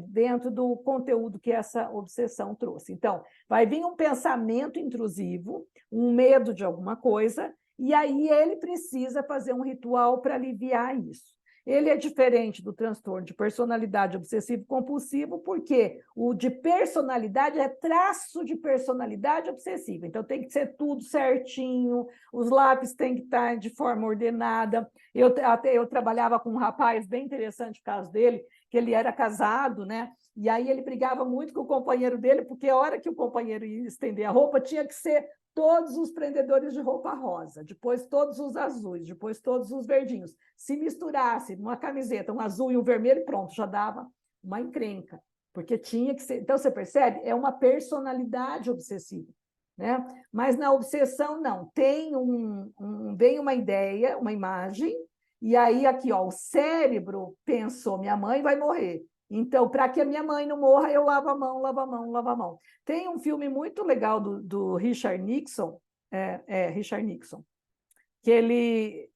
dentro do conteúdo que essa obsessão trouxe. Então, vai vir um pensamento intrusivo, um medo de alguma coisa, e aí ele precisa fazer um ritual para aliviar isso. Ele é diferente do transtorno de personalidade obsessivo-compulsivo, porque o de personalidade é traço de personalidade obsessiva. Então, tem que ser tudo certinho, os lápis têm que estar de forma ordenada. Eu trabalhava com um rapaz bem interessante, o caso dele, que ele era casado, né? E aí ele brigava muito com o companheiro dele, porque a hora que o companheiro ia estender a roupa, tinha que ser todos os prendedores de roupa rosa, depois todos os azuis, depois todos os verdinhos. Se misturasse numa camiseta um azul e um vermelho, pronto, já dava uma encrenca, porque tinha que ser... Então, você percebe? É uma personalidade obsessiva, né? Mas na obsessão, não. Tem vem uma ideia, uma imagem, e aí aqui, ó, o cérebro pensou, minha mãe vai morrer. Então, para que a minha mãe não morra, eu lavo a mão, lavo a mão, lavo a mão. Tem um filme muito legal do Richard Nixon, Richard Nixon, que ele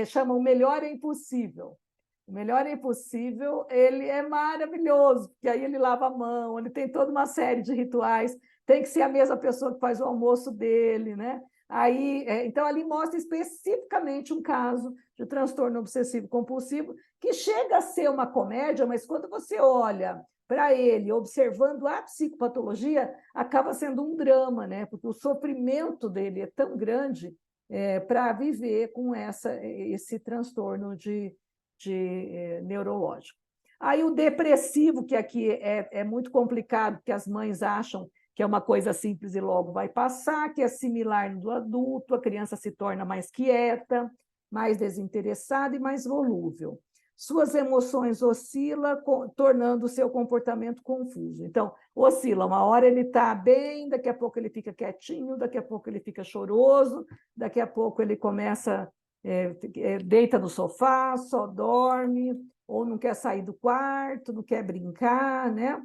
chama O Melhor é Impossível. O Melhor é Impossível, ele é maravilhoso, porque aí ele lava a mão, ele tem toda uma série de rituais, tem que ser a mesma pessoa que faz o almoço dele, né? Aí, então, ali mostra especificamente um caso de transtorno obsessivo-compulsivo, que chega a ser uma comédia, mas quando você olha para ele, observando a psicopatologia, acaba sendo um drama, né? Porque o sofrimento dele é tão grande para viver com esse transtorno neurológico. Aí o depressivo, que aqui é muito complicado, porque as mães acham que é uma coisa simples e logo vai passar, que é similar no adulto, a criança se torna mais quieta, mais desinteressada e mais volúvel. Suas emoções oscilam, tornando o seu comportamento confuso. Então, oscila, uma hora ele está bem, daqui a pouco ele fica quietinho, daqui a pouco ele fica choroso, daqui a pouco ele começa, deita no sofá, só dorme, ou não quer sair do quarto, não quer brincar, né?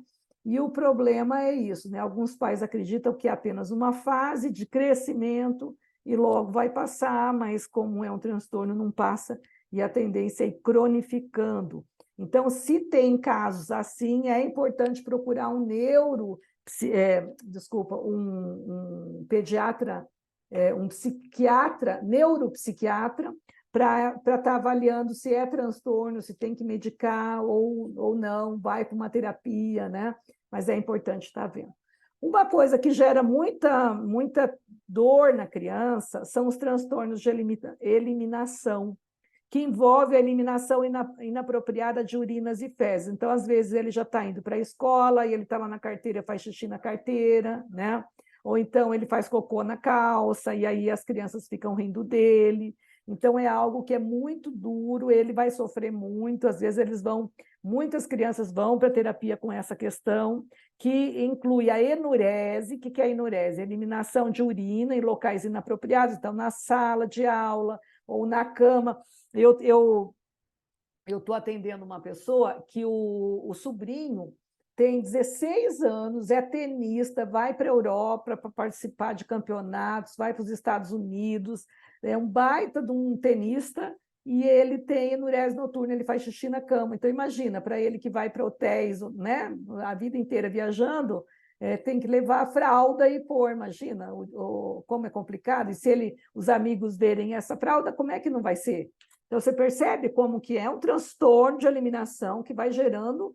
E o problema é isso, né? Alguns pais acreditam que é apenas uma fase de crescimento e logo vai passar, mas como é um transtorno, não passa, e a tendência é ir cronificando. Então, se tem casos assim, é importante procurar um pediatra, um psiquiatra, neuropsiquiatra, para estar avaliando se é transtorno, se tem que medicar ou não, vai para uma terapia, né? Mas é importante estar vendo. Uma coisa que gera muita dor na criança são os transtornos de eliminação, que envolve a eliminação inapropriada de urinas e fezes. Então, às vezes, ele já está indo para a escola e ele está lá na carteira, faz xixi na carteira, né? Ou então ele faz cocô na calça e aí as crianças ficam rindo dele. Então, é algo que é muito duro, ele vai sofrer muito, às vezes muitas crianças vão para a terapia com essa questão, que inclui a enurese. O que é a enurese? Eliminação de urina em locais inapropriados, então na sala de aula ou na cama. eu estou atendendo uma pessoa que o sobrinho tem 16 anos, é tenista, vai para a Europa para participar de campeonatos, vai para os Estados Unidos, é um baita de um tenista, e ele tem enurese noturna, ele faz xixi na cama. Então, imagina, para ele que vai para hotéis, né, a vida inteira viajando, tem que levar a fralda e pôr, imagina como é complicado. E se os amigos verem essa fralda, como é que não vai ser? Então, você percebe como que é um transtorno de eliminação que vai gerando...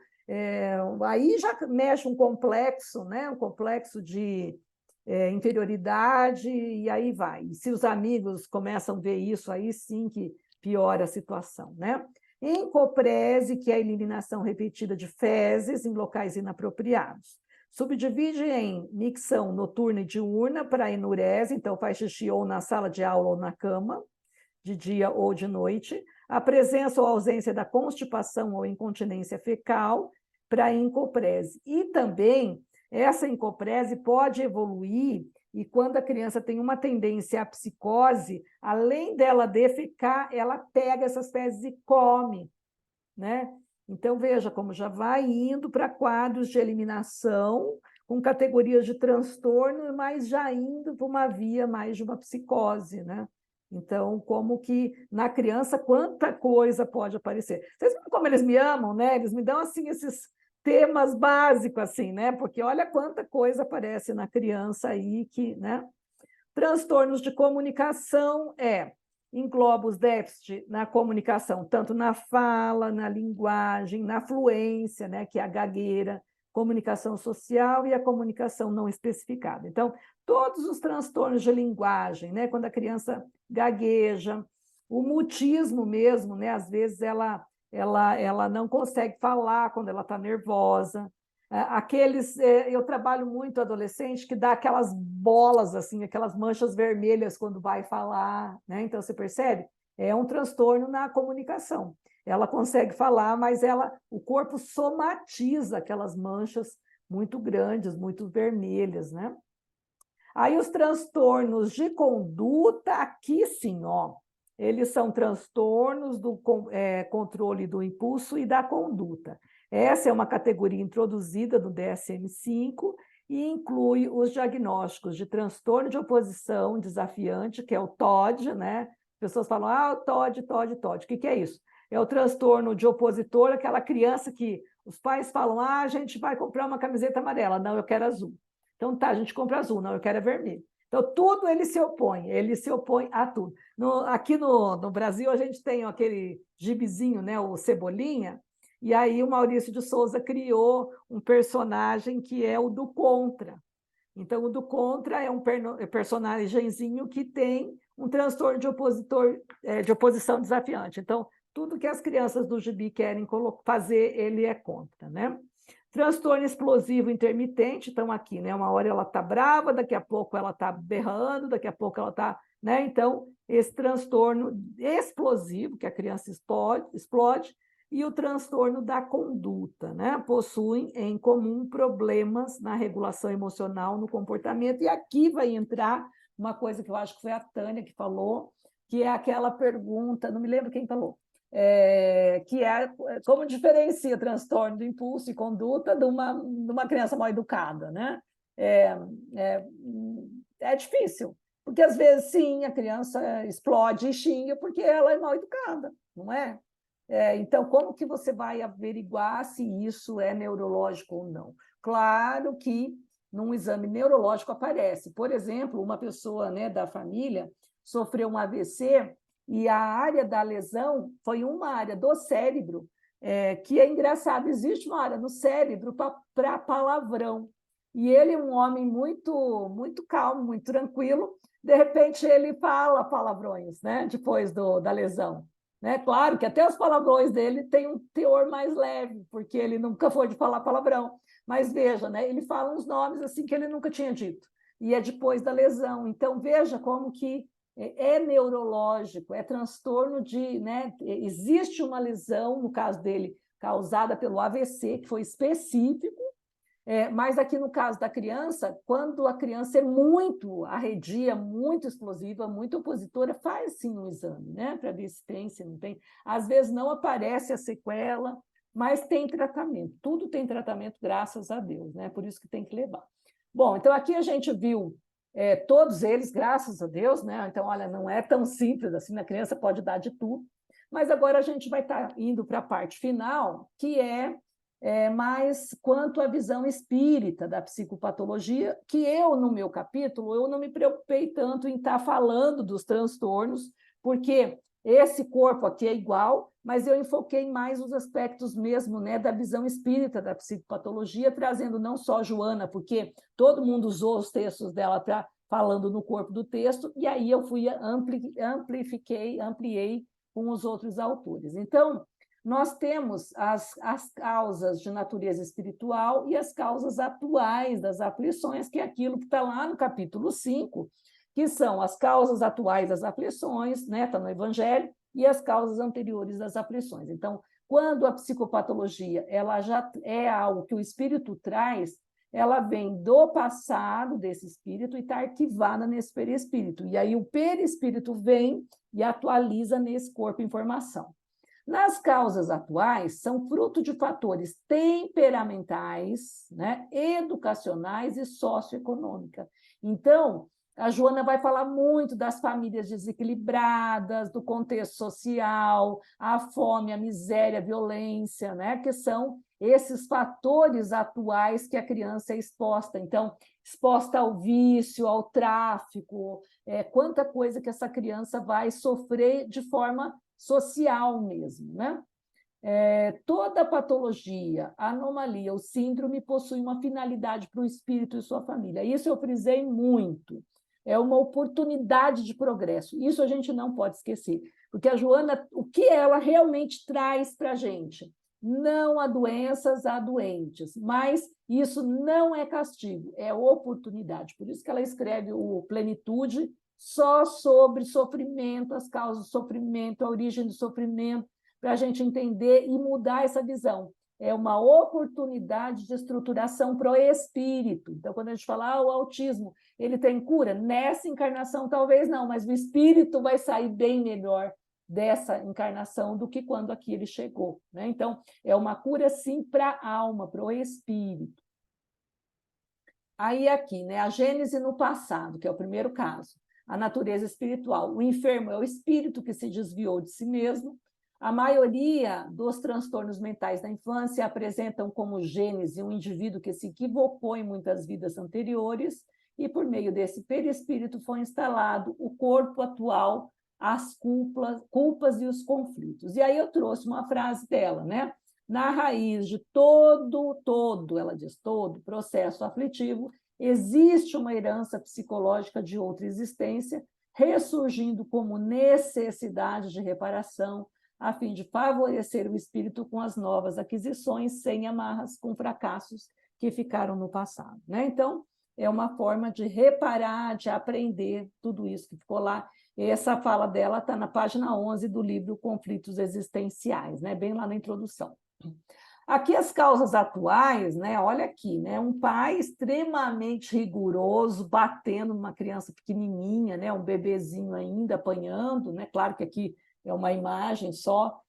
aí já mexe um complexo, né? Um complexo de inferioridade, e aí vai. E se os amigos começam a ver isso, aí sim que piora a situação, né? Encoprese, que é a eliminação repetida de fezes em locais inapropriados. Subdivide em micção noturna e diurna para enurese, então faz xixi ou na sala de aula ou na cama, de dia ou de noite. A presença ou ausência da constipação ou incontinência fecal para encoprese. E também essa encoprese pode evoluir, e quando a criança tem uma tendência à psicose, além dela defecar, ela pega essas fezes e come, né? Então, veja como já vai indo para quadros de eliminação, com categorias de transtorno, mas já indo para uma via mais de uma psicose, né? Então, como que na criança, quanta coisa pode aparecer. Vocês viram como eles me amam, né? Eles me dão, assim, esses temas básicos, assim, né? Porque olha quanta coisa aparece na criança aí que, né? Transtornos de comunicação engloba os déficits na comunicação, tanto na fala, na linguagem, na fluência, né? Que é a gagueira, comunicação social e a comunicação não especificada. Então, todos os transtornos de linguagem, né? Quando a criança gagueja, o mutismo mesmo, né? Às vezes ela não consegue falar quando ela está nervosa. Eu trabalho muito adolescente que dá aquelas bolas, assim, aquelas manchas vermelhas quando vai falar, né? Então, você percebe? É um transtorno na comunicação. Ela consegue falar, mas o corpo somatiza aquelas manchas muito grandes, muito vermelhas, né? Aí os transtornos de conduta, aqui sim, ó, eles são transtornos do controle do impulso e da conduta. Essa é uma categoria introduzida do DSM-5 e inclui os diagnósticos de transtorno de oposição desafiante, que é o TOD, né? As pessoas falam, TOD, TOD, TOD. O que é isso? É o transtorno de opositor, aquela criança que os pais falam, a gente vai comprar uma camiseta amarela. Não, eu quero azul. Então, tá, a gente compra azul. Não, eu quero vermelho. Então, tudo ele se opõe a tudo. Aqui no Brasil, a gente tem aquele gibizinho, né, o Cebolinha, e aí o Maurício de Souza criou um personagem que é o do contra. Então, o do contra é um personagemzinho que tem um transtorno de oposição desafiante. Então, tudo que as crianças do gibi querem fazer, ele é contra, né? Transtorno explosivo intermitente, então aqui, né? Uma hora ela está brava, daqui a pouco ela está berrando, daqui a pouco ela está, né? Então, esse transtorno explosivo, que a criança explode, e o transtorno da conduta, né? Possuem em comum problemas na regulação emocional, no comportamento, e aqui vai entrar uma coisa que eu acho que foi a Tânia que falou, que é aquela pergunta, não me lembro quem falou, que é como diferencia transtorno do impulso e conduta de uma criança mal educada, né? É difícil, porque às vezes, sim, a criança explode e xinga porque ela é mal educada, não é? Então, como que você vai averiguar se isso é neurológico ou não? Claro que num exame neurológico aparece. Por exemplo, uma pessoa, né, da família sofreu um AVC e a área da lesão foi uma área do cérebro, que é engraçado, existe uma área no cérebro para palavrão. E ele, um homem muito, muito calmo, muito tranquilo, de repente ele fala palavrões, né, depois da lesão. Né? Claro que até os palavrões dele têm um teor mais leve, porque ele nunca foi de falar palavrão. Mas veja, né, ele fala uns nomes assim que ele nunca tinha dito. E é depois da lesão. Então, veja como que é neurológico, é transtorno de... Né, existe uma lesão, no caso dele, causada pelo AVC, que foi específico, Mas aqui no caso da criança, quando a criança é muito arredia, muito explosiva, muito opositora, faz sim um exame, né? Para ver se tem, se não tem. Às vezes não aparece a sequela, mas tem tratamento. Tudo tem tratamento, graças a Deus, né? Por isso que tem que levar. Bom, então aqui a gente viu todos eles, graças a Deus, né? Então, olha, não é tão simples assim, a criança pode dar de tudo. Mas agora a gente vai estar indo para a parte final, que mais quanto à visão espírita da psicopatologia, que eu, no meu capítulo, eu não me preocupei tanto em estar falando dos transtornos, porque esse corpo aqui é igual, mas eu enfoquei mais os aspectos mesmo, né, da visão espírita da psicopatologia, trazendo não só Joana, porque todo mundo usou os textos dela falando no corpo do texto, e aí eu fui ampliei com os outros autores. Então, nós temos as causas de natureza espiritual e as causas atuais das aflições, que é aquilo que está lá no capítulo 5, que são as causas atuais das aflições, né? Está no Evangelho, e as causas anteriores das aflições. Então, quando a psicopatologia ela já é algo que o espírito traz, ela vem do passado desse espírito e está arquivada nesse perispírito. E aí o perispírito vem e atualiza nesse corpo informação. Nas causas atuais, são fruto de fatores temperamentais, né, educacionais e socioeconômica. Então, a Joana vai falar muito das famílias desequilibradas, do contexto social, a fome, a miséria, a violência, né, que são esses fatores atuais que a criança é exposta. Então, exposta ao vício, ao tráfico, quanta coisa que essa criança vai sofrer de forma social mesmo, né? Toda patologia, anomalia ou síndrome possui uma finalidade para o espírito e sua família. Isso eu frisei muito. É uma oportunidade de progresso. Isso a gente não pode esquecer. Porque a Joana, o que ela realmente traz para a gente? Não há doenças, há doentes. Mas isso não é castigo, é oportunidade. Por isso que ela escreve o Plenitude só sobre sofrimento, as causas do sofrimento, a origem do sofrimento, para a gente entender e mudar essa visão. É uma oportunidade de estruturação para o espírito. Então, quando a gente fala, o autismo, ele tem cura? Nessa encarnação, talvez não, mas o espírito vai sair bem melhor dessa encarnação do que quando aqui ele chegou, né? Então, é uma cura, sim, para a alma, para o espírito. Aí, aqui, né, a gênese no passado, que é o primeiro caso. A natureza espiritual. O enfermo é o espírito que se desviou de si mesmo. A maioria dos transtornos mentais da infância apresentam como gênese um indivíduo que se equivocou em muitas vidas anteriores e, por meio desse perispírito, foi instalado o corpo atual, as culpas e os conflitos. E aí eu trouxe uma frase dela, né? Na raiz de todo, ela diz, todo processo aflitivo, existe uma herança psicológica de outra existência, ressurgindo como necessidade de reparação, a fim de favorecer o espírito com as novas aquisições, sem amarras com fracassos que ficaram no passado, né? Então, é uma forma de reparar, de aprender tudo isso que ficou lá. E essa fala dela está na página 11 do livro Conflitos Existenciais, né? Bem lá na introdução. Aqui as causas atuais, né? Olha aqui, né? Um pai extremamente rigoroso, batendo numa criança pequenininha, né? Um bebezinho ainda apanhando, né? Claro que aqui é uma imagem só,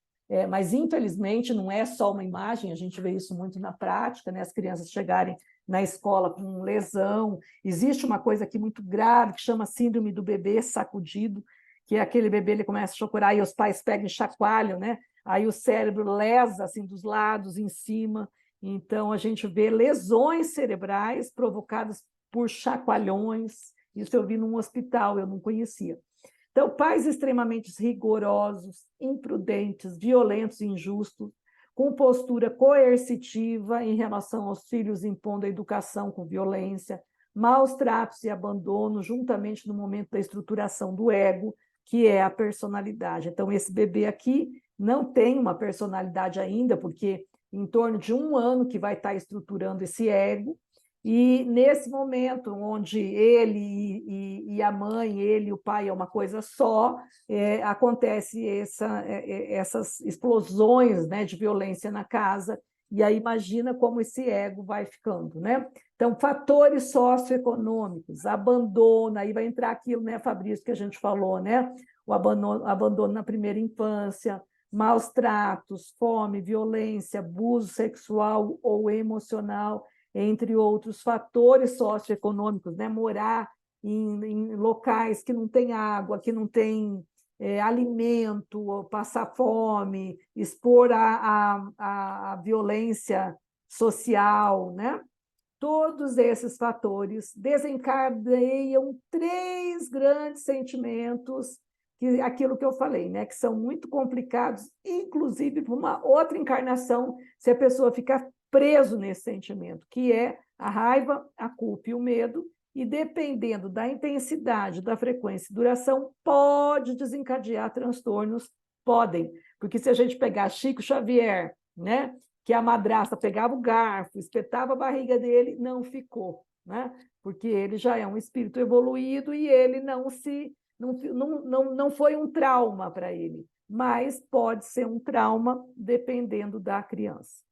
mas infelizmente não é só uma imagem, a gente vê isso muito na prática, né? As crianças chegarem na escola com lesão. Existe uma coisa aqui muito grave que chama síndrome do bebê sacudido, que é aquele bebê, ele começa a chorar e os pais pegam e chacoalham, né? Aí o cérebro lesa assim dos lados, em cima. Então, a gente vê lesões cerebrais provocadas por chacoalhões. Isso eu vi num hospital, eu não conhecia. Então, pais extremamente rigorosos, imprudentes, violentos e injustos, com postura coercitiva em relação aos filhos, impondo a educação com violência, maus tratos e abandono, juntamente no momento da estruturação do ego, que é a personalidade. Então, esse bebê aqui não tem uma personalidade ainda, porque em torno de 1 ano que vai estar estruturando esse ego, e nesse momento onde ele e a mãe, ele e o pai é uma coisa só, acontece essas explosões, né, de violência na casa, E aí imagina como esse ego vai ficando, né? Então, fatores socioeconômicos, abandono, aí vai entrar aquilo, né, Fabrício, que a gente falou, né? O abandono na primeira infância, maus tratos, fome, violência, abuso sexual ou emocional, entre outros fatores socioeconômicos, né? Morar em locais que não tem água, que não tem alimento, passar fome, expor a violência social, né? Todos esses fatores desencadeiam 3 grandes sentimentos, aquilo que eu falei, né? Que são muito complicados, inclusive para uma outra encarnação, se a pessoa ficar preso nesse sentimento, que é a raiva, a culpa e o medo, e dependendo da intensidade, da frequência e duração, pode desencadear transtornos, podem, porque se a gente pegar Chico Xavier, né, que a madrasta pegava o garfo, espetava a barriga dele, não ficou, né, porque ele já é um espírito evoluído e ele não foi um trauma para ele, mas pode ser um trauma dependendo da criança.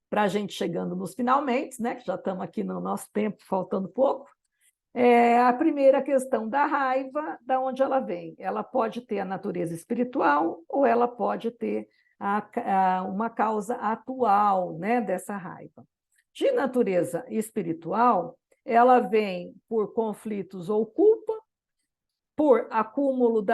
Para a gente chegando nos finalmente, né, que já estamos aqui no nosso tempo, faltando pouco, a primeira questão da raiva, da onde ela vem? Ela pode ter a natureza espiritual ou ela pode ter uma causa atual, né, dessa raiva. De natureza espiritual, ela vem por conflitos ou culpa, por acúmulo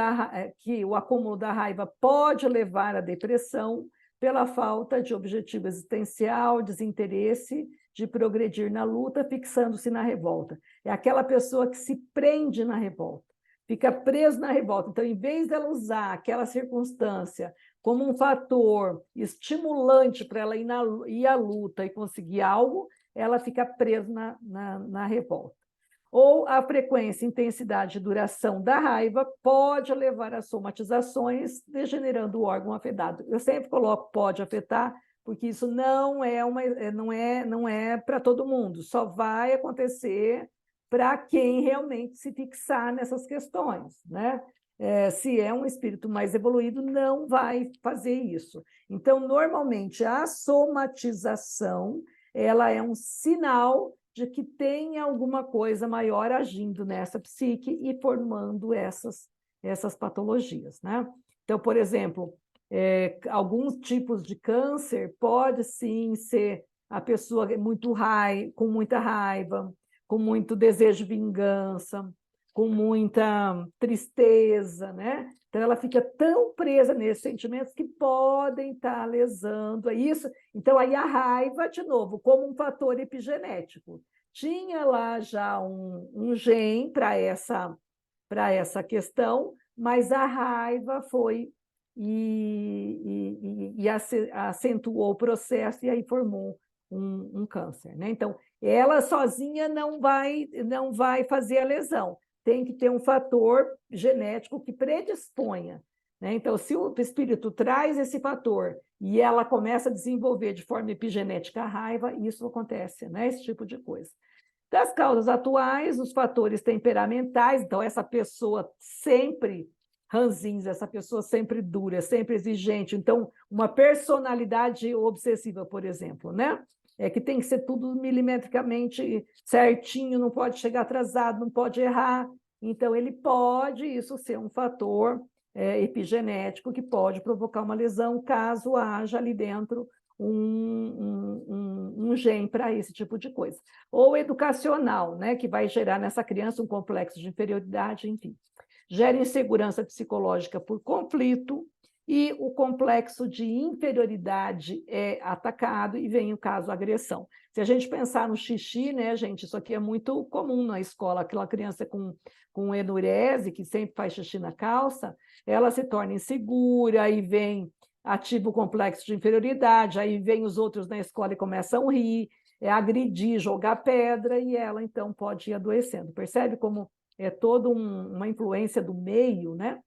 que o acúmulo da raiva pode levar à depressão, pela falta de objetivo existencial, desinteresse de progredir na luta, fixando-se na revolta. É aquela pessoa que se prende na revolta, fica preso na revolta. Então, em vez dela usar aquela circunstância como um fator estimulante para ela ir à luta e conseguir algo, ela fica presa na revolta. Ou a frequência, intensidade e duração da raiva pode levar a somatizações, degenerando o órgão afetado. Eu sempre coloco pode afetar, porque isso não é para todo mundo, só vai acontecer para quem realmente se fixar nessas questões, né? Se é um espírito mais evoluído, não vai fazer isso. Então, normalmente, a somatização ela é um sinal de que tem alguma coisa maior agindo nessa psique e formando essas patologias, né? Então, por exemplo, alguns tipos de câncer pode sim ser a pessoa com muita raiva, com muito desejo de vingança, com muita tristeza, né? Então, ela fica tão presa nesses sentimentos que podem estar lesando isso. Então, aí a raiva, de novo, como um fator epigenético. Tinha lá já um gene para essa questão, mas a raiva foi e acentuou o processo e aí formou um câncer, né? Então, ela sozinha não vai fazer a lesão. Tem que ter um fator genético que predisponha, né? Então, se o espírito traz esse fator e ela começa a desenvolver de forma epigenética a raiva, isso acontece, né? Esse tipo de coisa. Das causas atuais, os fatores temperamentais, então essa pessoa sempre ranzinza, essa pessoa sempre dura, sempre exigente, então uma personalidade obsessiva, por exemplo, né? Que tem que ser tudo milimetricamente certinho, não pode chegar atrasado, não pode errar. Então, ele pode, isso ser um fator epigenético que pode provocar uma lesão, caso haja ali dentro um gene para esse tipo de coisa. Ou educacional, né, que vai gerar nessa criança um complexo de inferioridade, enfim. Gera insegurança psicológica por conflito, e o complexo de inferioridade é atacado e vem o caso agressão. Se a gente pensar no xixi, né, gente, isso aqui é muito comum na escola, aquela criança com enurese, que sempre faz xixi na calça, ela se torna insegura, aí vem, ativa o complexo de inferioridade, aí vem os outros na escola e começam a rir, agredir, jogar pedra, e ela, então, pode ir adoecendo. Percebe como é toda uma influência do meio, né?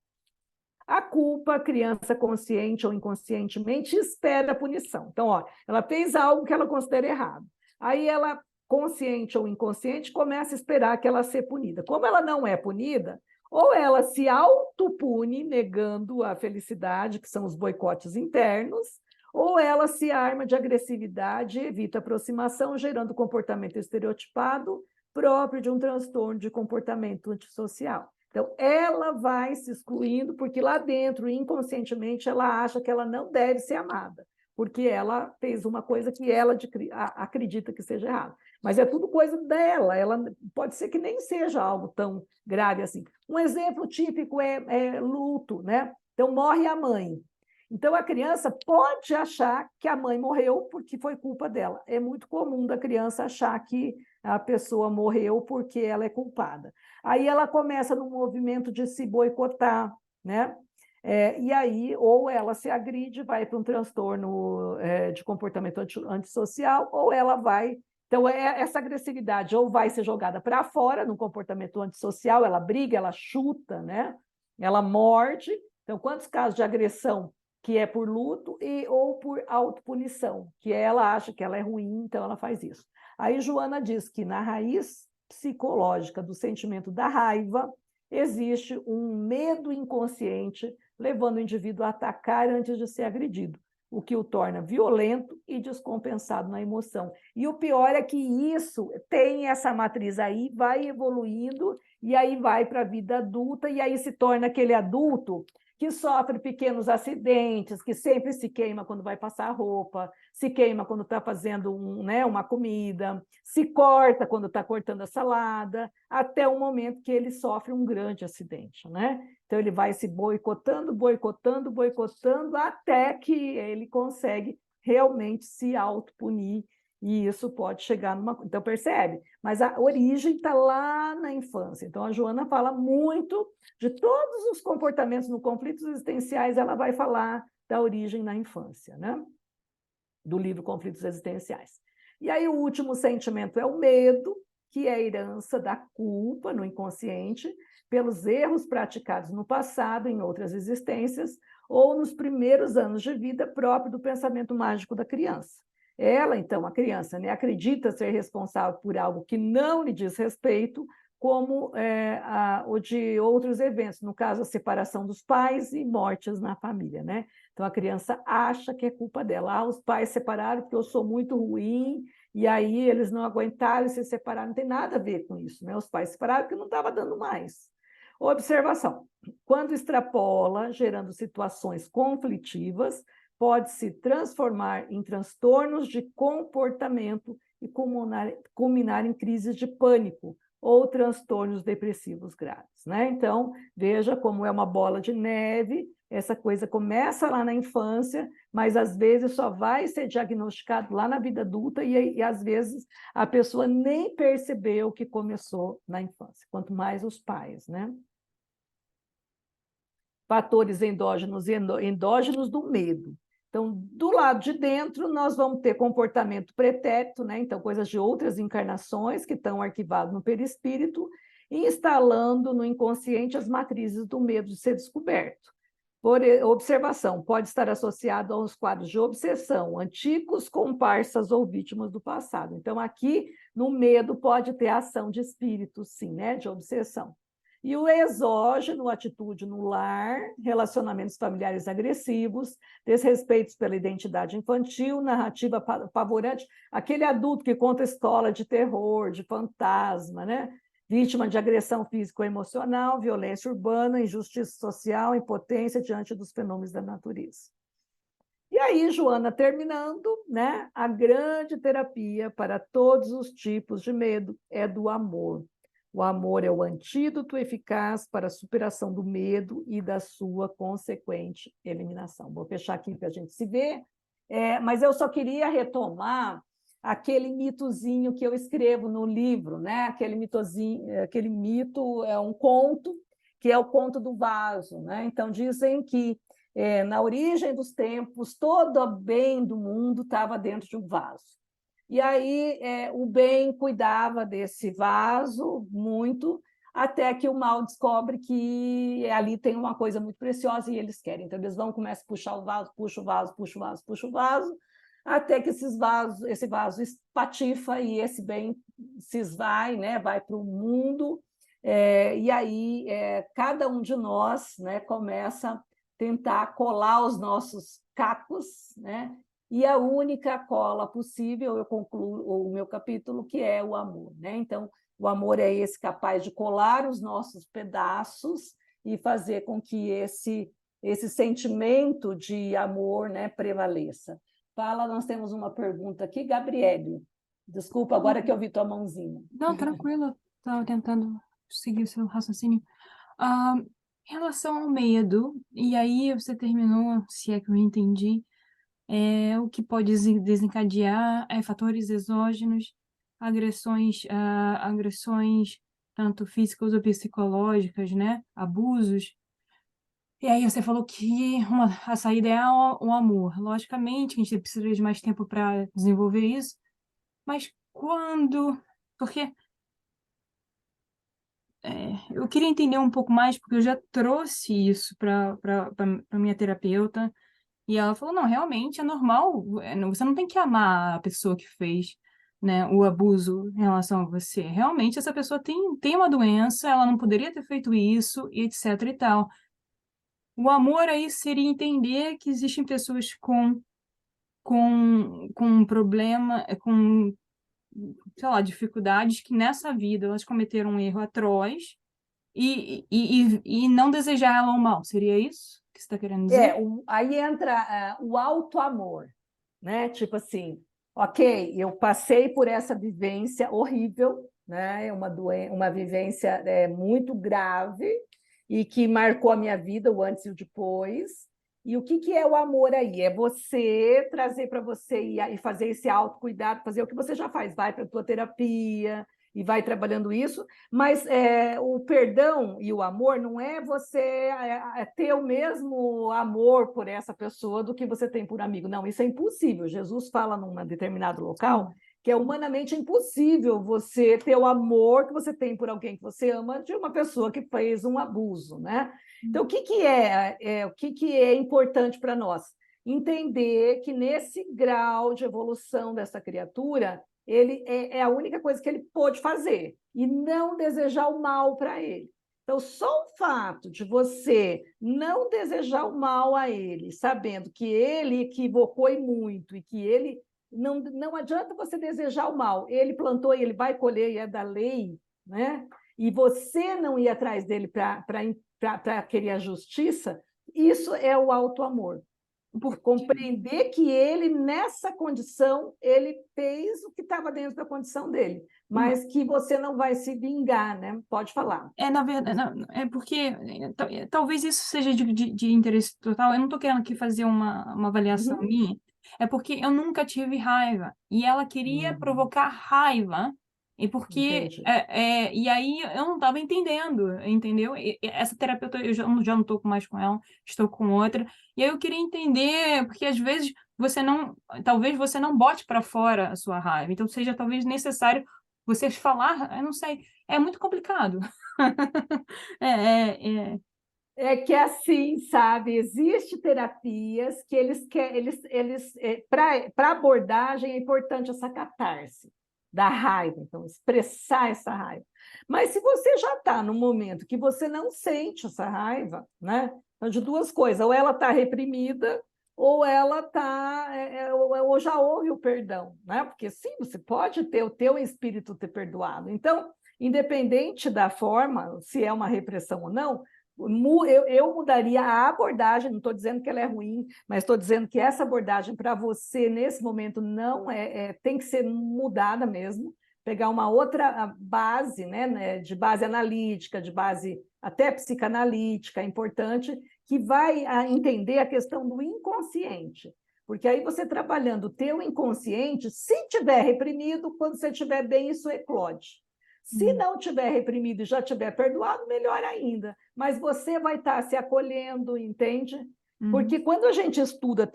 A culpa, a criança consciente ou inconscientemente espera a punição. Então, ó, ela fez algo que ela considera errado. Aí ela, consciente ou inconsciente, começa a esperar que ela seja punida. Como ela não é punida, ou ela se autopune, negando a felicidade, que são os boicotes internos, ou ela se arma de agressividade e evita aproximação, gerando comportamento estereotipado próprio de um transtorno de comportamento antissocial. Então, ela vai se excluindo, porque lá dentro, inconscientemente, ela acha que ela não deve ser amada, porque ela fez uma coisa que ela acredita que seja errada. Mas é tudo coisa dela, ela pode ser que nem seja algo tão grave assim. Um exemplo típico é luto, né? Então, morre a mãe. Então, a criança pode achar que a mãe morreu porque foi culpa dela. É muito comum da criança achar que a pessoa morreu porque ela é culpada. Aí ela começa num movimento de se boicotar, né? E aí, ou ela se agride, vai para um transtorno de comportamento antissocial, ou ela vai... Então, essa agressividade ou vai ser jogada para fora, no comportamento antissocial, ela briga, ela chuta, né? Ela morde. Então, quantos casos de agressão que é por luto ou por autopunição, que ela acha que ela é ruim, então ela faz isso. Aí Joana diz que na raiz psicológica do sentimento da raiva existe um medo inconsciente levando o indivíduo a atacar antes de ser agredido, o que o torna violento e descompensado na emoção. E o pior é que isso tem essa matriz aí, vai evoluindo, e aí vai para a vida adulta, e aí se torna aquele adulto que sofre pequenos acidentes, que sempre se queima quando vai passar roupa, se queima quando está fazendo uma comida, se corta quando está cortando a salada, até o momento que ele sofre um grande acidente, né? Então, ele vai se boicotando, boicotando, boicotando, até que ele consegue realmente se autopunir, e isso pode chegar numa... Então, percebe? Mas a origem está lá na infância. Então, a Joana fala muito de todos os comportamentos no conflitos existenciais, ela vai falar da origem na infância, né? Do livro Conflitos Existenciais. E aí, o último sentimento é o medo, que é a herança da culpa no inconsciente, pelos erros praticados no passado, em outras existências, ou nos primeiros anos de vida próprio do pensamento mágico da criança. Ela, então, a criança, né, acredita ser responsável por algo que não lhe diz respeito, como o de outros eventos, no caso, a separação dos pais e mortes na família, né? Então, a criança acha que é culpa dela. Os pais separaram porque eu sou muito ruim, e aí eles não aguentaram e se separaram. Não tem nada a ver com isso, né? Os pais separaram porque não estava dando mais. Observação: quando extrapola, gerando situações conflitivas, pode se transformar em transtornos de comportamento e culminar em crises de pânico ou transtornos depressivos graves, né? Então, veja como é uma bola de neve, essa coisa começa lá na infância, mas às vezes só vai ser diagnosticado lá na vida adulta e às vezes a pessoa nem percebeu que começou na infância, quanto mais os pais, né? Fatores endógenos e endógenos do medo. Então, do lado de dentro, nós vamos ter comportamento pretérito, né? Então, coisas de outras encarnações que estão arquivadas no perispírito, instalando no inconsciente as matrizes do medo de ser descoberto. Por observação, pode estar associado aos quadros de obsessão, antigos comparsas ou vítimas do passado. Então, aqui, no medo, pode ter ação de espírito, sim, né? De obsessão. E o exógeno, atitude no lar, relacionamentos familiares agressivos, desrespeitos pela identidade infantil, narrativa apavorante, aquele adulto que conta história de terror, de fantasma, né? Vítima de agressão física ou emocional, violência urbana, injustiça social, impotência diante dos fenômenos da natureza. E aí, Joana, terminando, né? A grande terapia para todos os tipos de medo é do amor. O amor é o antídoto eficaz para a superação do medo e da sua consequente eliminação. Vou fechar aqui para a gente se ver, mas eu só queria retomar aquele mitozinho que eu escrevo no livro, né? Aquele mito é um conto, que é o conto do vaso, né? Então, dizem que na origem dos tempos, todo o bem do mundo estava dentro de um vaso. E aí o bem cuidava desse vaso muito, até que o mal descobre que ali tem uma coisa muito preciosa e eles querem. Então, eles começam a puxar o vaso, puxa o vaso, puxa o vaso, puxa o vaso, até que esse vaso espatifa e esse bem se esvai, né? Vai para o mundo, e aí cada um de nós, né, começa tentar colar os nossos cacos, né? E a única cola possível, eu concluo o meu capítulo, que é o amor, né? Então, o amor é esse capaz de colar os nossos pedaços e fazer com que esse sentimento de amor, né, prevaleça. Fala, nós temos uma pergunta aqui, Gabriele. Desculpa, agora que eu vi tua mãozinha. Não, tranquilo, estava tentando seguir o seu raciocínio. Em relação ao medo, e aí você terminou, se é que eu entendi, o que pode desencadear fatores exógenos, agressões tanto físicas ou psicológicas, né? Abusos. E aí você falou que a saída é o amor. Logicamente, a gente precisa de mais tempo para desenvolver isso, mas quando... Porque eu queria entender um pouco mais, porque eu já trouxe isso para minha terapeuta, e ela falou, não, realmente é normal, você não tem que amar a pessoa que fez, né, o abuso em relação a você. Realmente essa pessoa tem uma doença, ela não poderia ter feito isso, e etc e tal. O amor aí seria entender que existem pessoas com problema, sei lá, dificuldades que nessa vida elas cometeram um erro atroz e não desejar ela o mal. Seria isso que você está querendo dizer? Aí entra o auto-amor, né? Tipo assim, ok, eu passei por essa vivência horrível, né? Uma vivência muito grave e que marcou a minha vida, o antes e o depois. E o que é o amor aí? É você trazer para você e fazer esse autocuidado, fazer o que você já faz, vai para a tua terapia e vai trabalhando isso, mas o perdão e o amor não é você ter o mesmo amor por essa pessoa do que você tem por amigo. Não, isso é impossível. Jesus fala num determinado local que é humanamente impossível você ter o amor que você tem por alguém que você ama de uma pessoa que fez um abuso, né? Então, o que é importante para nós? Entender que nesse grau de evolução dessa criatura, ele é a única coisa que ele pôde fazer, e não desejar o mal para ele. Então, só o fato de você não desejar o mal a ele, sabendo que ele equivocou e muito, e que ele não adianta você desejar o mal, ele plantou e ele vai colher, e é da lei, né? E você não ir atrás dele para querer a justiça, isso é o auto-amor. Por compreender que ele, nessa condição, ele fez o que estava dentro da condição dele, mas que você não vai se vingar, né? Pode falar. Na verdade, não, é porque talvez isso seja de interesse total. Eu não estou querendo aqui fazer uma avaliação minha, é porque eu nunca tive raiva, e ela queria provocar raiva, e porque e aí eu não estava entendendo, entendeu? Essa terapeuta eu já não estou mais com ela, estou com outra, e aí eu queria entender, porque às vezes talvez você não bote para fora a sua raiva, então seja talvez necessário você falar, eu não sei, é muito complicado. É que assim, sabe, existe terapias que para abordagem é importante essa catarse da raiva, então expressar essa raiva. Mas se você já está no momento que você não sente essa raiva, né? Então, de duas coisas, ou ela está reprimida, ou ela ou já houve o perdão, né? Porque sim, você pode ter o teu espírito ter perdoado. Então, independente da forma, se é uma repressão ou não, eu mudaria a abordagem, não estou dizendo que ela é ruim, mas estou dizendo que essa abordagem para você, nesse momento, não tem que ser mudada mesmo, pegar uma outra base, né, de base analítica, de base até psicanalítica, importante, que vai entender a questão do inconsciente. Porque aí você trabalhando o teu inconsciente, se tiver reprimido, quando você estiver bem, isso eclode. Se não tiver reprimido e já tiver perdoado, melhor ainda. Mas você vai estar se acolhendo, entende? Porque quando a gente estuda,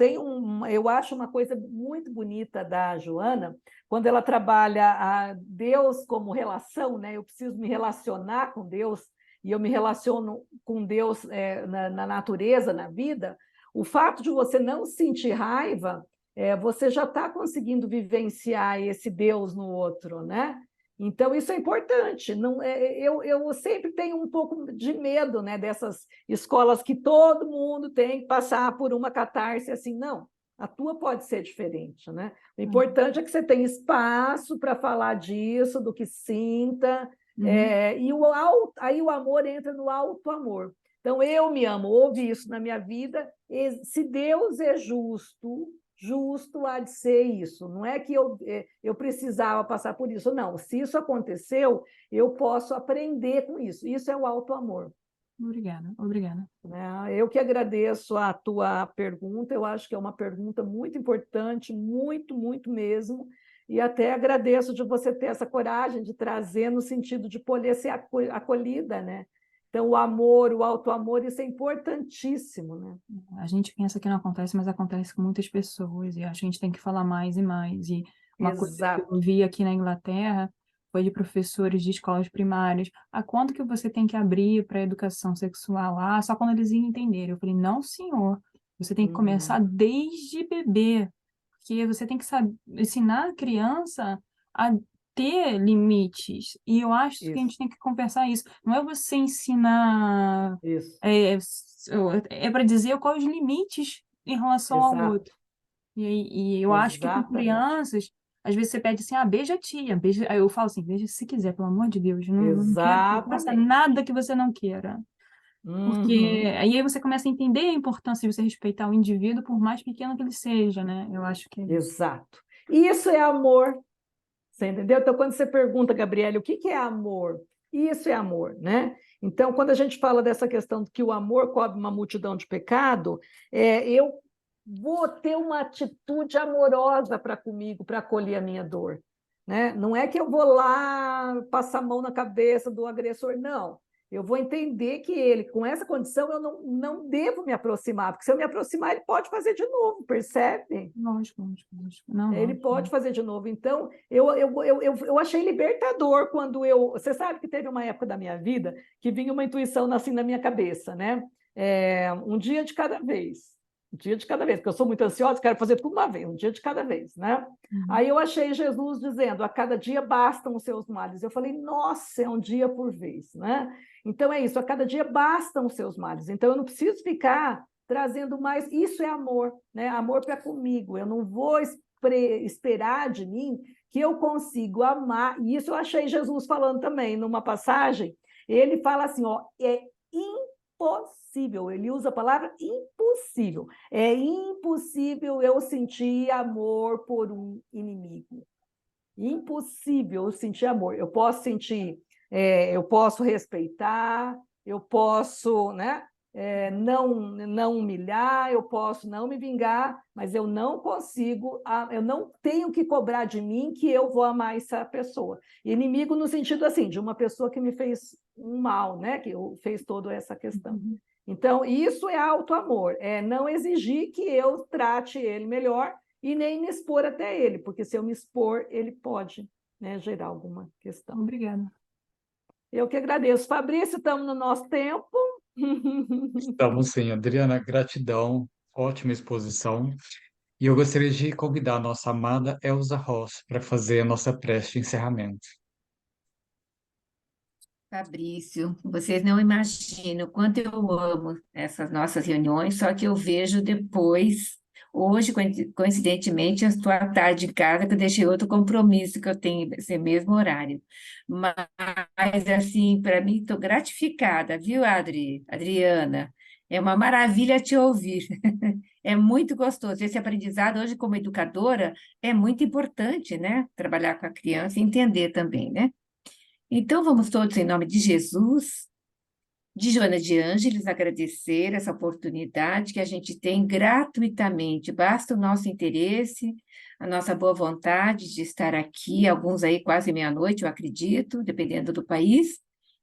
eu acho uma coisa muito bonita da Joana, quando ela trabalha a Deus como relação, né? Eu preciso me relacionar com Deus, e eu me relaciono com Deus na natureza, na vida. O fato de você não sentir raiva, você já está conseguindo vivenciar esse Deus no outro, né? Então, isso é importante. Não, eu sempre tenho um pouco de medo, né, dessas escolas que todo mundo tem que passar por uma catarse assim. Não, a tua pode ser diferente, né? O importante é que você tenha espaço para falar disso, do que sinta, e aí o amor entra no alto amor. Então, eu me amo, houve isso na minha vida, e se Deus é justo, justo há de ser isso. Não é que eu precisava passar por isso, não. Se isso aconteceu, eu posso aprender com isso. Isso é o alto amor. Obrigada, obrigada. Eu que agradeço a tua pergunta, eu acho que é uma pergunta muito importante, muito, muito mesmo, e até agradeço de você ter essa coragem de trazer no sentido de poder ser acolhida, né? Então, o amor, o auto-amor, isso é importantíssimo, né? A gente pensa que não acontece, mas acontece com muitas pessoas, e acho que a gente tem que falar mais e mais. E uma coisa que eu vi aqui na Inglaterra foi de professores de escolas primárias. A quanto que você tem que abrir para a educação sexual? Ah, só quando eles entenderem. Eu falei, não, senhor. Você tem que começar desde bebê, porque você tem que ensinar a criança a ter limites. E eu acho que a gente tem que conversar isso. Não é você ensinar... Isso. É para dizer quais os limites em relação ao outro. E eu acho que com crianças, às vezes você pede assim, beija a tia, beija... Aí eu falo assim, beija se quiser, pelo amor de Deus, não quero que faça nada que você não queira. Porque aí você começa a entender a importância de você respeitar o indivíduo, por mais pequeno que ele seja, né? Eu acho que é isso. Exato. Isso é amor. Você entendeu? Então, quando você pergunta, Gabriele, o que é amor? Isso é amor, né? Então, quando a gente fala dessa questão de que o amor cobre uma multidão de pecado, eu vou ter uma atitude amorosa para comigo, para acolher a minha dor, né? Não é que eu vou lá passar a mão na cabeça do agressor, não. Eu vou entender que ele, com essa condição, eu não devo me aproximar, porque se eu me aproximar, ele pode fazer de novo, percebe? Lógico. Não, ele pode fazer de novo. Então, eu achei libertador quando eu... Você sabe que teve uma época da minha vida que vinha uma intuição assim na minha cabeça, né? Um dia de cada vez. Um dia de cada vez, porque eu sou muito ansiosa, quero fazer tudo uma vez, um dia de cada vez, né? Aí eu achei Jesus dizendo, a cada dia bastam os seus males. Eu falei, nossa, é um dia por vez, né? Então é isso, a cada dia bastam os seus males. Então eu não preciso ficar trazendo mais... Isso é amor, né? Amor para comigo. Eu não vou esperar de mim que eu consigo amar. E isso eu achei Jesus falando também, numa passagem. Ele fala assim, é impossível. Ele usa a palavra impossível. É impossível eu sentir amor por um inimigo. Impossível eu sentir amor. Eu posso sentir, eu posso respeitar, eu posso, né? Não humilhar, eu posso não me vingar, mas eu não consigo, eu não tenho que cobrar de mim que eu vou amar essa pessoa. Inimigo no sentido assim, de uma pessoa que me fez um mal, né? Que fez toda essa questão. Então, isso é auto-amor, é não exigir que eu trate ele melhor e nem me expor até ele, porque se eu me expor, ele pode, né, gerar alguma questão. Obrigada. Eu que agradeço. Fabrício, estamos no nosso tempo. Estamos sim, Adriana, gratidão, ótima exposição. E eu gostaria de convidar a nossa amada Elza Ross para fazer a nossa prece de encerramento. Fabrício, vocês não imaginam o quanto eu amo essas nossas reuniões, só que eu vejo depois, hoje, coincidentemente, eu estou à tarde em casa, que eu deixei outro compromisso que eu tenho esse mesmo horário. Mas, assim, para mim, estou gratificada, viu, Adriana? É uma maravilha te ouvir. É muito gostoso. Esse aprendizado, hoje, como educadora, é muito importante, né? Trabalhar com a criança e entender também, né? Então, vamos todos, em nome de Jesus, de Joana de Ângeles, agradecer essa oportunidade que a gente tem gratuitamente. Basta o nosso interesse, a nossa boa vontade de estar aqui, alguns aí quase meia-noite, eu acredito, dependendo do país.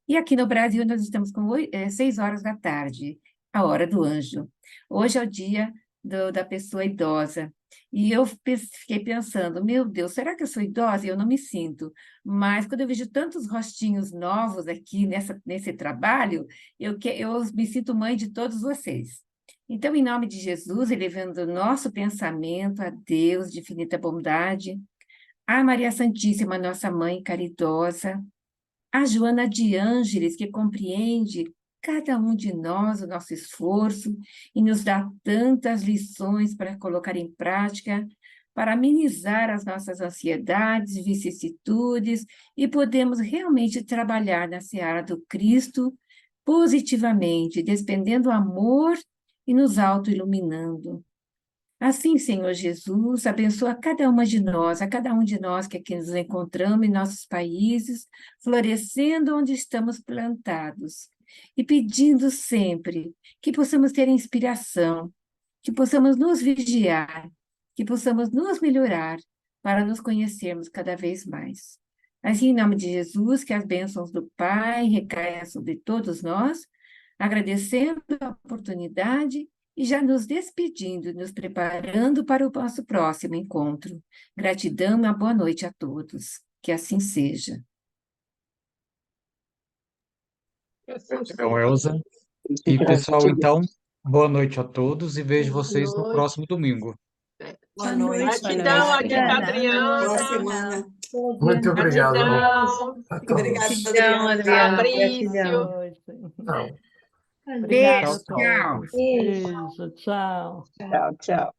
E aqui no Brasil nós estamos com 6 horas da tarde, a hora do anjo. Hoje é o dia da pessoa idosa. E eu fiquei pensando, meu Deus, será que eu sou idosa? Eu não me sinto. Mas quando eu vejo tantos rostinhos novos aqui nesse trabalho, eu me sinto mãe de todos vocês. Então, em nome de Jesus, elevando o nosso pensamento a Deus de infinita bondade, a Maria Santíssima, nossa mãe caridosa, a Joana de Ângeles, que compreende cada um de nós, o nosso esforço, e nos dá tantas lições para colocar em prática, para amenizar as nossas ansiedades, vicissitudes, e podemos realmente trabalhar na seara do Cristo positivamente, despendendo amor e nos auto-iluminando. Assim, Senhor Jesus, abençoa cada uma de nós, a cada um de nós que aqui nos encontramos em nossos países, florescendo onde estamos plantados, e pedindo sempre que possamos ter inspiração, que possamos nos vigiar, que possamos nos melhorar para nos conhecermos cada vez mais. Assim, em nome de Jesus, que as bênçãos do Pai recaiam sobre todos nós, agradecendo a oportunidade e já nos despedindo, nos preparando para o nosso próximo encontro. Gratidão e uma boa noite a todos. Que assim seja. Gratidão, Elza. E, pessoal, então, boa noite a todos e vejo vocês no próximo domingo. Boa noite. Gratidão, Adita Adriana. Boa semana. Muito obrigado. Gratidão. A todos. Obrigada, Adriana. Fabrício. Tchau. Obrigada a Beijo, tchau. todos. Beijo, tchau. Tchau, tchau.